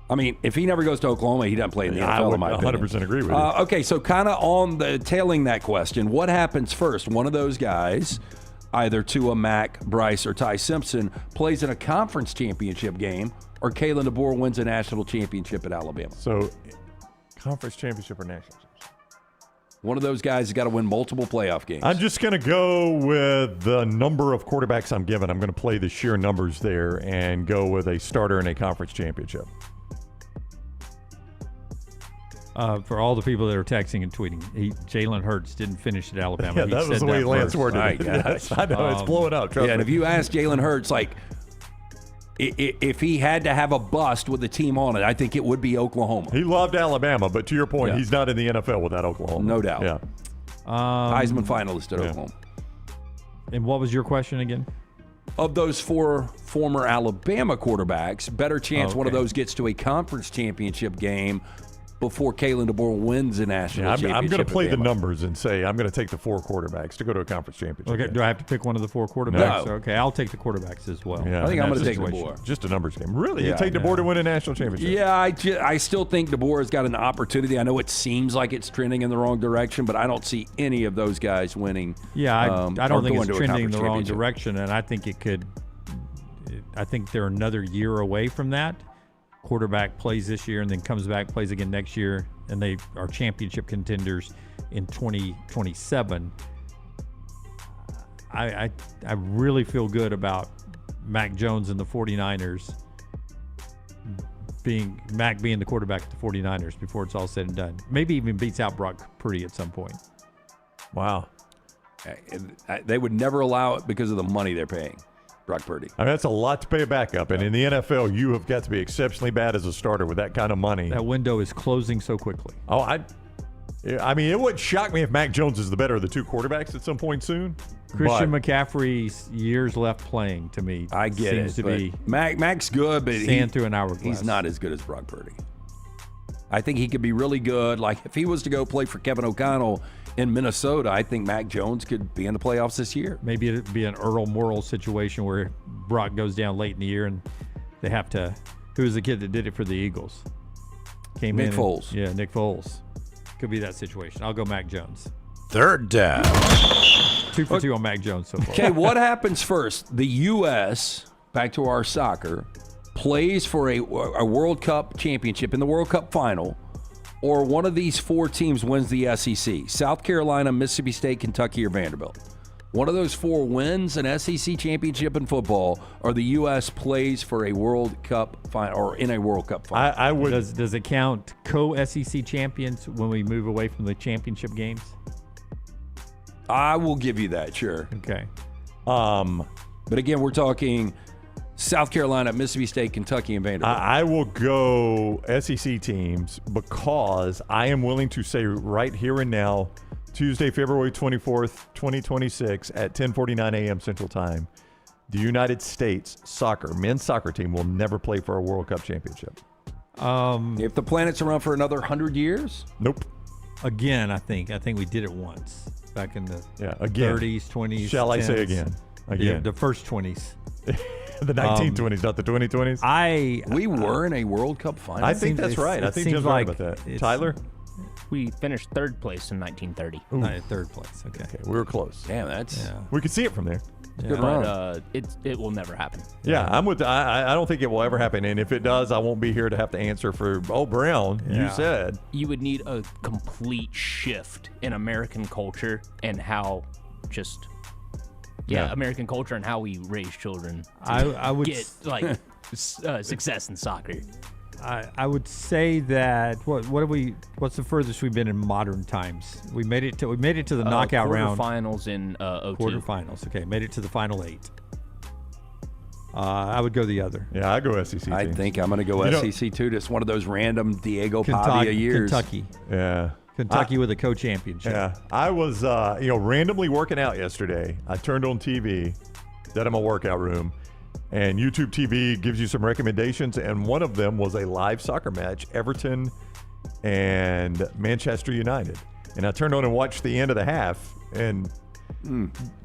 I mean, if he never goes to Oklahoma, he doesn't play in the NFL, I would in my opinion. 100% agree with you. Okay, so kind of on the tailing that question, what happens first? One of those guys, either Tua, Mac, Bryce, or Ty Simpson, plays in a conference championship game, or Kalen DeBoer wins a national championship at Alabama. So, conference championship or national championship? One of those guys has got to win multiple playoff games. I'm just going to go with the number of quarterbacks I'm given. I'm going to play the sheer numbers there and go with a starter in a conference championship. For all the people that are texting and tweeting, Jalen Hurts didn't finish at Alabama. Yeah, that was the way Lance worded it. Yes, I know, it's blowing up. Trust me. And if you ask Jalen Hurts, if he had to have a bust with the team on it, I think it would be Oklahoma. He loved Alabama, but to your point, he's not in the NFL without Oklahoma. No doubt. Yeah. Heisman finalist at Oklahoma. And what was your question again? Of those four former Alabama quarterbacks, better chance one of those gets to a conference championship game before Kalen DeBoer wins a national championship. I'm going to play the numbers and say I'm going to take the four quarterbacks to go to a conference championship. Okay, game. do I have to pick one of the four quarterbacks? No. Okay, I'll take the quarterbacks as well. Yeah, I think I'm going to take DeBoer. Just a numbers game. Really? You take DeBoer to win a national championship? Yeah, I still think DeBoer has got an opportunity. I know it seems like it's trending in the wrong direction, but I don't see any of those guys winning. Yeah, I don't think it's trending in the wrong direction, and I think it could. I think they're another year away from that. Quarterback plays this year and then comes back, plays again next year, and they are championship contenders in 2027. I really feel good about Mac Jones and the 49ers being the quarterback of the 49ers before it's all said and done. Maybe even beats out Brock Purdy at some point. Wow. They would never allow it because of the money they're paying Brock Purdy. I mean, that's a lot to pay a backup. And in the NFL, you have got to be exceptionally bad as a starter with that kind of money. That window is closing so quickly. Oh, I mean, it wouldn't shock me if Mac Jones is the better of the two quarterbacks at some point soon. Christian McCaffrey's years left playing, to me, I get seems it. to be Mac's good, but sand through an hourglass. He's not as good as Brock Purdy. I think he could be really good. Like, if he was to go play for Kevin O'Connell in Minnesota, I think Mac Jones could be in the playoffs this year. Maybe it'd be an Earl Morrall situation where Brock goes down late in the year and they have to. Who was the kid that did it for the Eagles? Nick Foles. Yeah, Nick Foles. Could be that situation. I'll go Mac Jones. Third down. 2 for 2 on Mac Jones so far. Okay, what happens first? The U.S., back to our soccer, plays for a World Cup championship in the World Cup final, or one of these four teams wins the SEC. South Carolina, Mississippi State, Kentucky, or Vanderbilt. One of those four wins an SEC championship in football, or the U.S. plays for a World Cup final, or in a World Cup final. I would. Does it count co-SEC champions when we move away from the championship games? I will give you that, sure. Okay. But again, we're talking South Carolina, Mississippi State, Kentucky, and Vanderbilt. I will go SEC teams because I am willing to say right here and now, Tuesday, February 24th, 2026 at 10:49 a.m. Central Time, the United States men's soccer team will never play for a World Cup championship? If the planet's around for another 100 years? Nope. Again, I think we did it once back in the again. 30s, 20s. Shall 10s. I say again? Again. The first 20s. The 1920s, not the 2020s. We were in a World Cup final. I think that's right. I think Jim's right about that. Tyler? We finished third place in 1930. Third place. Okay. We were close. Damn, that's. We could see it from there. Yeah. But it will never happen. Yeah, I'm with. I don't think it will ever happen, and if it does, I won't be here to have to answer for. Oh, Brown, you said you would need a complete shift in American culture and how just American culture and how we raise children. I would get like success in soccer. I would say that what's the furthest we've been in modern times? We made it to the knockout round. Quarterfinals in 02. Quarterfinals. Okay, made it to the final 8. I would go the other. Yeah, I go SEC. I think I'm going to go SEC too. Just one of those random Diego Pavia years. Kentucky. Yeah. Kentucky with a co-championship. Yeah. I was randomly working out yesterday. I turned on TV, did in my workout room, and YouTube TV gives you some recommendations, and one of them was a live soccer match, Everton and Manchester United. And I turned on and watched the end of the half, and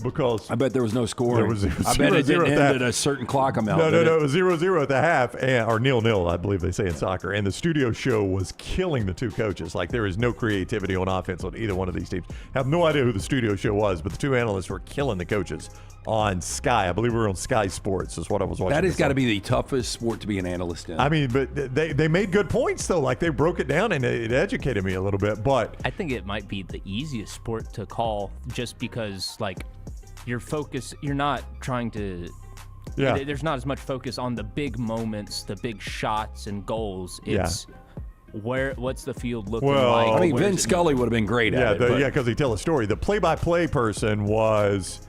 because I bet there was no scoring. It was I bet it didn't end at a certain clock amount. No, it was 0-0 at the half, or 0-0, I believe they say in soccer. And the studio show was killing the two coaches. Like, there is no creativity on offense on either one of these teams. Have no idea who the studio show was, but the two analysts were killing the coaches on Sky. I believe we were on Sky Sports is what I was watching. That has got to be the toughest sport to be an analyst in. I mean, but they made good points, though. Like, they broke it down, and it educated me a little bit. But I think it might be the easiest sport to call just because, like, you're not trying to there's not as much focus on the big moments, the big shots and goals. It's what's the field looking like? I mean, Vin Scully would have been great at it. Because he tell a story. The play-by-play person was,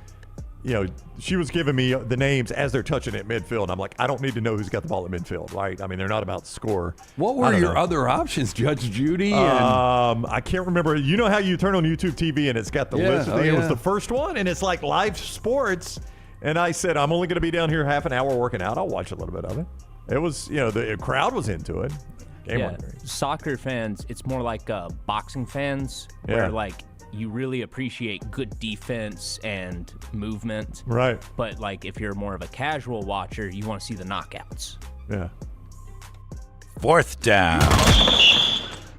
she was giving me the names as they're touching it midfield. And I'm like, I don't need to know who's got the ball at midfield, right? I mean, they're not about score. What were your other options, Judge Judy? I can't remember. You know how you turn on YouTube TV and it's got the list? It was the first one, and it's like live sports. And I said, I'm only going to be down here half an hour working out. I'll watch a little bit of it. It was, the crowd was into it. Soccer fans, it's more like boxing fans, where like you really appreciate good defense and movement. Right. But like if you're more of a casual watcher, you want to see the knockouts. Yeah. 4th down.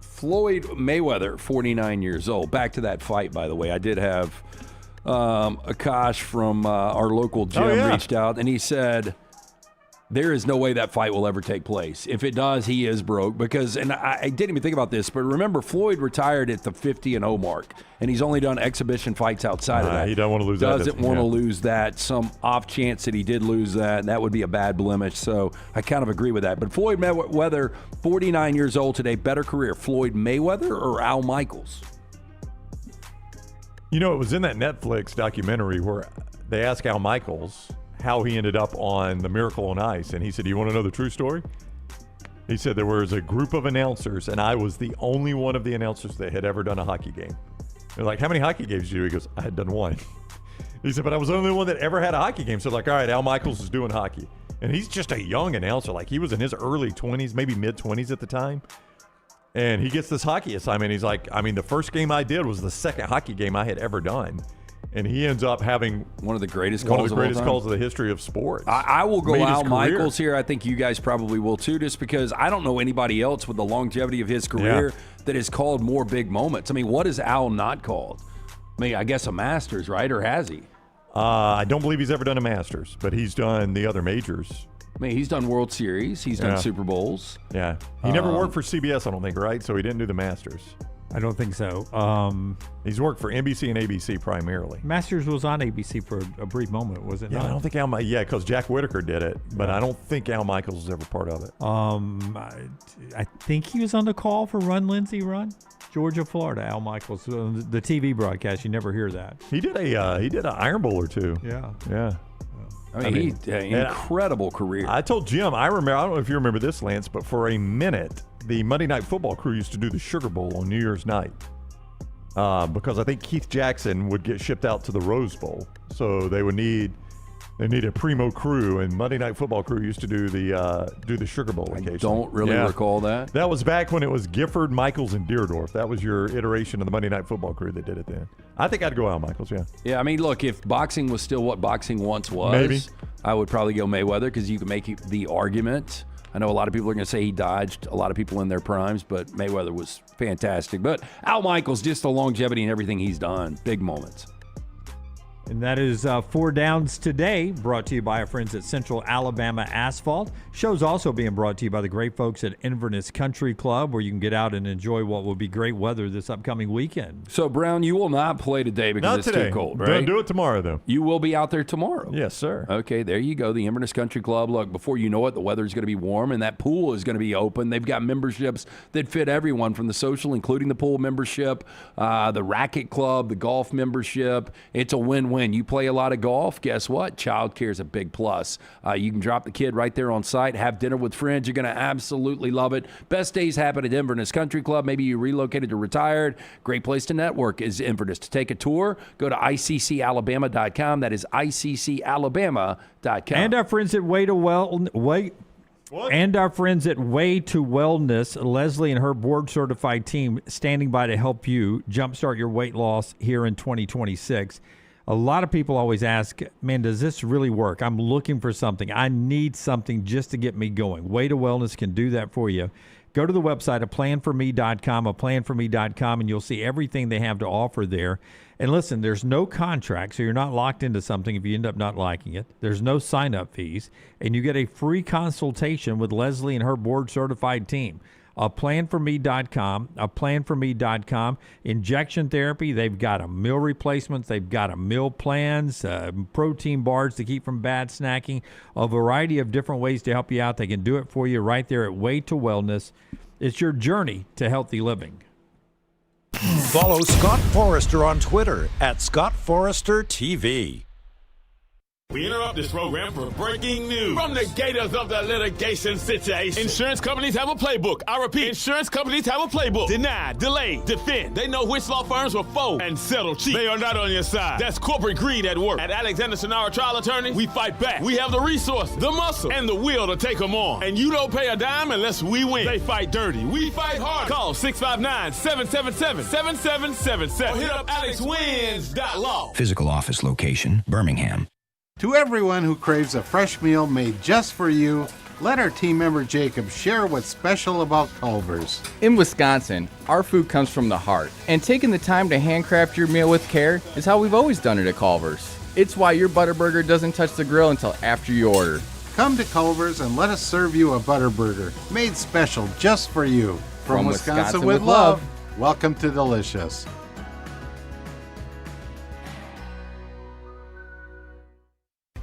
Floyd Mayweather, 49 years old. Back to that fight, by the way. I did have Akash from our local gym reached out, and he said there is no way that fight will ever take place. If it does, he is broke because, and I didn't even think about this, but remember, Floyd retired at the 50-0 mark, and he's only done exhibition fights outside of that. He doesn't want to lose that. Doesn't want to lose that. Some off chance that he did lose that would be a bad blemish. So I kind of agree with that. But Floyd Mayweather, 49 years old today, better career, Floyd Mayweather or Al Michaels? It was in that Netflix documentary where they asked Al Michaels how he ended up on The Miracle on Ice. And he said, do you want to know the true story? He said there was a group of announcers, and I was the only one of the announcers that had ever done a hockey game. They're like, how many hockey games did you do? He goes, I had done one. He said, but I was the only one that ever had a hockey game. So like, all right, Al Michaels is doing hockey. And he's just a young announcer. Like, he was in his early 20s, maybe mid-20s at the time. And he gets this hockey assignment. He's like, I mean, the first game I did was the second hockey game I had ever done. And he ends up having one of the greatest calls of the history of sports. I will go Al Michaels here. I think you guys probably will too, just because I don't know anybody else with the longevity of his career that has called more big moments. I mean, what has Al not called? I mean, I guess a Masters, right? Or has he? I don't believe he's ever done a Masters, but he's done the other majors. I mean, he's done World Series. He's done Super Bowls. Yeah. He never worked for CBS, I don't think, right? So he didn't do the Masters. I don't think so. He's worked for NBC and ABC primarily. Masters was on ABC for a brief moment, was it? Yeah, not? I don't think Al. Yeah, because Jack Whitaker did it, but I don't think Al Michaels was ever part of it. I think he was on the call for Run Lindsay Run, Georgia, Florida. Al Michaels, the TV broadcast. You never hear that. He did an Iron Bowl or two. Yeah. I mean, incredible career. I told Jim, I don't know if you remember this, Lance, but for a minute, the Monday Night Football crew used to do the Sugar Bowl on New Year's night because I think Keith Jackson would get shipped out to the Rose Bowl. So they would need They need a primo crew, and Monday Night Football crew used to do the Sugar Bowl occasionally. Don't really recall that. That was back when it was Gifford, Michaels, and Deerdorf. That was your iteration of the Monday Night Football crew that did it then. I think I'd go Al Michaels, yeah. Yeah, I mean, look, if boxing was still what boxing once was, maybe I would probably go Mayweather because you can make the argument. I know a lot of people are going to say he dodged a lot of people in their primes, but Mayweather was fantastic. But Al Michaels, just the longevity and everything he's done, big moments. And that is 4 Downs today, brought to you by our friends at Central Alabama Asphalt. Show's also being brought to you by the great folks at Inverness Country Club, where you can get out and enjoy what will be great weather this upcoming weekend. So, Brown, you will not play today because not it's today. too cold, right? Don't do it tomorrow, though. You will be out there tomorrow. Yes, sir. Okay, there you go. The Inverness Country Club. Look, before you know it, the weather's going to be warm, and that pool is going to be open. They've got memberships that fit everyone from the social, including the pool membership, the racket club, the golf membership. It's a win-win. You play a lot of golf, guess what? Child care is a big plus. You can drop the kid right there on site, have dinner with friends. You're going to absolutely love it. Best days happen at Inverness Country Club. Maybe you relocated or retired. Great place to network is Inverness. To take a tour, go to iccalabama.com. That is iccalabama.com. And our friends at Way to Wellness, Leslie and her board-certified team standing by to help you jumpstart your weight loss here in 2026. A lot of people always ask, man, does this really work? I'm looking for something. I need something just to get me going. Way to Wellness can do that for you. Go to the website, aplanforme.com, and you'll see everything they have to offer there. And listen, there's no contract, so you're not locked into something if you end up not liking it. There's no sign-up fees, and you get a free consultation with Leslie and her board-certified team. aplanforme.com. Injection therapy, they've got a meal replacements, they've got a meal plans, protein bars to keep from bad snacking, a variety of different ways to help you out. They can do it for you right there at Way to Wellness. It's your journey to healthy living. Follow Scott Forrester on Twitter at Scott Forrester TV. We interrupt this program for breaking news. From the gators of the litigation situation. Insurance companies have a playbook. I repeat, insurance companies have a playbook. Deny, delay, defend. They know which law firms will fold and settle cheap. They are not on your side. That's corporate greed at work. At Alexander Sonara Trial Attorneys, we fight back. We have the resource, the muscle, and the will to take them on. And you don't pay a dime unless we win. They fight dirty. We fight hard. Call 659-777-7777 or hit up alexwins.law. Physical office location, Birmingham. To everyone who craves a fresh meal made just for you, let our team member Jacob share what's special about Culver's. In Wisconsin, our food comes from the heart, and taking the time to handcraft your meal with care is how we've always done it at Culver's. It's why your Butterburger doesn't touch the grill until after you order. Come to Culver's and let us serve you a Butterburger made special just for you. From Wisconsin with love, welcome to Delicious.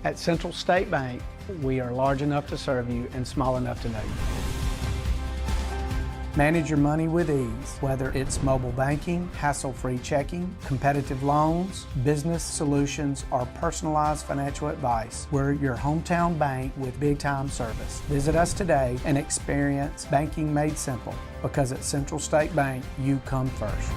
At Central State Bank, we are large enough to serve you and small enough to know you. Manage your money with ease, whether it's mobile banking, hassle-free checking, competitive loans, business solutions, or personalized financial advice. We're your hometown bank with big-time service. Visit us today and experience banking made simple, because at Central State Bank, you come first.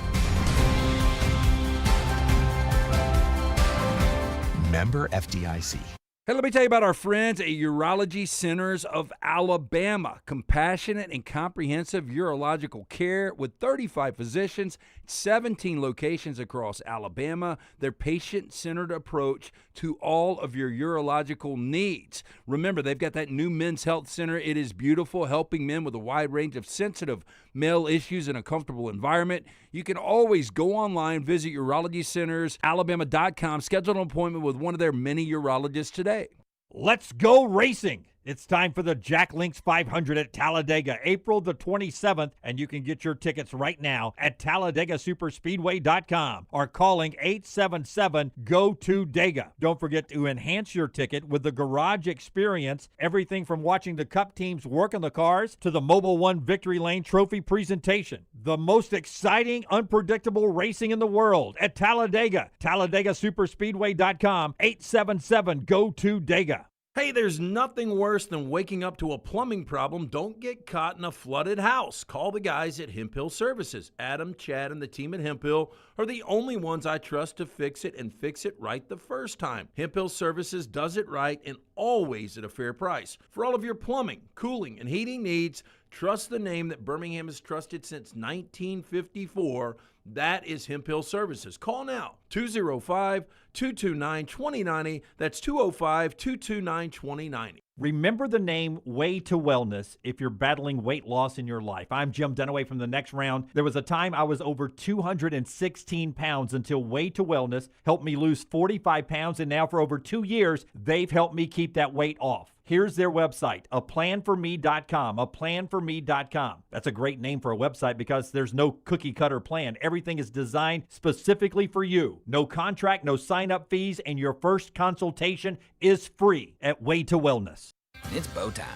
Member FDIC. Hey, let me tell you about our friends at Urology Centers of Alabama. Compassionate and comprehensive urological care with 35 physicians, 17 locations across Alabama. Their patient-centered approach to all of your urological needs. Remember, they've got that new men's health center. It is beautiful, helping men with a wide range of sensitive male issues in a comfortable environment. You can always go online, visit urologycentersalabama.com, schedule an appointment with one of their many urologists today. Let's go racing. It's time for the Jack Links 500 at Talladega, April the 27th, and you can get your tickets right now at TalladagaSuperspeedway.com or calling 877-GO-TO-DEGA. Don't forget to enhance your ticket with the Garage Experience, everything from watching the Cup teams work on the cars to the Mobil 1 Victory Lane Trophy presentation. The most exciting, unpredictable racing in the world at Talladega. TalladagaSuperspeedway.com, 877-GO-TO-DEGA. Hey, there's nothing worse than waking up to a plumbing problem. Don't get caught in a flooded house. Call the guys at Hemp Hill Services. Adam, Chad, and the team at Hemp Hill are the only ones I trust to fix it and fix it right the first time. Hemp Hill Services does it right and always at a fair price. For all of your plumbing, cooling, and heating needs, trust the name that Birmingham has trusted since 1954. That is Hemp Hill Services. Call now, 205-229-2090. That's 205-229-2090. Remember the name Way to Wellness if you're battling weight loss in your life. I'm Jim Dunaway from The Next Round. There was a time I was over 216 pounds until Way to Wellness helped me lose 45 pounds, and now for over 2 years, they've helped me keep that weight off. Here's their website, aplanforme.com, aplanforme.com. That's a great name for a website because there's no cookie-cutter plan. Everything is designed specifically for you. No contract, no sign-up fees, and your first consultation is free at Way to Wellness. It's bow time.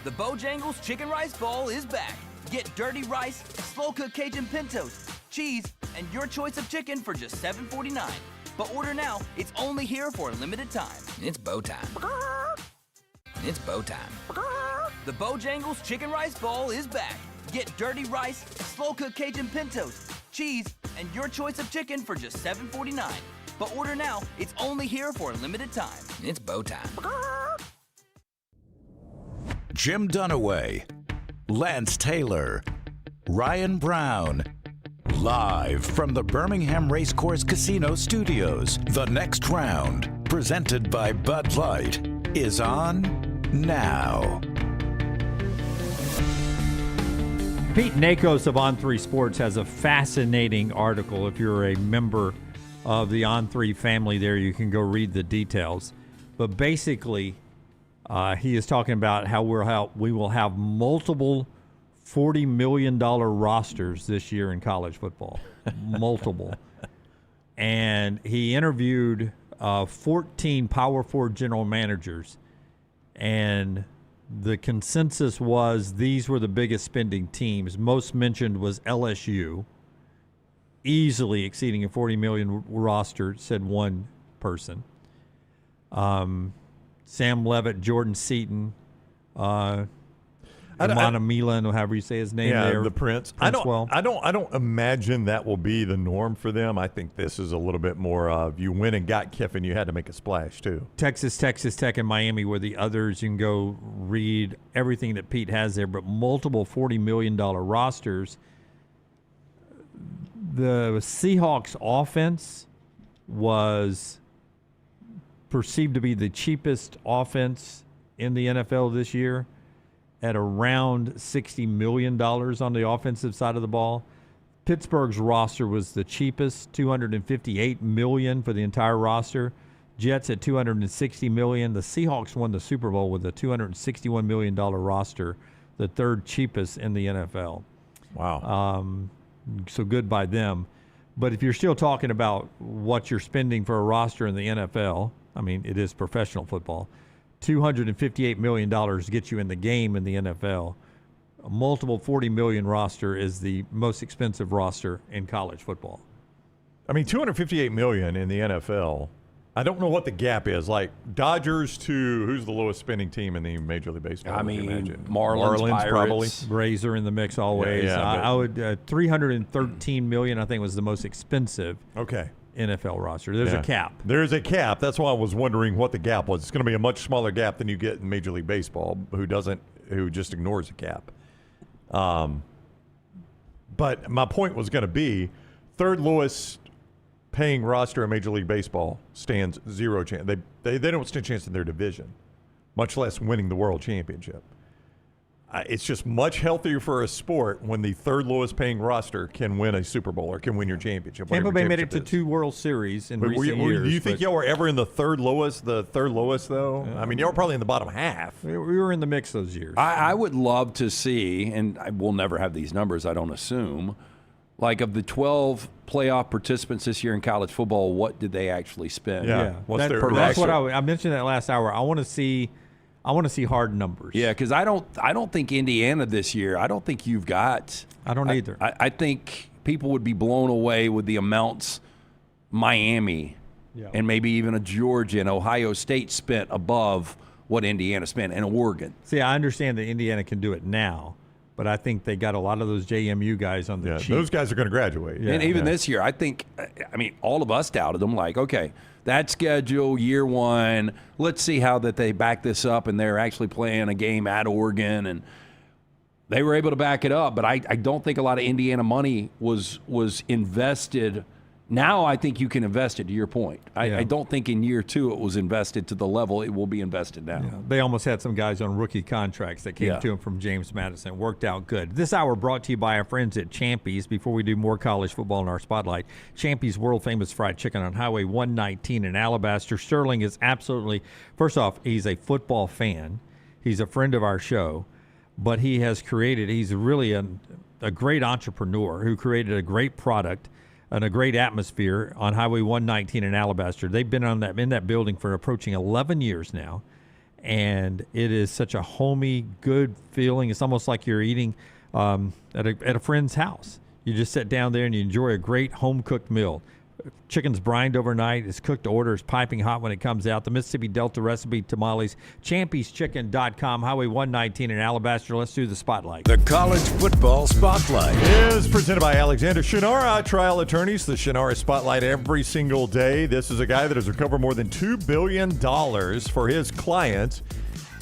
The Bojangles Chicken Rice Bowl is back. Get dirty rice, slow-cooked Cajun pintos, cheese, and your choice of chicken for just $7.49. But order now. It's only here for a limited time. It's bow time. It's bow time. The Bojangles Chicken Rice Bowl is back. Get dirty rice, slow-cooked Cajun pintos, cheese, and your choice of chicken for just $7.49. But order now. It's only here for a limited time. It's bow time. Jim Dunaway, Lance Taylor, Ryan Brown. Live from the Birmingham Racecourse Casino Studios, The Next Round, presented by Bud Light, is on now. Pete Nakos of On3 Sports has a fascinating article. If you're a member of the On3 family there, you can go read the details. But basically, he is talking about how we will have multiple $40 million rosters this year in college football. Multiple. And he interviewed 14 Power 4 general managers. And the consensus was these were the biggest spending teams. Most mentioned was LSU, easily exceeding a $40 million roster, said one person. Sam Levitt, Jordan Seaton, Imana Milan, or however you say his name there. The Prince. I don't imagine that will be the norm for them. I think this is a little bit more of you went and got Kiffin, you had to make a splash too. Texas Tech, and Miami were the others. You can go read everything that Pete has there, but multiple $40 million rosters. The Seahawks offense was perceived to be the cheapest offense in the NFL this year, at around $60 million on the offensive side of the ball. Pittsburgh's roster was the cheapest, $258 million for the entire roster. Jets at $260 million. The Seahawks won the Super Bowl with a $261 million roster, the third cheapest in the NFL. Wow. So good by them. But if you're still talking about what you're spending for a roster in the NFL, I mean, it is professional football. $258 million gets you in the game in the NFL. A multiple $40 million roster is the most expensive roster in college football. I mean, $258 million in the NFL. I don't know what the gap is. Like Dodgers to who's the lowest spending team in the Major League Baseball? I mean, Marlins probably. Rays are in the mix always. Yeah, I would $313 million. I think was the most expensive. Okay. NFL roster. There's a cap. There's a cap. That's why I was wondering what the gap was. It's going to be a much smaller gap than you get in Major League Baseball, who just ignores the cap. But my point was going to be third lowest paying roster in Major League Baseball stands zero chance. They don't stand a chance in their division, much less winning the world championship. It's just much healthier for a sport when the third lowest paying roster can win a Super Bowl or can win your championship. Tampa Bay made it to 2 World Series in recent years. Do you think y'all were ever in the third lowest, though? I mean, y'all were probably in the bottom half. We were in the mix those years. I would love to see, and we'll never have these numbers, I don't assume, like of the 12 playoff participants this year in college football, what did they actually spend? Yeah. That's what I mentioned that last hour. I want to see hard numbers. Yeah, because I don't think Indiana this year. I don't think you've got. I don't either. I think people would be blown away with the amounts Miami and maybe even a Georgia and Ohio State spent above what Indiana spent, and Oregon. See, I understand that Indiana can do it now, but I think they got a lot of those JMU guys on the cheap. Those guys are going to graduate. And even this year, I think, all of us doubted them. Like, okay, that schedule, year one, let's see how that they back this up, and they're actually playing a game at Oregon, and they were able to back it up. But I don't think a lot of Indiana money was invested. Now I think you can invest it, to your point. I don't think in year two it was invested to the level it will be invested now. Yeah. They almost had some guys on rookie contracts that came to them from James Madison. Worked out good. This hour brought to you by our friends at Champy's. Before we do more college football in our spotlight, Champy's world-famous fried chicken on Highway 119 in Alabaster. Sterling is absolutely, first off, he's a football fan. He's a friend of our show. But he's really a great entrepreneur who created a great product and a great atmosphere on Highway 119 in Alabaster. They've been in that building for approaching 11 years now, and it is such a homey, good feeling. It's almost like you're eating at a friend's house. You just sit down there and you enjoy a great home-cooked meal. Chicken's brined overnight. It's cooked to order. It's piping hot when it comes out. The Mississippi Delta recipe tamales. ChampysChicken.com, Highway 119 in Alabaster. Let's do the spotlight. The College Football Spotlight is presented by Alexander Shinara Trial Attorneys. The Shinara Spotlight every single day. This is a guy that has recovered more than $2 billion for his clients.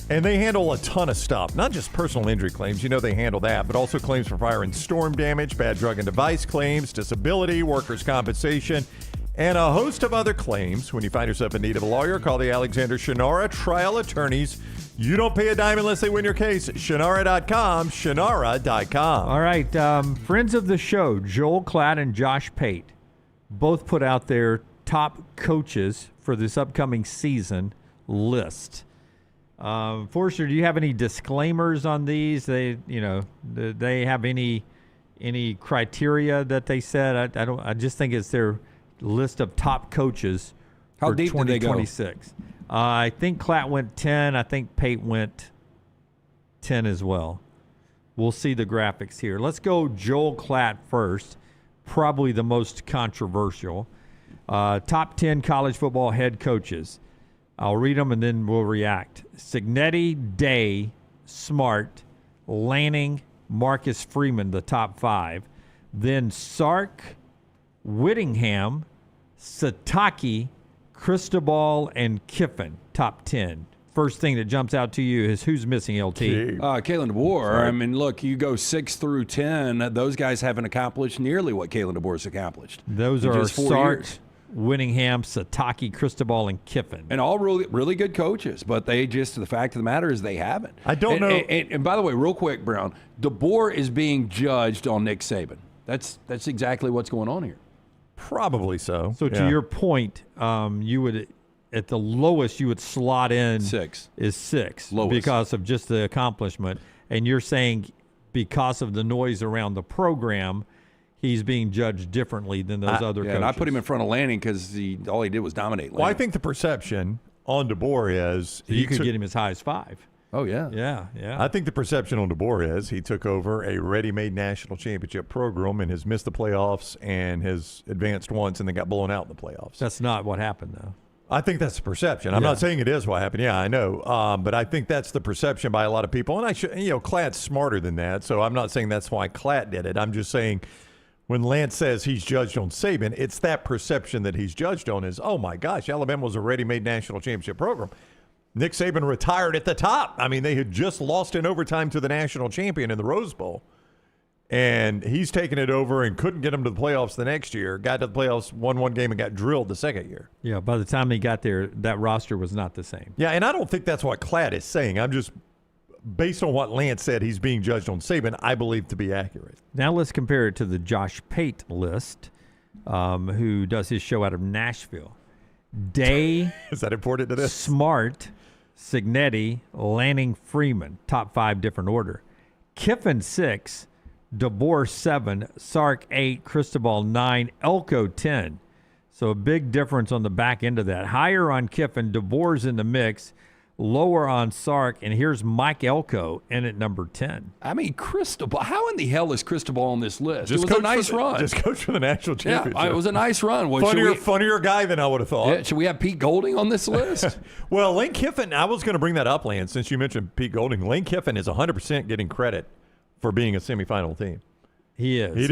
And they handle a ton of stuff, not just personal injury claims. You know they handle that, but also claims for fire and storm damage, bad drug and device claims, disability, workers' compensation, and a host of other claims. When you find yourself in need of a lawyer, call the Alexander Shinara Trial Attorneys. You don't pay a dime unless they win your case. Shinara.com, Shinara.com. All right, friends of the show, Joel Klatt and Josh Pate, both put out their top coaches for this upcoming season list. Forrester, do you have any disclaimers on these? Do they have any criteria that they said? I just think it's their list of top coaches How for deep did they go? 2026. I think Klatt went 10. I think Pate went 10 as well. We'll see the graphics here. Let's go Joel Klatt first, probably the most controversial. Top 10 college football head coaches. I'll read them and then we'll react. Cignetti, Day, Smart, Lanning, Marcus Freeman, the top 5. Then Sark, Whittingham, Sataki, Cristobal, and Kiffin, top 10. First thing that jumps out to you is who's missing, LT? Kalen DeBoer. I mean, look, you go 6 through 10. Those guys haven't accomplished nearly what Kalen DeBoer has accomplished. Those are Sark, Whittingham, Sataki, Cristobal, and Kiffin. And all really, really good coaches, but the fact of the matter is they haven't. I don't know. And by the way, real quick, Brown, DeBoer is being judged on Nick Saban. That's exactly what's going on here. Probably so. So to your point, you would, at the lowest, you would slot in 6. Is 6 lowest. Because of just the accomplishment. And you're saying because of the noise around the program, he's being judged differently than those other coaches. And I put him in front of Lanning because all he did was dominate Lanning. Well, I think the perception on DeBoer is you could get him as high as 5. Oh, yeah. Yeah. I think the perception on DeBoer is he took over a ready-made national championship program and has missed the playoffs and has advanced once and then got blown out in the playoffs. That's not what happened, though. I think that's the perception. I'm not saying it is what happened. Yeah, I know. But I think that's the perception by a lot of people. And Klatt's smarter than that, so I'm not saying that's why Klatt did it. I'm just saying when Lance says he's judged on Saban, it's that perception that he's judged on is, oh, my gosh, Alabama was a ready-made national championship program. Nick Saban retired at the top. I mean, they had just lost in overtime to the national champion in the Rose Bowl. And he's taken it over and couldn't get them to the playoffs the next year. Got to the playoffs, won one game, and got drilled the second year. Yeah, by the time he got there, that roster was not the same. Yeah, and I don't think that's what Klatt is saying. I'm just, based on what Lance said, he's being judged on Saban, I believe to be accurate. Now let's compare it to the Josh Pate list, who does his show out of Nashville. Day. Is that important to this? Smart, Cignetti, Lanning, Freeman, top 5 different order. Kiffin 6, DeBoer 7, Sark 8, Cristobal 9, Elko 10. So a big difference on the back end of that. Higher on Kiffin, DeBoer's in the mix, lower on Sark, and here's Mike Elko in at number 10. I mean, Cristobal. How in the hell is Cristobal on this list? Just it was a nice run. Just coach for the national championship. Yeah, it was a nice run. Well, funnier guy than I would have thought. Yeah, should we have Pete Golding on this list? Well, Lane Kiffin, I was going to bring that up, Lance, since you mentioned Pete Golding. Lane Kiffin is 100% getting credit for being a semifinal team. He is. He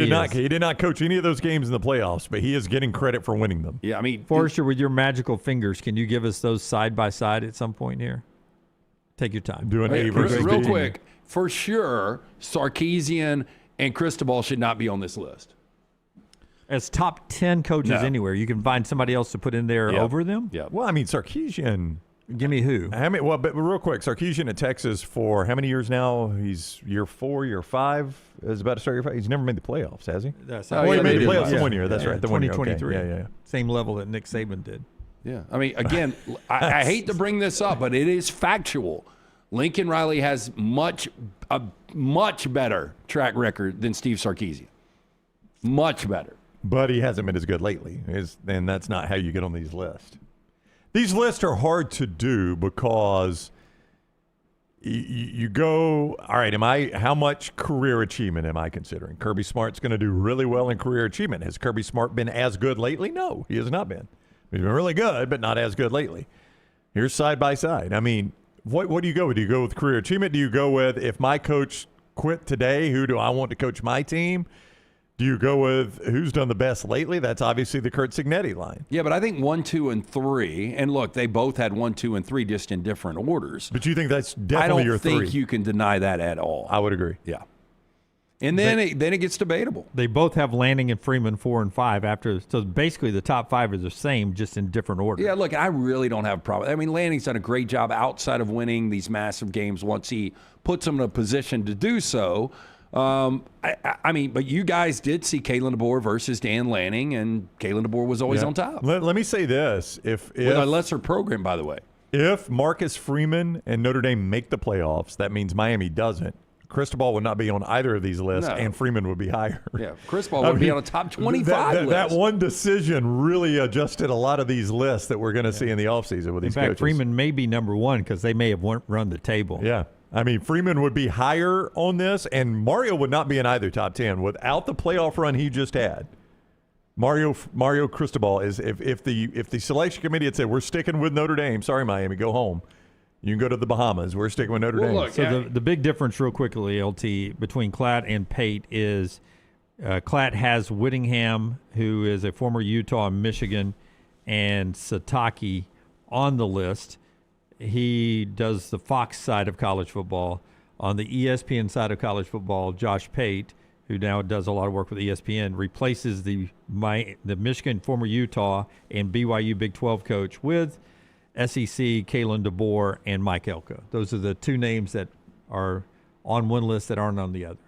did not coach any of those games in the playoffs, but he is getting credit for winning them. Yeah, I mean, Forrester, with your magical fingers, can you give us those side by side at some point here? Take your time. Do an A versus real B. quick. For sure, Sarkisian and Cristobal should not be on this list. As top 10 coaches anywhere, you can find somebody else to put in there over them? Yeah. Well, I mean, Sarkisian. Give me who? But real quick, Sarkisian at Texas for how many years now? He's year 4, year 5. Is about to start year 5. He's never made the playoffs, has he? He made the playoffs in 1 year. That's right. The 2023. Okay. Yeah. Same level that Nick Saban did. Yeah. I mean, again, I hate to bring this up, but it is factual. Lincoln Riley has a much better track record than Steve Sarkisian. Much better. But he hasn't been as good lately. And that's not how you get on these lists. These lists are hard to do because you go, all right, how much career achievement am I considering? Kirby Smart's going to do really well in career achievement. Has Kirby Smart been as good lately? No, he has not been. He's been really good, but not as good lately. Here's side by side. I mean, what do you go with? Do you go with career achievement? Do you go with, if my coach quit today, who do I want to coach my team? Do you go with who's done the best lately? That's obviously the Curt Cignetti line. Yeah, but I think 1, 2, and 3, and look, they both had 1, 2, and 3 just in different orders. But you think that's definitely your 3? I don't think you can deny that at all. I would agree. Yeah. And then it gets debatable. They both have Lanning and Freeman 4 and 5 after. So basically the top 5 are the same, just in different orders. Yeah, look, I really don't have a problem. I mean, Lanning's done a great job outside of winning these massive games once he puts them in a position to do so. I mean, but you guys did see Kalen DeBoer versus Dan Lanning, and Kalen DeBoer was always on top. Let me say this. With a lesser program, by the way. If Marcus Freeman and Notre Dame make the playoffs, that means Miami doesn't. Cristobal would not be on either of these lists, and Freeman would be higher. Yeah, Cristobal would be on a top 25 list. That one decision really adjusted a lot of these lists that we're going to see in the offseason with these coaches. In fact, Freeman may be number 1 because they may have run the table. Yeah. I mean, Freeman would be higher on this, and Mario would not be in either top 10 without the playoff run he just had. Mario Cristobal is if the selection committee had said, we're sticking with Notre Dame, sorry, Miami, go home. You can go to the Bahamas. We're sticking with Notre Dame. Look, so the big difference, real quickly, LT, between Klatt and Pate is Klatt has Whittingham, who is a former Utah and Michigan, and Sataki on the list. He does the Fox side of college football. On the ESPN side of college football, Josh Pate, who now does a lot of work with ESPN, replaces the Michigan, former Utah, and BYU Big 12 coach with SEC, Kalen DeBoer, and Mike Elko. Those are the 2 names that are on one list that aren't on the other.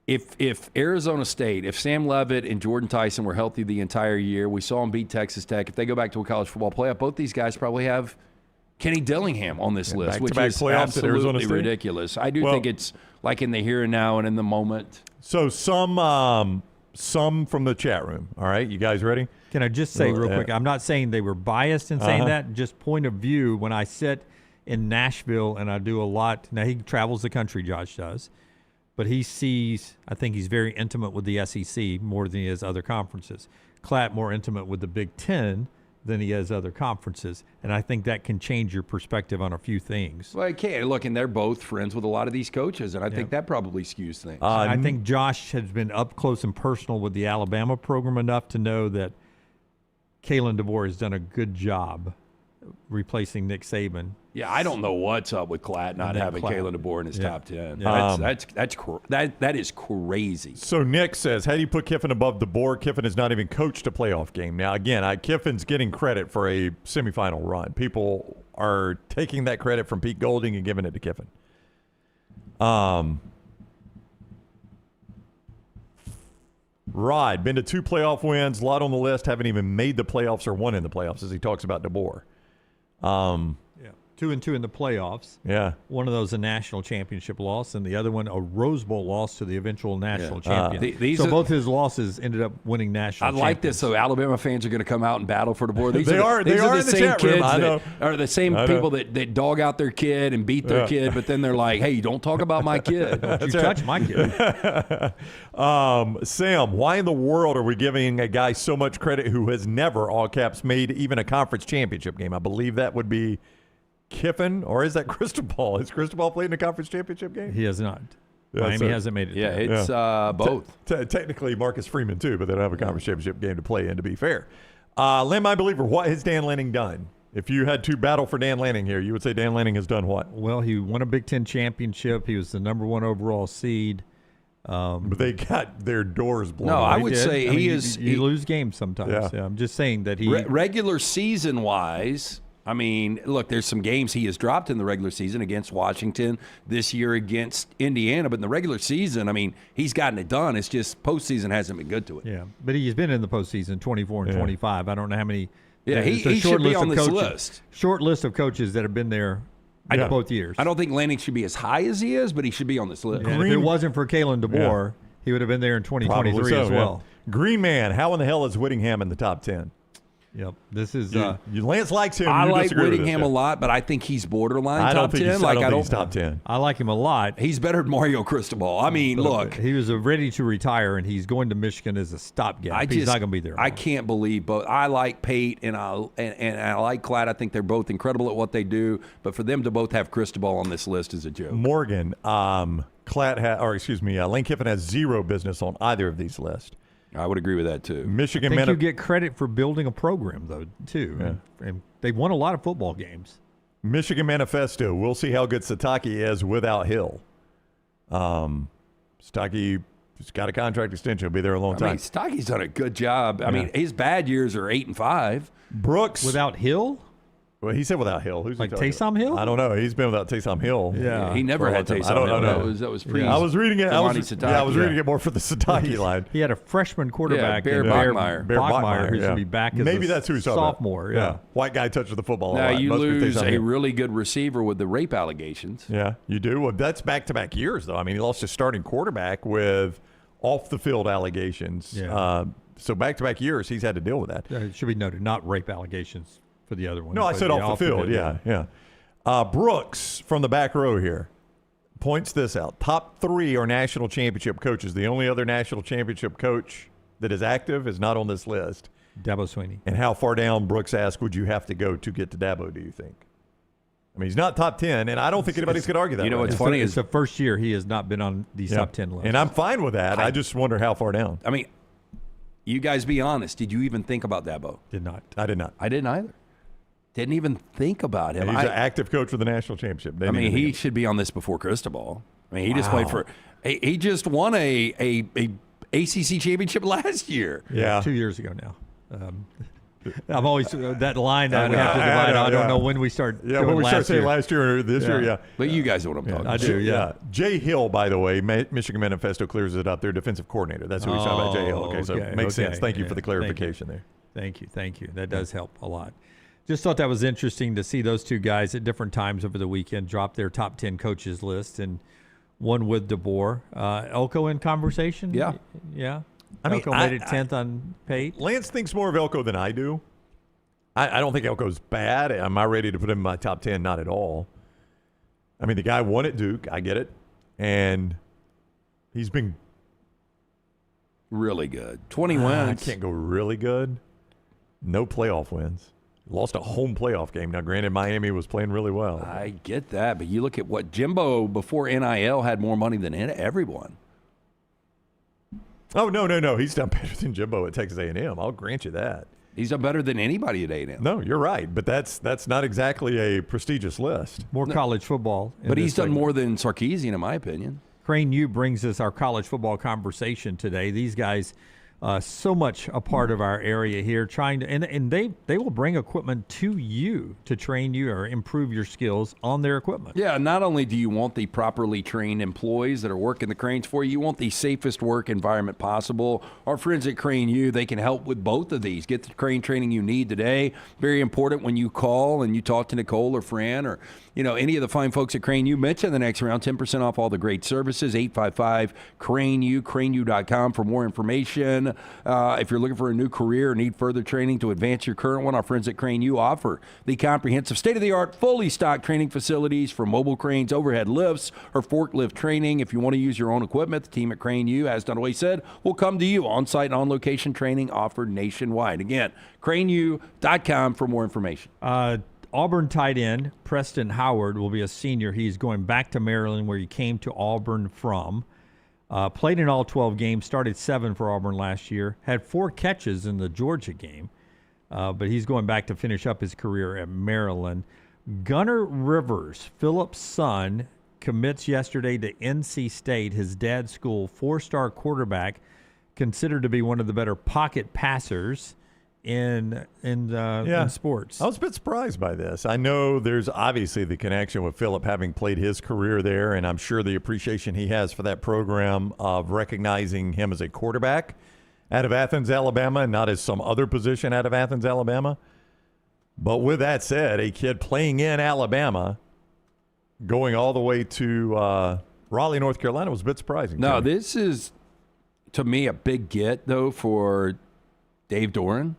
If Arizona State, if Sam Leavitt and Jordan Tyson were healthy the entire year, we saw them beat Texas Tech. If they go back to a college football playoff, both these guys probably have Kenny Dillingham on this list, which is absolutely ridiculous. I do think it's like in the here and now and in the moment. So some from the chat room. All right, you guys ready? Can I just say real quick, I'm not saying they were biased in saying that, just point of view. When I sit in Nashville and I do a lot, now he travels the country, Josh does, but he sees, I think he's very intimate with the SEC more than he is other conferences. Klatt more intimate with the Big Ten than he has other conferences, and I think that can change your perspective on a few things. Well, it can. Look, and they're both friends with a lot of these coaches, and I think that probably skews things. I think Josh has been up close and personal with the Alabama program enough to know that Kalen DeBoer has done a good job replacing Nick Saban. Yeah, I don't know what's up with Klatt not having Kalen DeBoer in his top 10. Yeah. That is crazy. So Nick says, how do you put Kiffin above DeBoer? Kiffin has not even coached a playoff game. Now, again, Kiffin's getting credit for a semifinal run. People are taking that credit from Pete Golding and giving it to Kiffin. Rod, been to 2 playoff wins, a lot on the list, haven't even made the playoffs or won in the playoffs, as he talks about DeBoer. 2-2 in the playoffs. Yeah. One of those a national championship loss, and the other one a Rose Bowl loss to the eventual national champion. So both his losses ended up winning national. I like this. So Alabama fans are going to come out and battle for the board. These are the same chat kids room. I know. that are the same people that dog out their kid and beat their kid, but then they're like, "Hey, don't talk about my kid. Don't you touch my kid." Sam, why in the world are we giving a guy so much credit who has never, all caps, made even a conference championship game? I believe that would be Kiffin, or is that Cristobal? Has Cristobal played in a conference championship game? He has not. Yeah, Miami hasn't made it. Yeah, it's both. Technically, Marcus Freeman, too, but they don't have a conference championship game to play in, to be fair. Len, my believer, what has Dan Lanning done? If you had to battle for Dan Lanning here, you would say Dan Lanning has done what? Well, he won a Big Ten championship. He was the number 1 overall seed. But they got their doors blown. No, I would say he is. You lose games sometimes. Yeah, I'm just saying that he regular season wise. I mean, look, there's some games he has dropped in the regular season against Washington, this year against Indiana, but in the regular season, I mean, he's gotten it done. It's just postseason hasn't been good to it. Yeah, but he's been in the postseason 24 and 25. I don't know how many. Yeah, he should be on this list. Short list of coaches that have been there both years. I don't think Lanning should be as high as he is, but he should be on this list. If it wasn't for Kalen DeBoer, he would have been there in 2023 as well. Yeah. Green Man, how in the hell is Whittingham in the top 10? Yep, this is Lance likes him. I like Whittingham a lot, but I think he's borderline top 10. I don't think he's top 10. I like him a lot. He's better than Mario Cristobal. I mean, look, he was ready to retire, and he's going to Michigan as a stopgap. He's not going to be there. I can't believe both. I like Pate and I like Klatt. I think they're both incredible at what they do, but for them to both have Cristobal on this list is a joke. Morgan, Lane Kiffin has zero business on either of these lists. I would agree with that too. Michigan, I think you get credit for building a program though too. Yeah. And they've won a lot of football games. Michigan Manifesto. We'll see how good Sataki is without Hill. Sataki has got a contract extension. He'll be there a long time. I mean, Sataki's done a good job. I mean, his bad years are 8-5. Brooks without Hill. Well, he said without Hill. Who's like Taysom Hill? I don't know. He's been without Taysom Hill. Yeah, he never had Taysom Hill. I don't know. That was pre. I was reading it. I was reading it more for the Sataki line. He had a freshman quarterback, Bear Bachmeier, who's going to be back as maybe that's who he's sophomore. Yeah, white guy touching the football. Now a lot. You lose a really good receiver with the rape allegations. Yeah, you do. Well, that's back-to-back years, though. I mean, he lost his starting quarterback with off-the-field allegations. Yeah. So back-to-back years, he's had to deal with that. It should be noted, not rape allegations. For the other one. No, I said off the field. Yeah. Brooks from the back row here points this out. Top 3 are national championship coaches. The only other national championship coach that is active is not on this list. Dabo Swinney. And how far down, Brooks asked, would you have to go to get to Dabo, do you think? I mean, he's not top 10, and I don't think anybody's going to argue that. You know what's funny is the first year he has not been on these top 10 lists. And I'm fine with that. I just wonder how far down. I mean, you guys be honest. Did you even think about Dabo? Did not. I did not. I didn't either. Didn't even think about him. He's an active coach for the national championship. I mean, he should be on this before Cristobal. I mean, he just played for. He just won a ACC championship last year. Yeah, 2 years ago now. I'm always that line that we have to divide. I don't know when we start. Yeah, when we start saying last year or this year. Yeah, but you guys know what I'm talking about. I do. Yeah. Jay Hill, by the way, Michigan Manifesto clears it up. Their defensive coordinator. That's who he's talking about. Jay Hill. Okay, so it makes sense. Thank you for the clarification there. Thank you. That does help a lot. Just thought that was interesting to see those two guys at different times over the weekend drop their top 10 coaches list, and one with DeBoer. Elko in conversation? Yeah. I mean, Elko made it 10th on Pate. Lance thinks more of Elko than I do. I don't think Elko's bad. Am I ready to put him in my top 10? Not at all. I mean, the guy won at Duke. I get it. And he's been really good. 20 wins. I can't go really good. No playoff wins. Lost a home playoff game. Now, granted, Miami was playing really well. I get that, but you look at what Jimbo before NIL had more money than everyone. Oh, no. He's done better than Jimbo at Texas A&M. I'll grant you that. He's done better than anybody at A&M. No, you're right, but that's not exactly a prestigious list. More college football. But he's done more than Sarkisian, in my opinion. Crane U brings us our college football conversation today. These guys so much a part of our area here, trying to, and they will bring equipment to you to train you or improve your skills on their equipment. Yeah, not only do you want the properly trained employees that are working the cranes for you, you want the safest work environment possible. Our friends at Crane U, they can help with both of these. Get the crane training you need today. Very important when you call and you talk to Nicole or Fran or any of the fine folks at Crane U. Mention the next round, 10% off all the great services. 855-CRANE-U, craneu.com for more information. If you're looking for a new career or need further training to advance your current one, our friends at Crane U offer the comprehensive state-of-the-art, fully stocked training facilities for mobile cranes, overhead lifts, or forklift training. If you want to use your own equipment, the team at Crane U, as Dunaway said, will come to you. On-site and on-location training offered nationwide. Again, craneu.com for more information. Auburn tight end Preston Howard will be a senior. He's going back to Maryland, where he came to Auburn from. Played in all 12 games, started 7 for Auburn last year, had 4 catches in the Georgia game, but he's going back to finish up his career at Maryland. Gunnar Rivers, Philip's son, commits yesterday to NC State, his dad's school, 4-star quarterback, considered to be one of the better pocket passers in sports. I was a bit surprised by this. I know there's obviously the connection with Philip having played his career there, and I'm sure the appreciation he has for that program of recognizing him as a quarterback out of Athens, Alabama, and not as some other position out of Athens, Alabama. But with that said, a kid playing in Alabama going all the way to Raleigh, North Carolina was a bit surprising. No, this is, to me, a big get, though, for Dave Doran.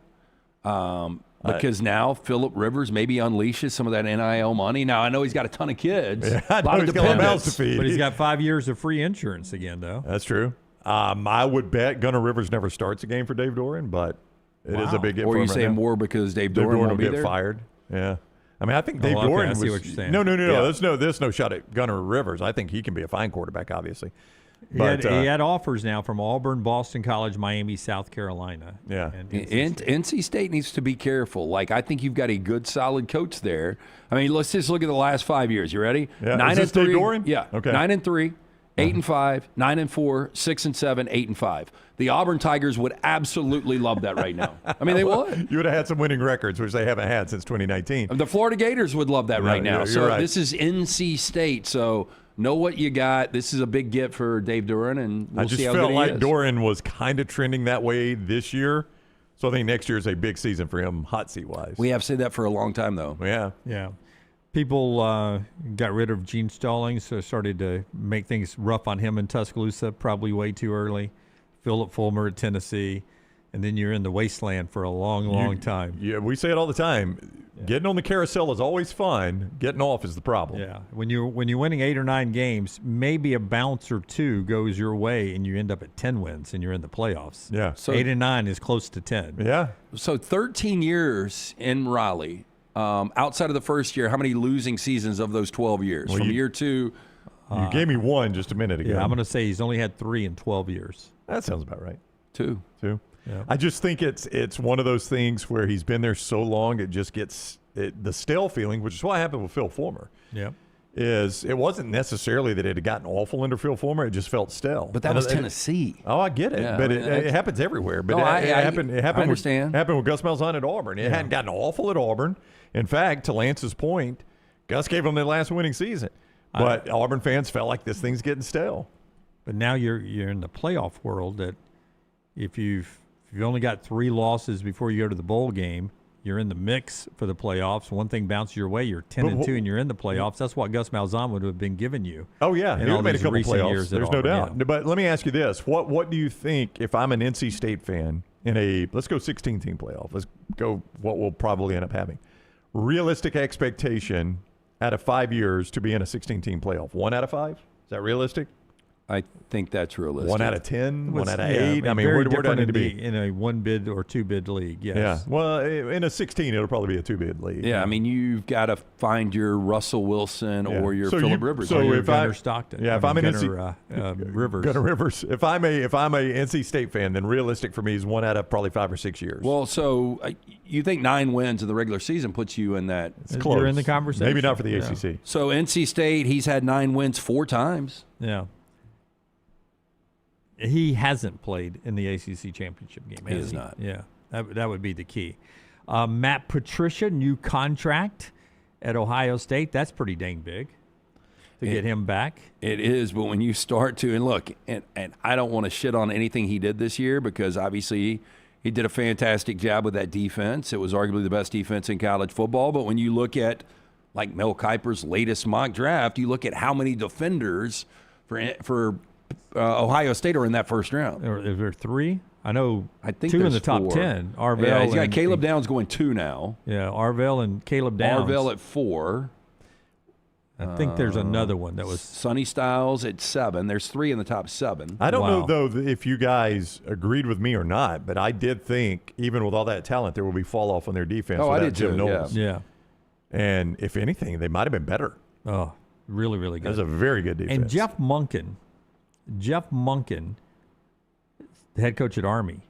Because now Phillip Rivers maybe unleashes some of that NIL money. Now, I know he's got a ton of kids. Yeah, a lot of dependents, to feed. But he's got 5 years of free insurance again, though. That's true. I would bet Gunnar Rivers never starts a game for Dave Doran, but it is a big get for him. Or you say more because Dave Doran will be get there? fired. Yeah. I mean, I think Dave Doran I see was, what you're saying. No. Yeah. There's no shot at Gunnar Rivers. I think he can be a fine quarterback, obviously. He had offers now from Auburn, Boston College, Miami, South Carolina. Yeah. And NC State needs to be careful. Like, I think you've got a good, solid coach there. I mean, let's just look at the last 5 years. You ready? Yeah. 9-3. Doran? Yeah. Okay. 9-3, 8-5, 9-4, 6-7, 8-5. The Auburn Tigers would absolutely love that right now. I mean, they would. You would have had some winning records, which they haven't had since 2019. The Florida Gators would love that right now. You're So right. this is NC State. So know what you got. This is a big get for Dave Doran, and we'll see how good he is. I just felt like Doran was kind of trending that way this year. So I think next year is a big season for him, hot seat-wise. We have said that for a long time, though. Yeah. People got rid of Gene Stallings, so started to make things rough on him in Tuscaloosa, probably way too early. Philip Fulmer at Tennessee, and then you're in the wasteland for a long time. Yeah, we say it all the time. Yeah. Getting on the carousel is always fun. Getting off is the problem. Yeah, when you're winning 8 or 9 games, maybe a bounce or 2 goes your way, and you end up at 10 wins, and you're in the playoffs. Yeah, so 8 and 9 is close to 10. Yeah. So 13 years in Raleigh. Outside of the first year, how many losing seasons of those 12 years? Well, year 2. You gave me 1 just a minute ago. Yeah, I'm going to say he's only had 3 in 12 years. That sounds about right. 2. Yeah. I just think it's one of those things where he's been there so long, it just gets the stale feeling, which is what happened with Phil Fulmer. Yeah. It wasn't necessarily that it had gotten awful under Phil Fulmer, it just felt stale. But that was Tennessee. Oh, I get it. Yeah, but it happens everywhere. But No, it happened I understand. Happened with Gus Malzahn at Auburn. It hadn't gotten awful at Auburn. In fact, to Lance's point, Gus gave them their last winning season. But Auburn fans felt like this thing's getting stale. But now you're in the playoff world that if you've only got 3 losses before you go to the bowl game, you're in the mix for the playoffs. One thing bounces your way, you're 10-2, and you're in the playoffs. That's what Gus Malzahn would have been giving you. Oh yeah, he would have made a couple playoffs. There's no doubt. Yeah. But let me ask you this: What do you think if I'm an NC State fan in let's go 16-team playoff? Let's go what we'll probably end up having. Realistic expectation out of 5 years to be in a 16-team playoff. 1 out of 5? Is that realistic? I think that's realistic. 1 out of 10, 1 out of 8. I mean, where do I need to be in a 1-bid or 2-bid league? Yes. Yeah. Well, in a 16, it'll probably be a 2-bid league. Yeah, I mean, you've got to find your Russell Wilson or your Phillip Rivers. So or if Gunnar Stockton. Yeah, if I'm an Rivers. Gunnar Rivers. If I'm a NC State fan, then realistic for me is 1 out of probably 5 or 6 years. Well, so you think 9 wins in the regular season puts you in that? It's close. You're in the conversation. Maybe not for the ACC. So NC State, he's had 9 wins 4 times. Yeah. he hasn't played in the ACC championship game. He has not. Yeah, that would be the key. Matt Patricia, new contract at Ohio State. That's pretty dang big to get him back. It is, but when you start to, and look, and I don't want to shit on anything he did this year because obviously he did a fantastic job with that defense. It was arguably the best defense in college football. But when you look at, like Mel Kiper's latest mock draft, you look at how many defenders for Ohio State are in that first round. Is there 3? I think 2 in there's the top 4. 10. Arvell. Yeah, he's got Caleb Downs going 2 now. Yeah, Arvell and Caleb Downs. Arvell at 4. I think there's another one that was Sonny Styles at 7. There's 3 in the top 7. I don't know, though, if you guys agreed with me or not, but I did think, even with all that talent, there will be fall off on their defense. Oh, I did Jim too, Knowles. Yeah. And if anything, they might have been better. Oh, really, really good. That's a very good defense. And Jeff Monken, the head coach at Army,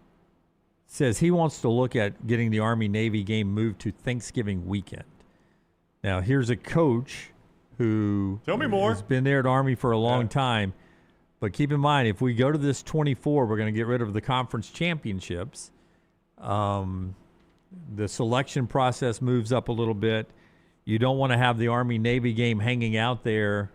says he wants to look at getting the Army-Navy game moved to Thanksgiving weekend. Now, here's a coach who Tell me more. has been there at Army for a long time. But keep in mind, if we go to this 24, we're going to get rid of the conference championships. The selection process moves up a little bit. You don't want to have the Army-Navy game hanging out there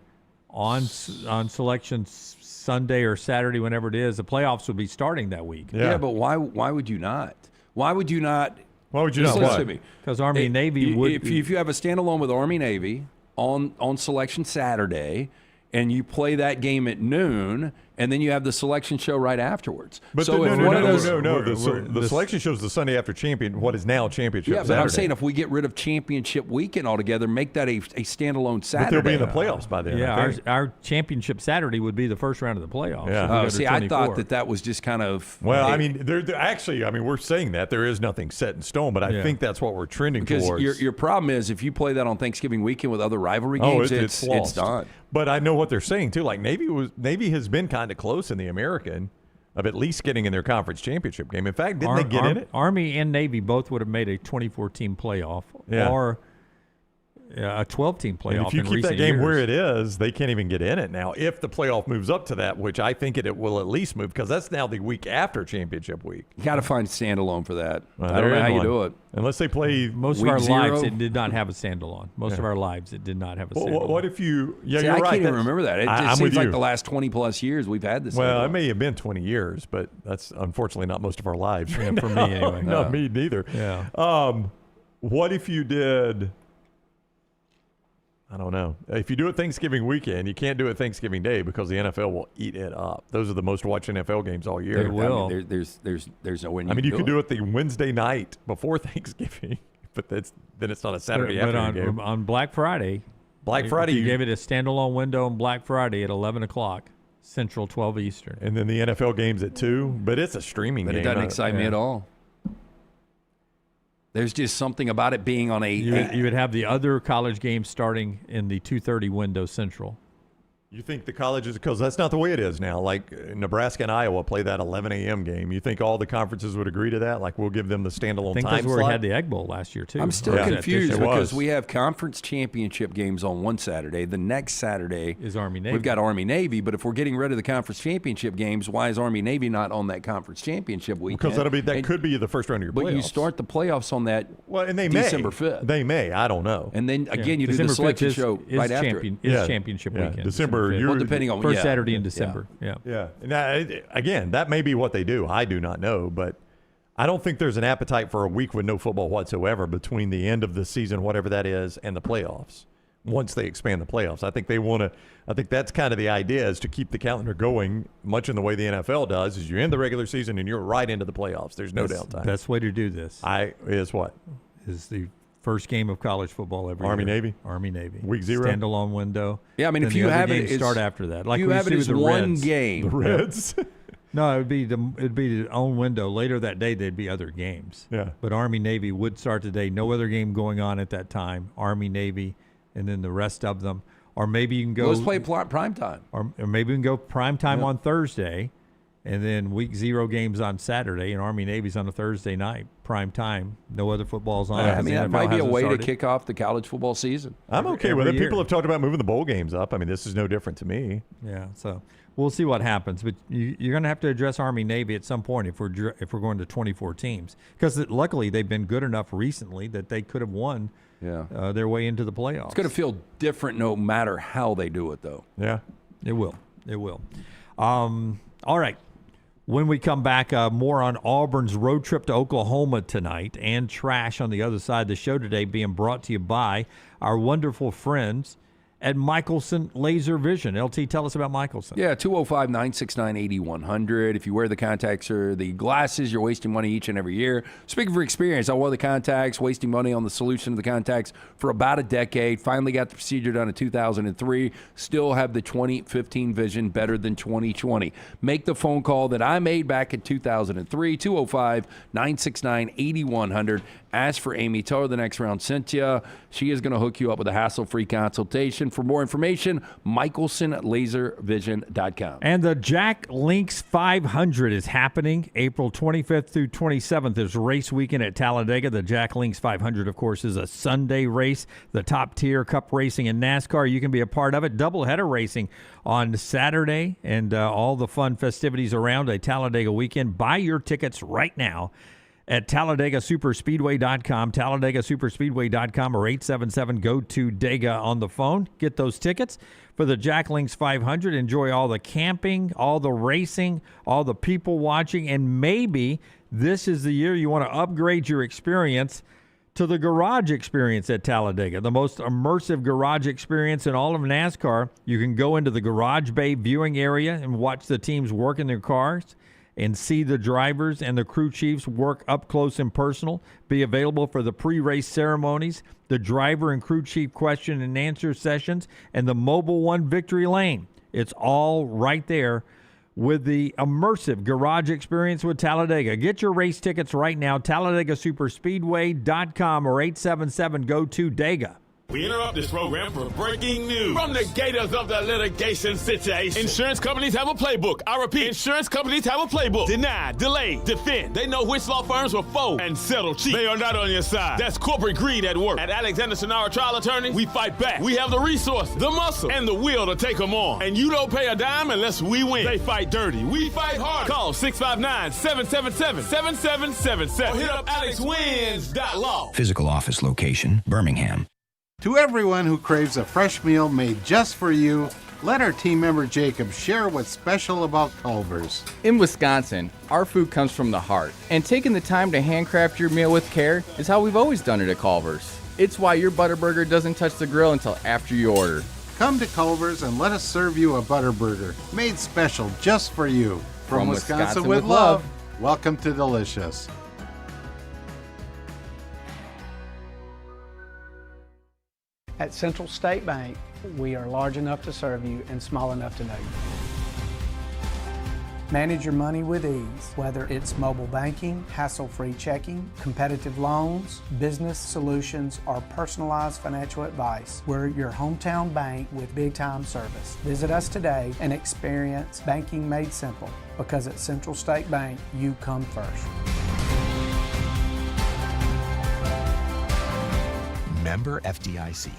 on selection Sunday or Saturday, whenever it is. The playoffs would be starting that week. Yeah, but why would you not? Why would you not? Why would you not? Listen to me. Because Army-Navy would. If you have a standalone with Army-Navy on selection Saturday, and you play that game at noon, and then you have the selection show right afterwards. But so the selection show's the Sunday after what is now championship. Yeah, but Saturday. I'm saying if we get rid of championship weekend altogether, make that a standalone Saturday. But they'll be in the playoffs by then. Yeah, our championship Saturday would be the first round of the playoffs. Yeah. See, I thought that was just kind of. Well, I mean, we're saying that there is nothing set in stone, but I think that's what we're trending towards. Because your problem is if you play that on Thanksgiving weekend with other rivalry games, it's done. But I know what they're saying too. Like Navy has been kind of close in the American of at least getting in their conference championship game. In fact, didn't they get in it? Army and Navy both would have made a 24-team playoff or a 12-team playoff. And if you in keep recent that game years. where it is, they can't even get in it now. If the playoff moves up to that, which I think it will at least move, because that's now the week after championship week. You got to find standalone for that. Well, I don't know how you do it. Unless they play most of our lives, it did not have a standalone. Most of our lives, it did not have a standalone. What if you? Yeah, See, you're I right. can't even remember that. It just I'm seems with like you. the last 20-plus years we've had this. Well, it may have been 20 years, but that's unfortunately not most of our lives. Yeah, for me anyway. Not me neither. Yeah. What if you did? I don't know. If you do it Thanksgiving weekend, you can't do it Thanksgiving Day because the NFL will eat it up. Those are the most watched NFL games all year. They will. I mean, there's no way. You could do it the Wednesday night before Thanksgiving, but then it's not a Saturday afternoon game. On Black Friday. You gave it a standalone window on Black Friday at 11 o'clock Central, 12 Eastern. And then the NFL game's at 2, but it's a streaming game. But it doesn't excite me at all. There's just something about it being on You would have the other college games starting in the 2:30 window Central. You think the colleges, because that's not the way it is now. Like Nebraska and Iowa play that 11 a.m. game. You think all the conferences would agree to that? Like we'll give them the standalone time slot? I think that's where we had the Egg Bowl last year, too. I'm still confused because we have conference championship games on one Saturday. The next Saturday is Army-Navy. We've got Army-Navy, but if we're getting rid of the conference championship games, why is Army-Navy not on that conference championship weekend? Because that could be the first round of your playoffs. But you start the playoffs on that December 5th. They may. I don't know. And then, again, you do the selection show right after it. Is championship weekend. December. Well, depending on first Saturday in December. Yeah. Now, again, that may be what they do. I do not know, but I don't think there's an appetite for a week with no football whatsoever between the end of the season, whatever that is, and the playoffs. Once they expand the playoffs, I think they want to. I think that's kind of the idea, is to keep the calendar going, much in the way the NFL does. Is you end the regular season and you're right into the playoffs. There's no downtime. Best way to do this is the first game of college football every Army-Navy? Army-Navy. Week 0? Standalone window. Yeah, I mean, then if you have games it, start after that. Like you we have it see as with the one Reds. game. The Reds? No, it'd be the own window. Later that day, there'd be other games. Yeah. But Army-Navy would start today. No other game going on at that time. Army-Navy, and then the rest of them. Or maybe you can go. Let's play prime time. Or maybe we can go prime time on Thursday, And then week 0 games on Saturday, and Army-Navy's on a Thursday night, prime time. No other football's on. I mean, that might be a way started. to kick off the college football season. I'm okay with it. People have talked about moving the bowl games up. I mean, this is no different to me. Yeah, so we'll see what happens. But you're going to have to address Army-Navy at some point if we're going to 24 teams. Because luckily they've been good enough recently that they could have won their way into the playoffs. It's going to feel different no matter how they do it, though. Yeah. It will. It will. All right. When we come back, more on Auburn's road trip to Oklahoma tonight and trash on the other side of the show today being brought to you by our wonderful friends at Michelson Laser Vision. LT, tell us about Michelson. Yeah, 205-969-8100. If you wear the contacts or the glasses, you're wasting money each and every year. Speaking for experience, I wore the contacts, wasting money on the solution of the contacts for about a decade. Finally got the procedure done in 2003. Still have the 2015 vision, better than 2020. Make the phone call that I made back in 2003, 205-969-8100. Ask for Amy. Tell her the next round sent you. She is going to hook you up with a hassle-free consultation. For more information, MichelsonLaserVision.com. And the Jack Links 500 is happening April 25th through 27th. There's race weekend at Talladega. The Jack Links 500, of course, is a Sunday race, the top-tier cup racing in NASCAR. You can be a part of it. Doubleheader racing on Saturday and all the fun festivities around a Talladega weekend. Buy your tickets right now at TalladagaSuperspeedway.com, TalladagaSuperspeedway.com, or 877-GO-TO-DEGA on the phone. Get those tickets for the Jack Links 500. Enjoy all the camping, all the racing, all the people watching, and maybe this is the year you want to upgrade your experience to the garage experience at Talladega, the most immersive garage experience in all of NASCAR. You can go into the garage bay viewing area and watch the teams work in their cars and see the drivers and the crew chiefs work up close and personal. Be available for the pre-race ceremonies, the driver and crew chief question and answer sessions, and the Mobile One Victory Lane. It's all right there with the immersive garage experience with Talladega. Get your race tickets right now, TalladagaSuperspeedway.com or 877-GO-TO-DEGA. We interrupt this program for breaking news. From the gators of the litigation situation. Insurance companies have a playbook. I repeat, insurance companies have a playbook. Deny, delay, defend. They know which law firms will fold and settle cheap. They are not on your side. That's corporate greed at work. At Alexander Sonara Trial Attorneys, we fight back. We have the resources, the muscle, and the will to take them on. And you don't pay a dime unless we win. They fight dirty. We fight hard. Call 659-777-7777 or hit up alexwins.law. Physical office location, Birmingham. To everyone who craves a fresh meal made just for you, let our team member Jacob share what's special about Culver's. In Wisconsin, our food comes from the heart, and taking the time to handcraft your meal with care is how we've always done it at Culver's. It's why your Butterburger doesn't touch the grill until after you order. Come to Culver's and let us serve you a Butterburger made special just for you. From Wisconsin with love, welcome to Delicious. At Central State Bank, we are large enough to serve you and small enough to know you. Manage your money with ease, whether it's mobile banking, hassle-free checking, competitive loans, business solutions, or personalized financial advice. We're your hometown bank with big-time service. Visit us today and experience banking made simple, because at Central State Bank, you come first. Member FDIC.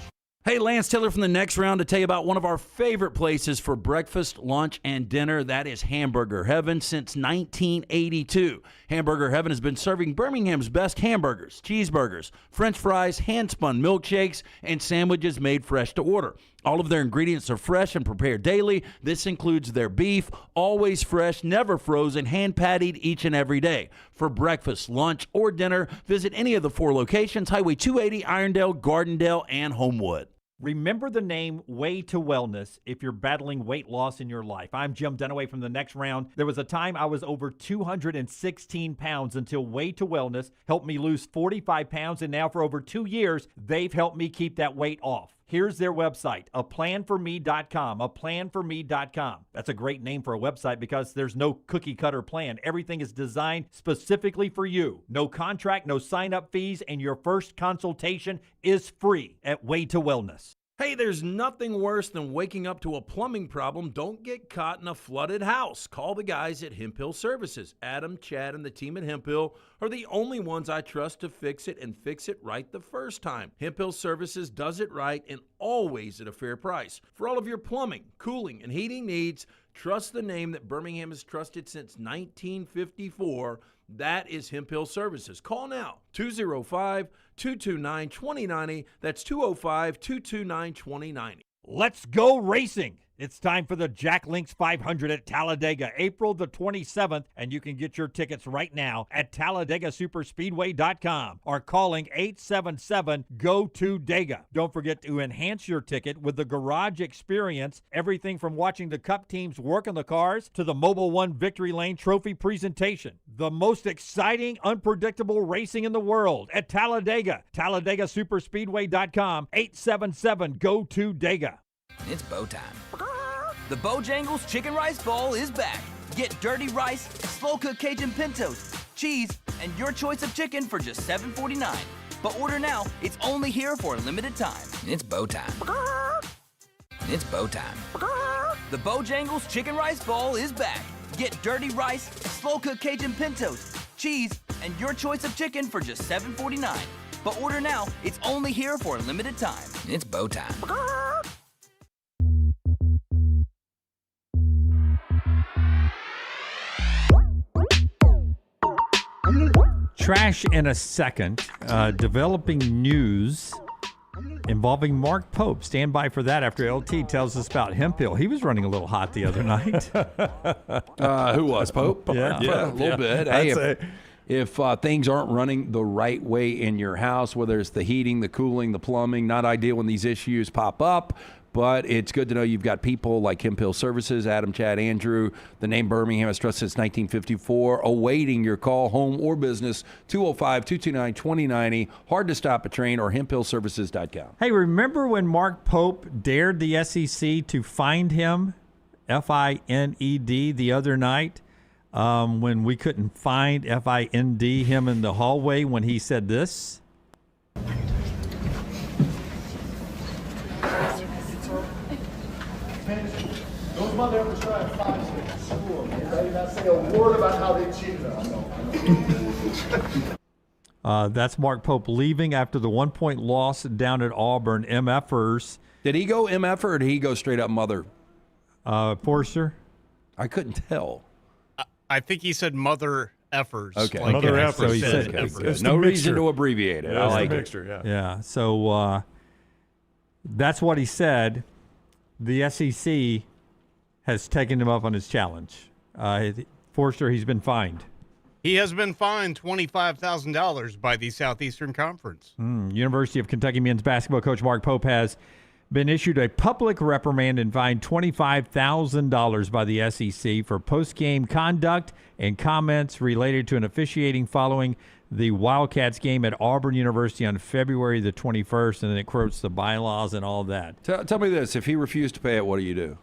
Hey, Lance Taylor from the Next Round to tell you about one of our favorite places for breakfast, lunch, and dinner. That is Hamburger Heaven since 1982. Hamburger Heaven has been serving Birmingham's best hamburgers, cheeseburgers, French fries, hand-spun milkshakes, and sandwiches made fresh to order. All of their ingredients are fresh and prepared daily. This includes their beef, always fresh, never frozen, hand-pattied each and every day. For breakfast, lunch, or dinner, visit any of the 4 locations, Highway 280, Irondale, Gardendale, and Homewood. Remember the name Way to Wellness if you're battling weight loss in your life. I'm Jim Dunaway from the Next Round. There was a time I was over 216 pounds until Way to Wellness helped me lose 45 pounds, and now for over 2 years, they've helped me keep that weight off. Here's their website, aplanforme.com, aplanforme.com. That's a great name for a website because there's no cookie-cutter plan. Everything is designed specifically for you. No contract, no sign-up fees, and your first consultation is free at Way to Wellness. Hey, there's nothing worse than waking up to a plumbing problem. Don't get caught in a flooded house. Call the guys at Hemp Hill Services. Adam, Chad, and the team at Hemp Hill are the only ones I trust to fix it and fix it right the first time. Hemp Hill Services does it right and always at a fair price. For all of your plumbing, cooling, and heating needs, trust the name that Birmingham has trusted since 1954. That is Hemp Hill Services. Call now, 205-229-2090. That's 205-229-2090. Let's go racing. It's time for the Jack Links 500 at Talladega, April the 27th, and you can get your tickets right now at TalladegaSuperspeedway.com or calling 877-GO-TO-DEGA. Don't forget to enhance your ticket with the Garage Experience, everything from watching the Cup teams work on the cars to the Mobil 1 Victory Lane Trophy presentation. The most exciting, unpredictable racing in the world at Talladega. TalladegaSuperspeedway.com, 877-GO-TO-DEGA. It's bow time. The Bojangles Chicken Rice Bowl is back. Get dirty rice, slow-cooked Cajun pintos, cheese, and your choice of chicken for just $7.49. But order now. It's only here for a limited time. It's bow time. It's bow time. The Bojangles Chicken Rice Bowl is back. Get dirty rice, slow-cooked Cajun pintos, cheese, and your choice of chicken for just $7.49. But order now. It's only here for a limited time. It's bow time. Trash in a second. Developing news involving Mark Pope. Stand by for that after LT tells us about Hemp Hill. He was running a little hot the other night. Who was Pope? Yeah, a little bit. Hey, if things aren't running the right way in your house, whether it's the heating, the cooling, the plumbing, not ideal when these issues pop up. But it's good to know you've got people like Hemp Hill Services, Adam, Chad, Andrew, the name Birmingham has trusted since 1954, awaiting your call, home or business, 205-229-2090, hard to stop a train, or hemphillservices.com. Hey, remember when Mark Pope dared the SEC to find him, F-I-N-E-D, the other night, when we couldn't find F-I-N-D him in the hallway when he said this? Those motherfuckers try to find us at school. They did not say a word about how they cheated us. That's Mark Pope leaving after the 1-point loss down at Auburn. MFers. Did he go MF or did he go straight up mother? Forster? I couldn't tell. I think he said mother effers. Okay. Like mother effers. So he said There's no reason to abbreviate it. Yeah, I like mixture, it. Yeah. So that's what he said. The SEC has taken him up on his challenge. Forster, he's been fined. He has been fined $25,000 by the Southeastern Conference. University of Kentucky men's basketball coach Mark Pope has been issued a public reprimand and fined $25,000 by the SEC for post-game conduct and comments related to an officiating following the Wildcats game at Auburn University on February the 21st, and then it quotes the bylaws and all that. Tell me this. If he refused to pay it, what do you do?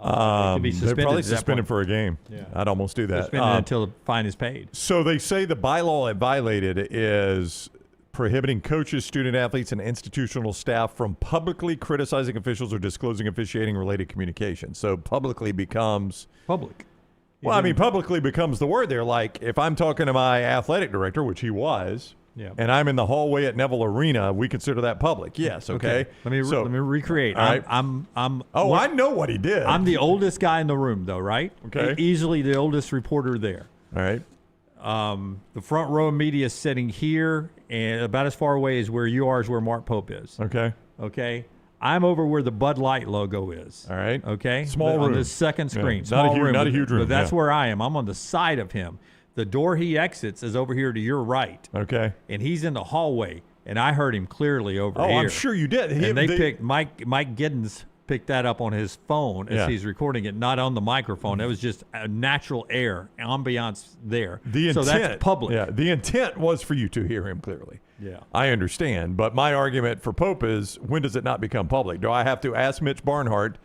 They'd probably suspend him for a game. Yeah. I'd almost do that. Suspend it until the fine is paid. So they say the bylaw it violated is prohibiting coaches, student athletes, and institutional staff from publicly criticizing officials or disclosing officiating-related communication. So publicly becomes public. Well, I mean, publicly becomes the word there. Like if I'm talking to my athletic director, which he was, and I'm in the hallway at Neville Arena, we consider that public. Yes. Okay. Let me recreate. All right. I know what he did. I'm the oldest guy in the room, though, right? Okay. Easily the oldest reporter there. All right. The front row of media is sitting here, and about as far away as where you are is where Mark Pope is. Okay. Okay. I'm over where the Bud Light logo is. All right. Okay. Small room. On the second screen. Yeah. Small room. Not a huge room. But that's where I am. I'm on the side of him. The door he exits is over here to your right. Okay. And he's in the hallway, and I heard him clearly over here. Oh, I'm sure you did. And they picked Mike Giddens picked that up on his phone as he's recording it, not on the microphone. It was just a natural air, ambiance there. So that's public. Yeah, the intent was for you to hear him clearly. Yeah. I understand. But my argument for Pope is, when does it not become public? Do I have to ask Mitch Barnhart,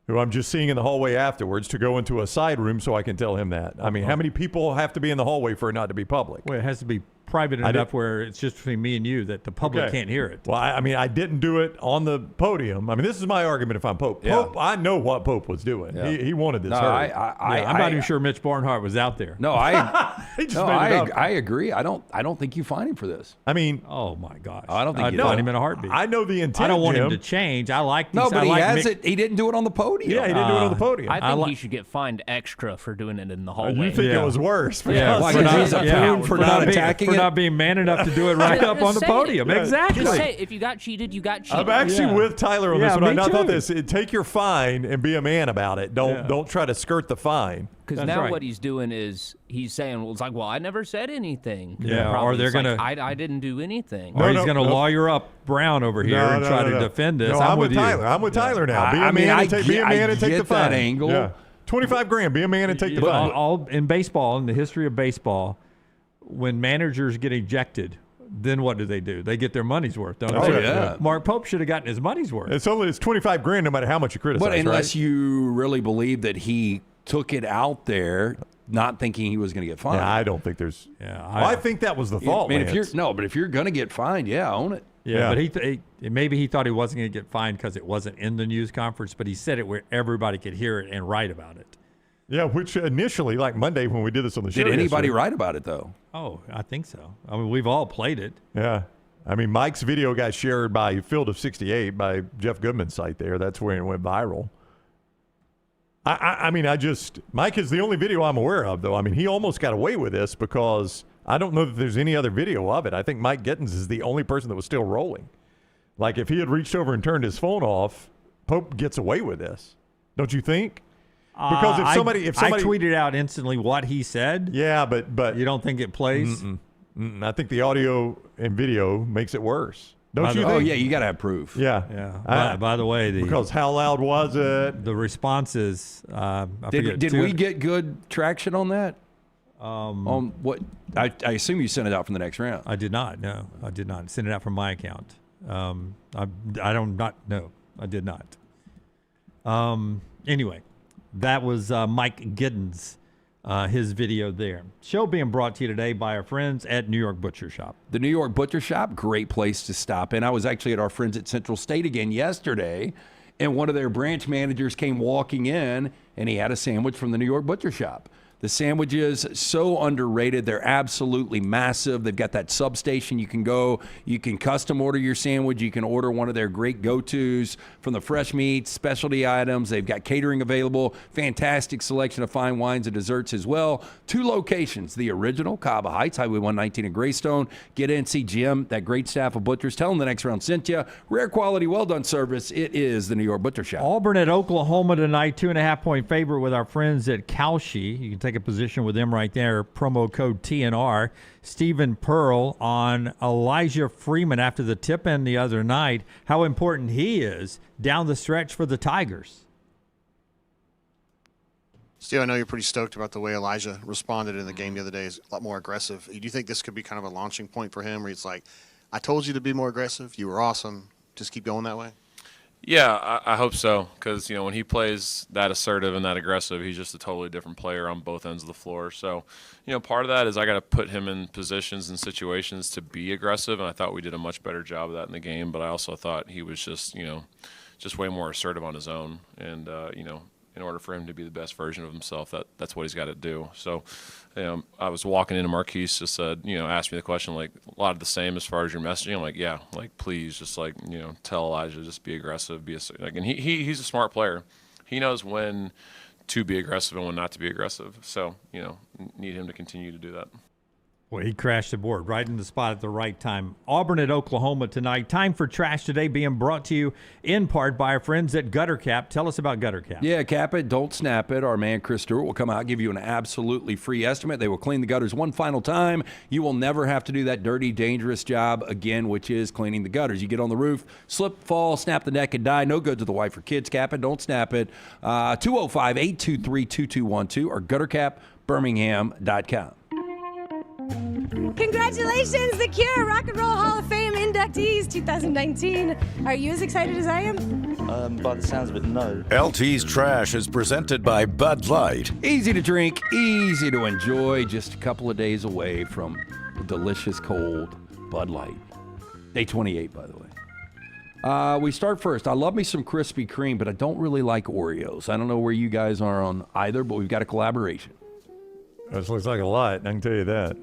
who I'm just seeing in the hallway afterwards, to go into a side room so I can tell him that? I mean, how many people have to be in the hallway for it not to be public? Well, it has to be private enough where it's just between me and you that the public can't hear it. Well, I mean, I didn't do it on the podium. I mean, this is my argument if I'm Pope. Yeah. Pope, I know what Pope was doing. Yeah. He wanted this No, hurt. I'm not even sure Mitch Barnhart was out there. No, I agree. I don't think you fine him for this. I mean, oh my gosh, I don't think I'd you find him in a heartbeat. I know the intent. I don't want Jim. him to change. I like these. No, but I like he He didn't do it on the podium. Yeah, he didn't do it on the podium. I think he should get fined extra for doing it in the hallway. You think it was worse? Yeah, Because- for not being man enough to do it right up on the podium. Exactly. Just say, if you got cheated, you got cheated. I'm actually with Tyler on this one. I thought this. Take your fine and be a man about it. Don't try to skirt the fine. Because now what he's doing is he's saying, well, it's like, well, I never said anything. Yeah, Probably or they're it's going like, I didn't do anything. Or he's going to lawyer up Brown over here and try to defend this. No, I'm with Tyler. I'm with Tyler now. Be a man and take the fine. That angle. Yeah. $25,000. Be a man and take the fine. All in baseball, in the history of baseball, when managers get ejected, then what do? They get their money's worth, don't they? Oh, yeah. Mark Pope should have gotten his money's worth. It's $25,000 no matter how much you criticize. But unless you really believe that he took it out there not thinking he was going to get fined. Yeah, I don't think there's. Yeah, I think that was the fault. But if you're going to get fined, own it. Yeah, but maybe he thought he wasn't going to get fined because it wasn't in the news conference, but he said it where everybody could hear it and write about it. Yeah, which initially, like Monday when we did this on the show. Did anybody write about it, though? Oh, I think so. I mean, we've all played it. Yeah. I mean, Mike's video got shared by Field of 68 by Jeff Goodman's site there. That's where it went viral. I mean, Mike is the only video I'm aware of, though. I mean, he almost got away with this because I don't know that there's any other video of it. I think Mike Gittins is the only person that was still rolling. Like, if he had reached over and turned his phone off, Pope gets away with this. Don't you think? Because if somebody I tweeted out instantly what he said. Yeah, but you don't think it plays? I think the audio and video makes it worse. Don't you think? Oh, yeah, you got to have proof. Yeah. Yeah. By the way, because how loud was it? The responses. Did we get good traction on that? On what? I assume you sent it out from the next round. I did not. No, I did not send it out from my account. I did not. Anyway, that was Mike Giddens. His video there. Show being brought to you today by our friends at New York Butcher Shop. The New York Butcher Shop, great place to stop in. I was actually at our friends at Central State again yesterday, and one of their branch managers came walking in, and he had a sandwich from the New York Butcher Shop. The sandwiches, so underrated. They're absolutely massive. They've got that substation. You can go, you can custom order your sandwich. You can order one of their great go-tos from the fresh meats, specialty items. They've got catering available. Fantastic selection of fine wines and desserts as well. 2 locations, the original, Cava Heights, Highway 119 in Greystone. Get in, see Jim, that great staff of butchers. Tell them the next round sent you. Rare quality, well-done service. It is the New York Butcher Shop. Auburn at Oklahoma tonight, 2.5-point favorite with our friends at Kalshi. You can take a position with them right there. Promo code TNR. Stephen Pearl on Elijah Freeman after the tip-in the other night. How important he is down the stretch for the Tigers. Steve, I know you're pretty stoked about the way Elijah responded in the game the other day. He's a lot more aggressive. Do you think this could be kind of a launching point for him where it's like, I told you to be more aggressive. You were awesome. Just keep going that way? Yeah, I hope so, because when he plays that assertive and that aggressive, he's just a totally different player on both ends of the floor. So, part of that is I got to put him in positions and situations to be aggressive, and I thought we did a much better job of that in the game. But I also thought he was just just way more assertive on his own, and in order for him to be the best version of himself, that's what he's got to do. So, I was walking into Marquise, just said, asked me the question, like, a lot of the same as far as your messaging. I'm like, yeah, like, please, just like, tell Elijah, just be aggressive, and he's a smart player. He knows when to be aggressive and when not to be aggressive. So, need him to continue to do that. Well, he crashed the board right in the spot at the right time. Auburn at Oklahoma tonight. Time for Trash Today being brought to you in part by our friends at Gutter Cap. Tell us about Gutter Cap. Yeah, cap it, don't snap it. Our man Chris Stewart will come out, give you an absolutely free estimate. They will clean the gutters one final time. You will never have to do that dirty, dangerous job again, which is cleaning the gutters. You get on the roof, slip, fall, snap the neck, and die. No good to the wife or kids. Cap it, don't snap it. 205-823-2212 or guttercapbirmingham.com. Congratulations, The Cure Rock and Roll Hall of Fame inductees 2019. Are you as excited as I am? By the sounds of it, no. LT's Trash is presented by Bud Light. Easy to drink, easy to enjoy, just a couple of days away from the delicious cold Bud Light. Day 28, by the way. We start first. I love me some Krispy Kreme, but I don't really like Oreos. I don't know where you guys are on either, but we've got a collaboration. This looks like a lot, I can tell you that.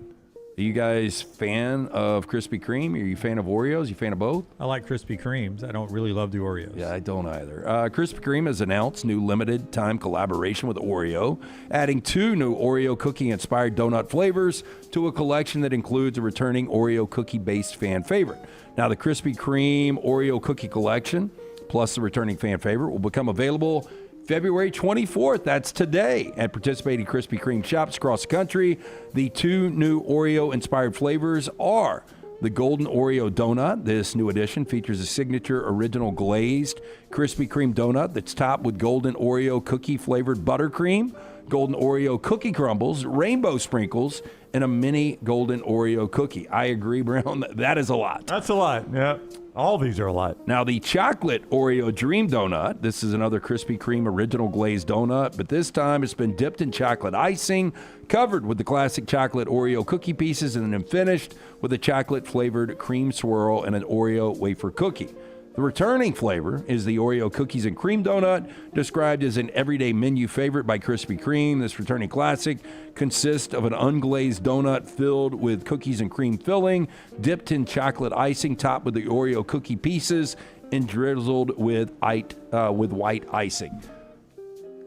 Are you guys fan of Krispy Kreme? Are you a fan of Oreos? You a fan of both? I like Krispy Kremes. I don't really love the Oreos. Yeah, I don't either. Krispy Kreme has announced new limited time collaboration with Oreo, adding 2 new Oreo cookie-inspired donut flavors to a collection that includes a returning Oreo cookie-based fan favorite. Now, the Krispy Kreme Oreo cookie collection, plus the returning fan favorite, will become available February 24th, that's today, at participating Krispy Kreme shops across the country. The 2 new Oreo-inspired flavors are the Golden Oreo Donut. This new edition features a signature original glazed Krispy Kreme donut that's topped with Golden Oreo cookie-flavored buttercream, Golden Oreo cookie crumbles, rainbow sprinkles, and a mini Golden Oreo cookie. I agree, Brown. That is a lot. That's a lot, yeah. All these are a lot. Now, the chocolate Oreo Dream Donut. This is another Krispy Kreme original glazed donut, but this time it's been dipped in chocolate icing, covered with the classic chocolate Oreo cookie pieces, and then finished with a chocolate-flavored cream swirl and an Oreo wafer cookie. The returning flavor is the Oreo cookies and cream donut, described as an everyday menu favorite by Krispy Kreme. This returning classic consists of an unglazed donut filled with cookies and cream filling, dipped in chocolate icing, topped with the Oreo cookie pieces, and drizzled with white icing.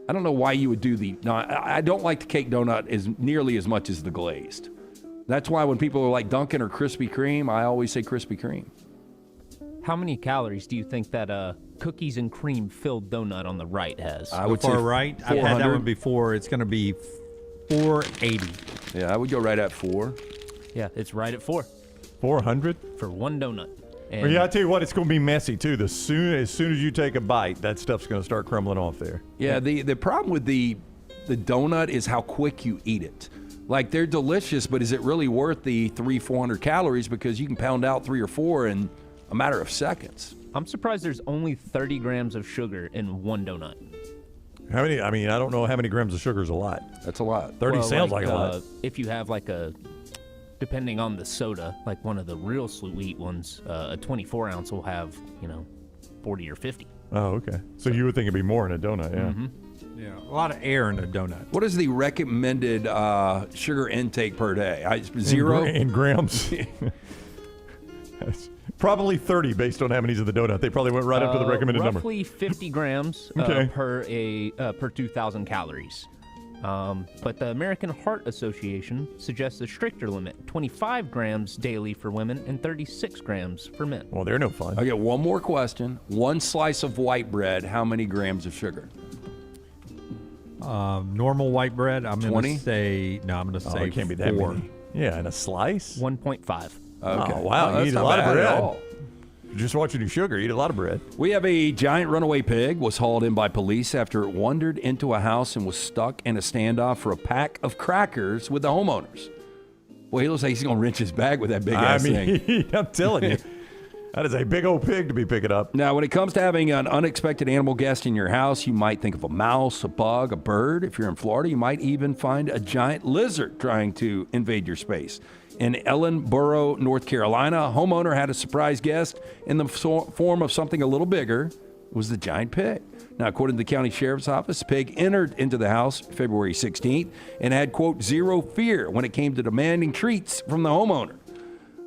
I don't know why you would do I don't like the cake donut as nearly as much as the glazed. That's why when people are like Dunkin' or Krispy Kreme, I always say Krispy Kreme. How many calories do you think that cookies and cream filled donut on the right has? I would say right. I've had that one before. It's going to be 480. Yeah, I would go right at 4. Yeah, it's right at 4. 400 for one donut. And well, yeah, I tell you what, it's going to be messy too. As soon as you take a bite, that stuff's going to start crumbling off there. Yeah, the problem with the donut is how quick you eat it. Like, they're delicious, but is it really worth the 300-400 calories? Because you can pound out 3 or 4 in a matter of seconds. I'm surprised there's only 30 grams of sugar in one donut. How many? I mean, I don't know how many grams of sugar is a lot. That's a lot. 30 sounds like a lot. If you have depending on the soda, like one of the real sweet ones, a 24-ounce will have, 40 or 50. Oh, okay. So you would think it'd be more in a donut, yeah. Mm-hmm. Yeah, a lot of air in a donut. What is the recommended sugar intake per day? 0? In grams? Probably 30 based on how many's in the donut. They probably went right up to the recommended number. Roughly 50 grams per 2,000 calories. But the American Heart Association suggests a stricter limit, 25 grams daily for women and 36 grams for men. Well, they're no fun. I get one more question. One slice of white bread, how many grams of sugar? Normal white bread, I'm going 20? to say, I'm going to say it can't be that 4. many. Yeah, and a slice? 1.5. Okay. Oh, wow, you eat a lot of bread. Just watching your sugar, eat a lot of bread. We have a giant runaway pig was hauled in by police after it wandered into a house and was stuck in a standoff for a pack of crackers with the homeowners. Well, he looks like he's going to wrench his bag with that big ass thing. I'm telling you. That is a big old pig to be picking up. Now, when it comes to having an unexpected animal guest in your house, you might think of a mouse, a bug, a bird. If you're in Florida, you might even find a giant lizard trying to invade your space. In Ellenboro, North Carolina, a homeowner had a surprise guest in the form of something a little bigger. It was the giant pig. Now, according to the county sheriff's office, the pig entered into the house February 16th and had, quote, zero fear when it came to demanding treats from the homeowner.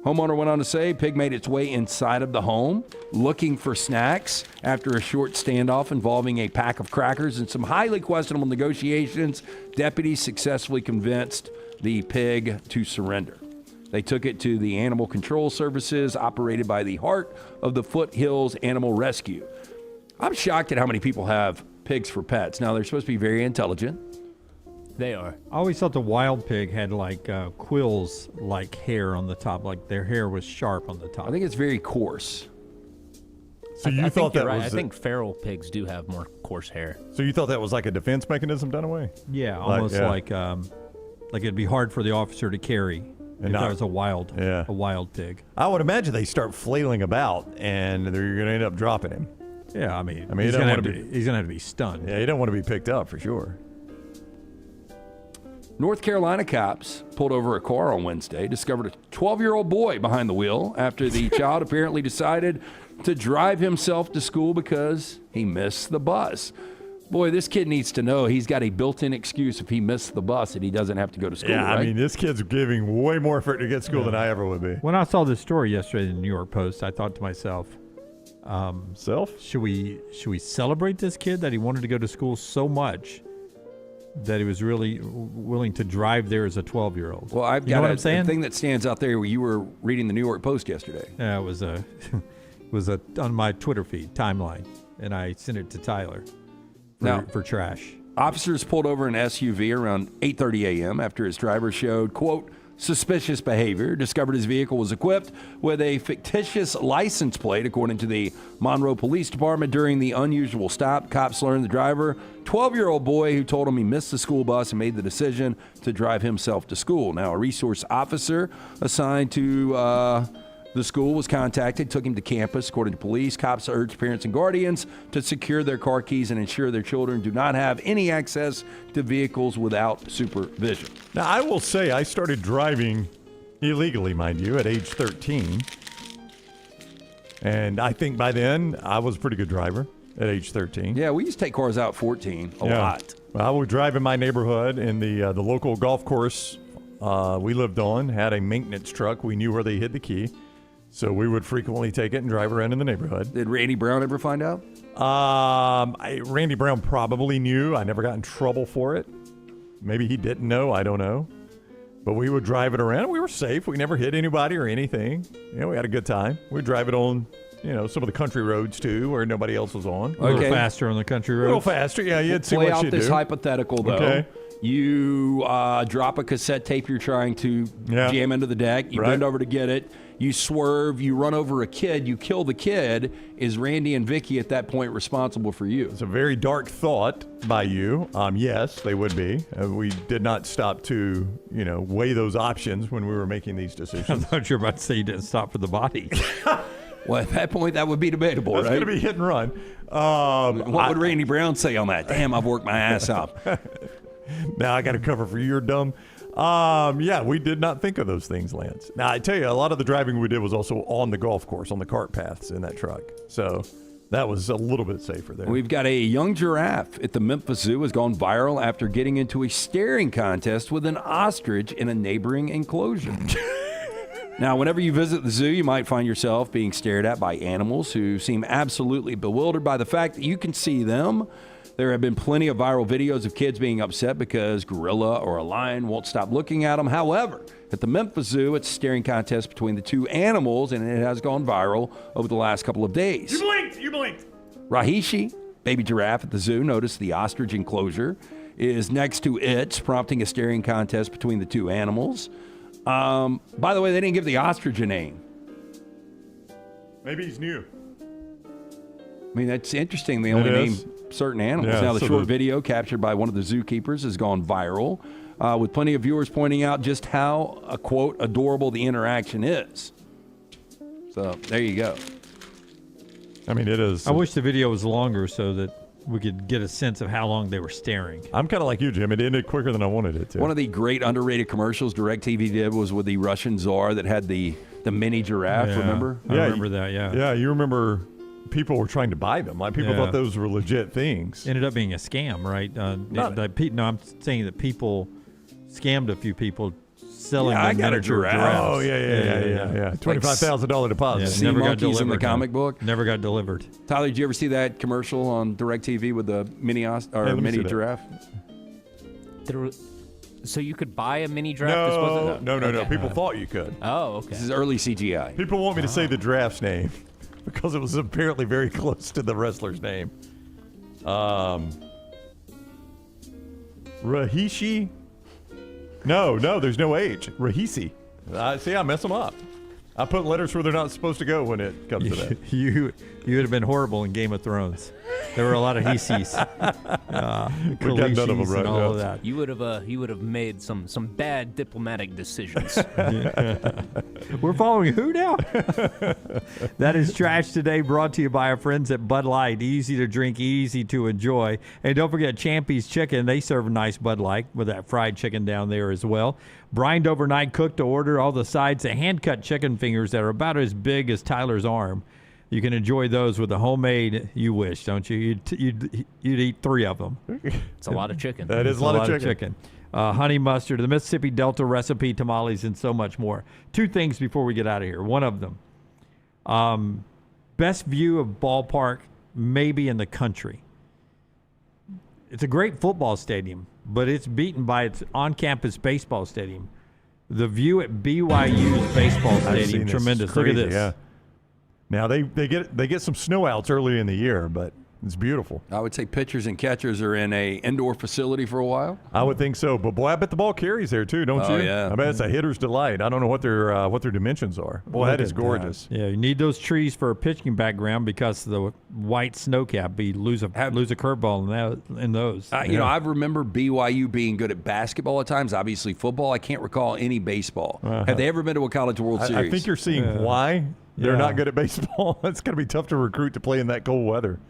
Homeowner went on to say pig made its way inside of the home looking for snacks. After a short standoff involving a pack of crackers and some highly questionable negotiations, deputies successfully convinced the pig to surrender. They took it to the Animal Control Services operated by the Heart of the Foothills Animal Rescue. I'm shocked at how many people have pigs for pets. Now, they're supposed to be very intelligent. They are. I always thought the wild pig had quills like hair on the top, like their hair was sharp on the top. I think it's very coarse. So you thought that was... I think feral pigs do have more coarse hair. So you thought that was like a defense mechanism done away? Yeah, almost like it'd be hard for the officer to carry if that was a wild pig. I would imagine they start flailing about and you're going to end up dropping him. Yeah, I mean he's going to have to be stunned. Yeah, you don't want to be picked up for sure. North Carolina cops pulled over a car on Wednesday, discovered a 12-year-old boy behind the wheel after the child apparently decided to drive himself to school because he missed the bus. Boy, this kid needs to know he's got a built-in excuse if he missed the bus and he doesn't have to go to school, Yeah, right? I mean, this kid's giving way more effort to get to school than I ever would be. When I saw this story yesterday in the New York Post, I thought to myself, should we celebrate this kid that he wanted to go to school so much that he was really willing to drive there as a 12-year-old? Well, I've You know got what I'm saying? a thing that stands out there where you were reading the New York Post yesterday. Yeah, it was on my Twitter feed timeline, and I sent it to Tyler for trash. Officers pulled over an SUV around 8:30 a.m. after his driver showed, quote, suspicious behavior, discovered his vehicle was equipped with a fictitious license plate, according to the Monroe Police Department. During the unusual stop, cops learned the driver, 12-year-old boy who told him he missed the school bus and made the decision to drive himself to school. Now, a resource officer assigned to the school was contacted, took him to campus. According to police, cops urged parents and guardians to secure their car keys and ensure their children do not have any access to vehicles without supervision. Now, I will say I started driving illegally, mind you, at age 13. And I think by then I was a pretty good driver at age 13. Yeah, we used to take cars out at 14 a lot. Well, I would drive in my neighborhood, in the local golf course we lived on had a maintenance truck. We knew where they hid the key. So we would frequently take it and drive around in the neighborhood. Did Randy Brown ever find out? Randy Brown probably knew. I never got in trouble for it. Maybe he didn't know. I don't know. But we would drive it around. We were safe. We never hit anybody or anything. We had a good time. We'd drive it on, some of the country roads, too, where nobody else was on. A little faster on the country roads. A little faster, yeah. You'd see Play what out you this do. hypothetical, though. Okay. You drop a cassette tape you're trying to jam into the deck. You bend over to get it. You swerve. You run over a kid. You kill the kid. Is Randy and Vicky at that point responsible for you? It's a very dark thought by you. Yes, they would be. We did not stop to, weigh those options when we were making these decisions. I thought you were about to say you didn't stop for the body. Well, at that point, that would be debatable, That's right? going to be hit and run. What would Randy Brown say on that? Damn, I've worked my ass off. Now I got to cover for your dumb. Yeah, we did not think of those things, Lance. Now, I tell you, a lot of the driving we did was also on the golf course, on the cart paths in that truck. So that was a little bit safer there. We've got a young giraffe at the Memphis Zoo has gone viral after getting into a staring contest with an ostrich in a neighboring enclosure. Now, whenever you visit the zoo, you might find yourself being stared at by animals who seem absolutely bewildered by the fact that you can see them. There have been plenty of viral videos of kids being upset because gorilla or a lion won't stop looking at them. However, at the Memphis Zoo, it's a staring contest between the two animals, and it has gone viral over the last couple of days. You blinked. Rahishi, baby giraffe at the zoo, noticed the ostrich enclosure is next to it, prompting a staring contest between the two animals. By the way, they didn't give the ostrich a name. Maybe he's new. I mean, that's interesting. They only name certain animals. Yeah, now, the so short video captured by one of the zookeepers has gone viral, with plenty of viewers pointing out just how, quote, adorable the interaction is. So there you go. I mean, it is. I wish the video was longer so that we could get a sense of how long they were staring. I'm kind of like you, Jim. It ended quicker than I wanted it to. One of the great underrated commercials DirecTV did was with the Russian Tsar that had the mini giraffe, Yeah, remember? I remember that, yeah. Yeah, you remember people were trying to buy them. Like, people thought those were legit things. Ended up being a scam, right? No, I'm saying that people scammed a few people selling I them got a miniature giraffe. giraffes. Oh, yeah. $25,000 deposit. Sea never got monkeys in the delivered, comic book. Never got delivered. Tyler, did you ever see that commercial on DirecTV with the mini let me mini see that. giraffe? So you could buy a mini giraffe? This wasn't No. Okay. People thought you could. Oh, okay. This is early CGI. People want me to say the giraffe's name because it was apparently very close to the wrestler's name. Rahishi? No, there's no H. Rahisi. See, I mess them up. I put letters where they're not supposed to go when it comes to that. You would have been horrible in Game of Thrones. There were a lot of he-sees. We got none of them right and all now. of that. You would have made some bad diplomatic decisions. We're following who now? That is Trash Today, brought to you by our friends at Bud Light. Easy to drink, easy to enjoy. And don't forget Champy's Chicken. They serve a nice Bud Light with that fried chicken down there as well. Brined overnight, cooked to order, all the sides, the hand-cut chicken fingers that are about as big as Tyler's arm. You can enjoy those with the homemade you wish, don't you? You'd eat 3 of them. It's a lot of chicken. That is a lot of chicken. Honey mustard, the Mississippi Delta recipe tamales, and so much more. 2 things before we get out of here. One of them, best view of ballpark maybe in the country. It's a great football stadium, but it's beaten by its on-campus baseball stadium. The view at BYU's baseball stadium, tremendous. Crazy, look at this. Yeah. Now they get some snow outs early in the year, but it's beautiful. I would say pitchers and catchers are in a indoor facility for a while. I would think so, but boy, I bet the ball carries there too, don't you? Yeah. I bet it's a hitter's delight. I don't know what their dimensions are. Boy, that is gorgeous. Yeah, you need those trees for a pitching background because the white snow cap. You lose a curveball in those. You know, I remember BYU being good at basketball at times. Obviously, football. I can't recall any baseball. Have they ever been to a College World Series? I think you're seeing why they're not good at baseball. It's going to be tough to recruit to play in that cold weather.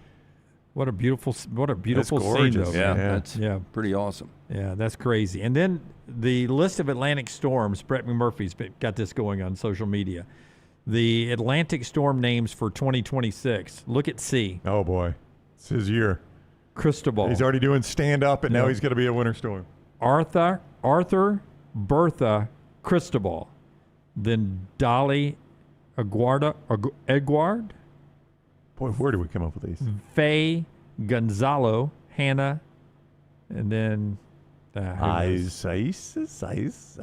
What a beautiful scene, gorgeous. though. That's pretty awesome. Yeah, that's crazy. And then the list of Atlantic storms, Brett McMurphy's got this going on social media. The Atlantic storm names for 2026. Look at C. Oh, boy. It's his year. Cristobal. He's already doing stand-up, and now he's going to be a winter storm. Arthur, Bertha, Cristobal. Then Dolly, Edward. Boy, where do we come up with these? Faye, Gonzalo, Hannah, and then ISIS, I guess.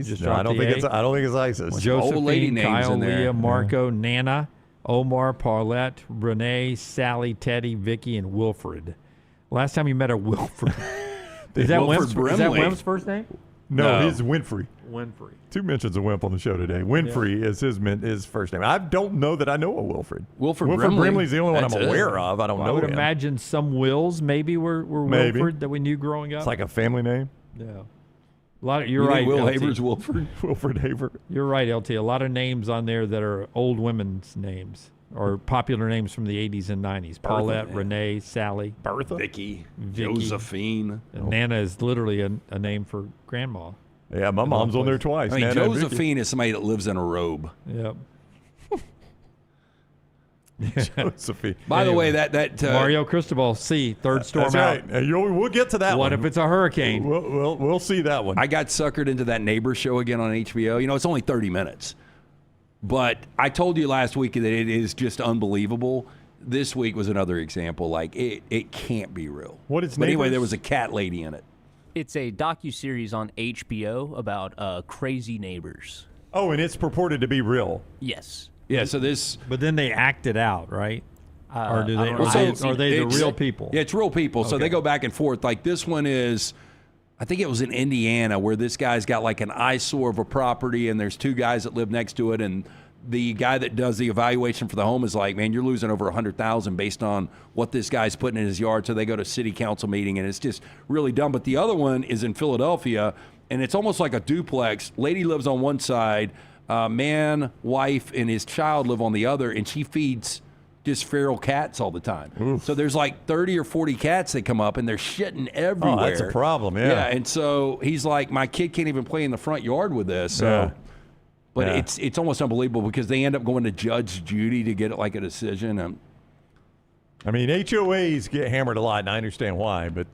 Just I don't think it's ISIS. Josephine, Kyle, Leah, Marco, Nana, Omar, Paulette, Renee, Sally, Teddy, Vicky, and Wilfred. Last time you met a Wilfred. Is that Wim's first name? No, he's Winfrey. Winfrey. 2 mentions of Wimp on the show today. Winfrey is his first name. I don't know that I know a Wilfred. Wilfred Brimley's the only one I'm aware of. I don't know. I would him. imagine some Wills maybe were Wilfred that we knew growing up. It's like a family name. Yeah. You're right. Will LT. Haver's Wilfred. Wilfred Haver. You're right, LT. A lot of names on there that are old women's names or popular names from the 80s and 90s. Paulette, Renee, Sally, Bertha, Vicky, Josephine. And Nana is literally a name for grandma. Yeah, my mom's on there twice. I mean, Josephine is somebody that lives in a robe. Yep. Josephine. By the way, that Mario Cristobal, C, third storm out. Right. We'll get to that one. What if it's a hurricane? We'll see that one. I got suckered into that Neighbor show again on HBO. You know, it's only 30 minutes. But I told you last week that it is just unbelievable. This week was another example. Like, it can't be real. What is But anyway, Neighbors? there was a cat lady in it. It's a docuseries on HBO about crazy neighbors. Oh, and it's purported to be real. Yes. Yeah, so this... But then they act it out, right? Or do they? Are they the real people? Yeah, it's real people. So they go back and forth. Like this one is, I think it was in Indiana, where this guy's got like an eyesore of a property, and there's 2 guys that live next to it, and the guy that does the evaluation for the home is like, man, you're losing over $100,000 based on what this guy's putting in his yard. So they go to city council meeting, and it's just really dumb. But the other one is in Philadelphia, and it's almost like a duplex. Lady lives on one side, man, wife, and his child live on the other, and she feeds just feral cats all the time. Oof. So there's like 30 or 40 cats that come up, and they're shitting everywhere. Oh, that's a problem, yeah. Yeah, and so he's like, my kid can't even play in the front yard with this. So. Yeah. But it's almost unbelievable because they end up going to Judge Judy to get like a decision. I mean, HOAs get hammered a lot, and I understand why, but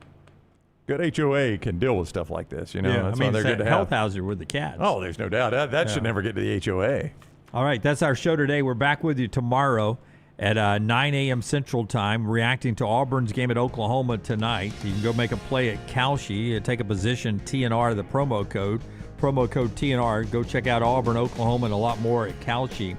good HOA can deal with stuff like this, you know? Yeah, That's I mean, why they're it's good a to health have. hazard with the cats. Oh, there's no doubt. That should never get to the HOA. All right, that's our show today. We're back with you tomorrow at 9 a.m. Central Time, reacting to Auburn's game at Oklahoma tonight. You can go make a play at Calshi, take a position, TNR, the promo code TNR. Go check out Auburn, Oklahoma, and a lot more at Calshi.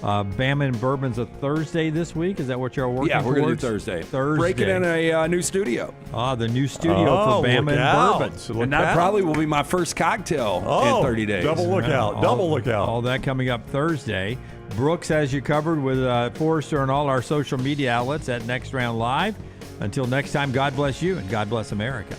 Bama and Bourbon's a Thursday this week. Is that what y'all are working Yeah, we're going to do towards? Thursday. Breaking in a new studio. The new studio for Bama and Bourbon. So and that probably will be my first cocktail in 30 days. Double look out. All that coming up Thursday. Brooks has you covered with Forrester and all our social media outlets at Next Round Live. Until next time, God bless you and God bless America.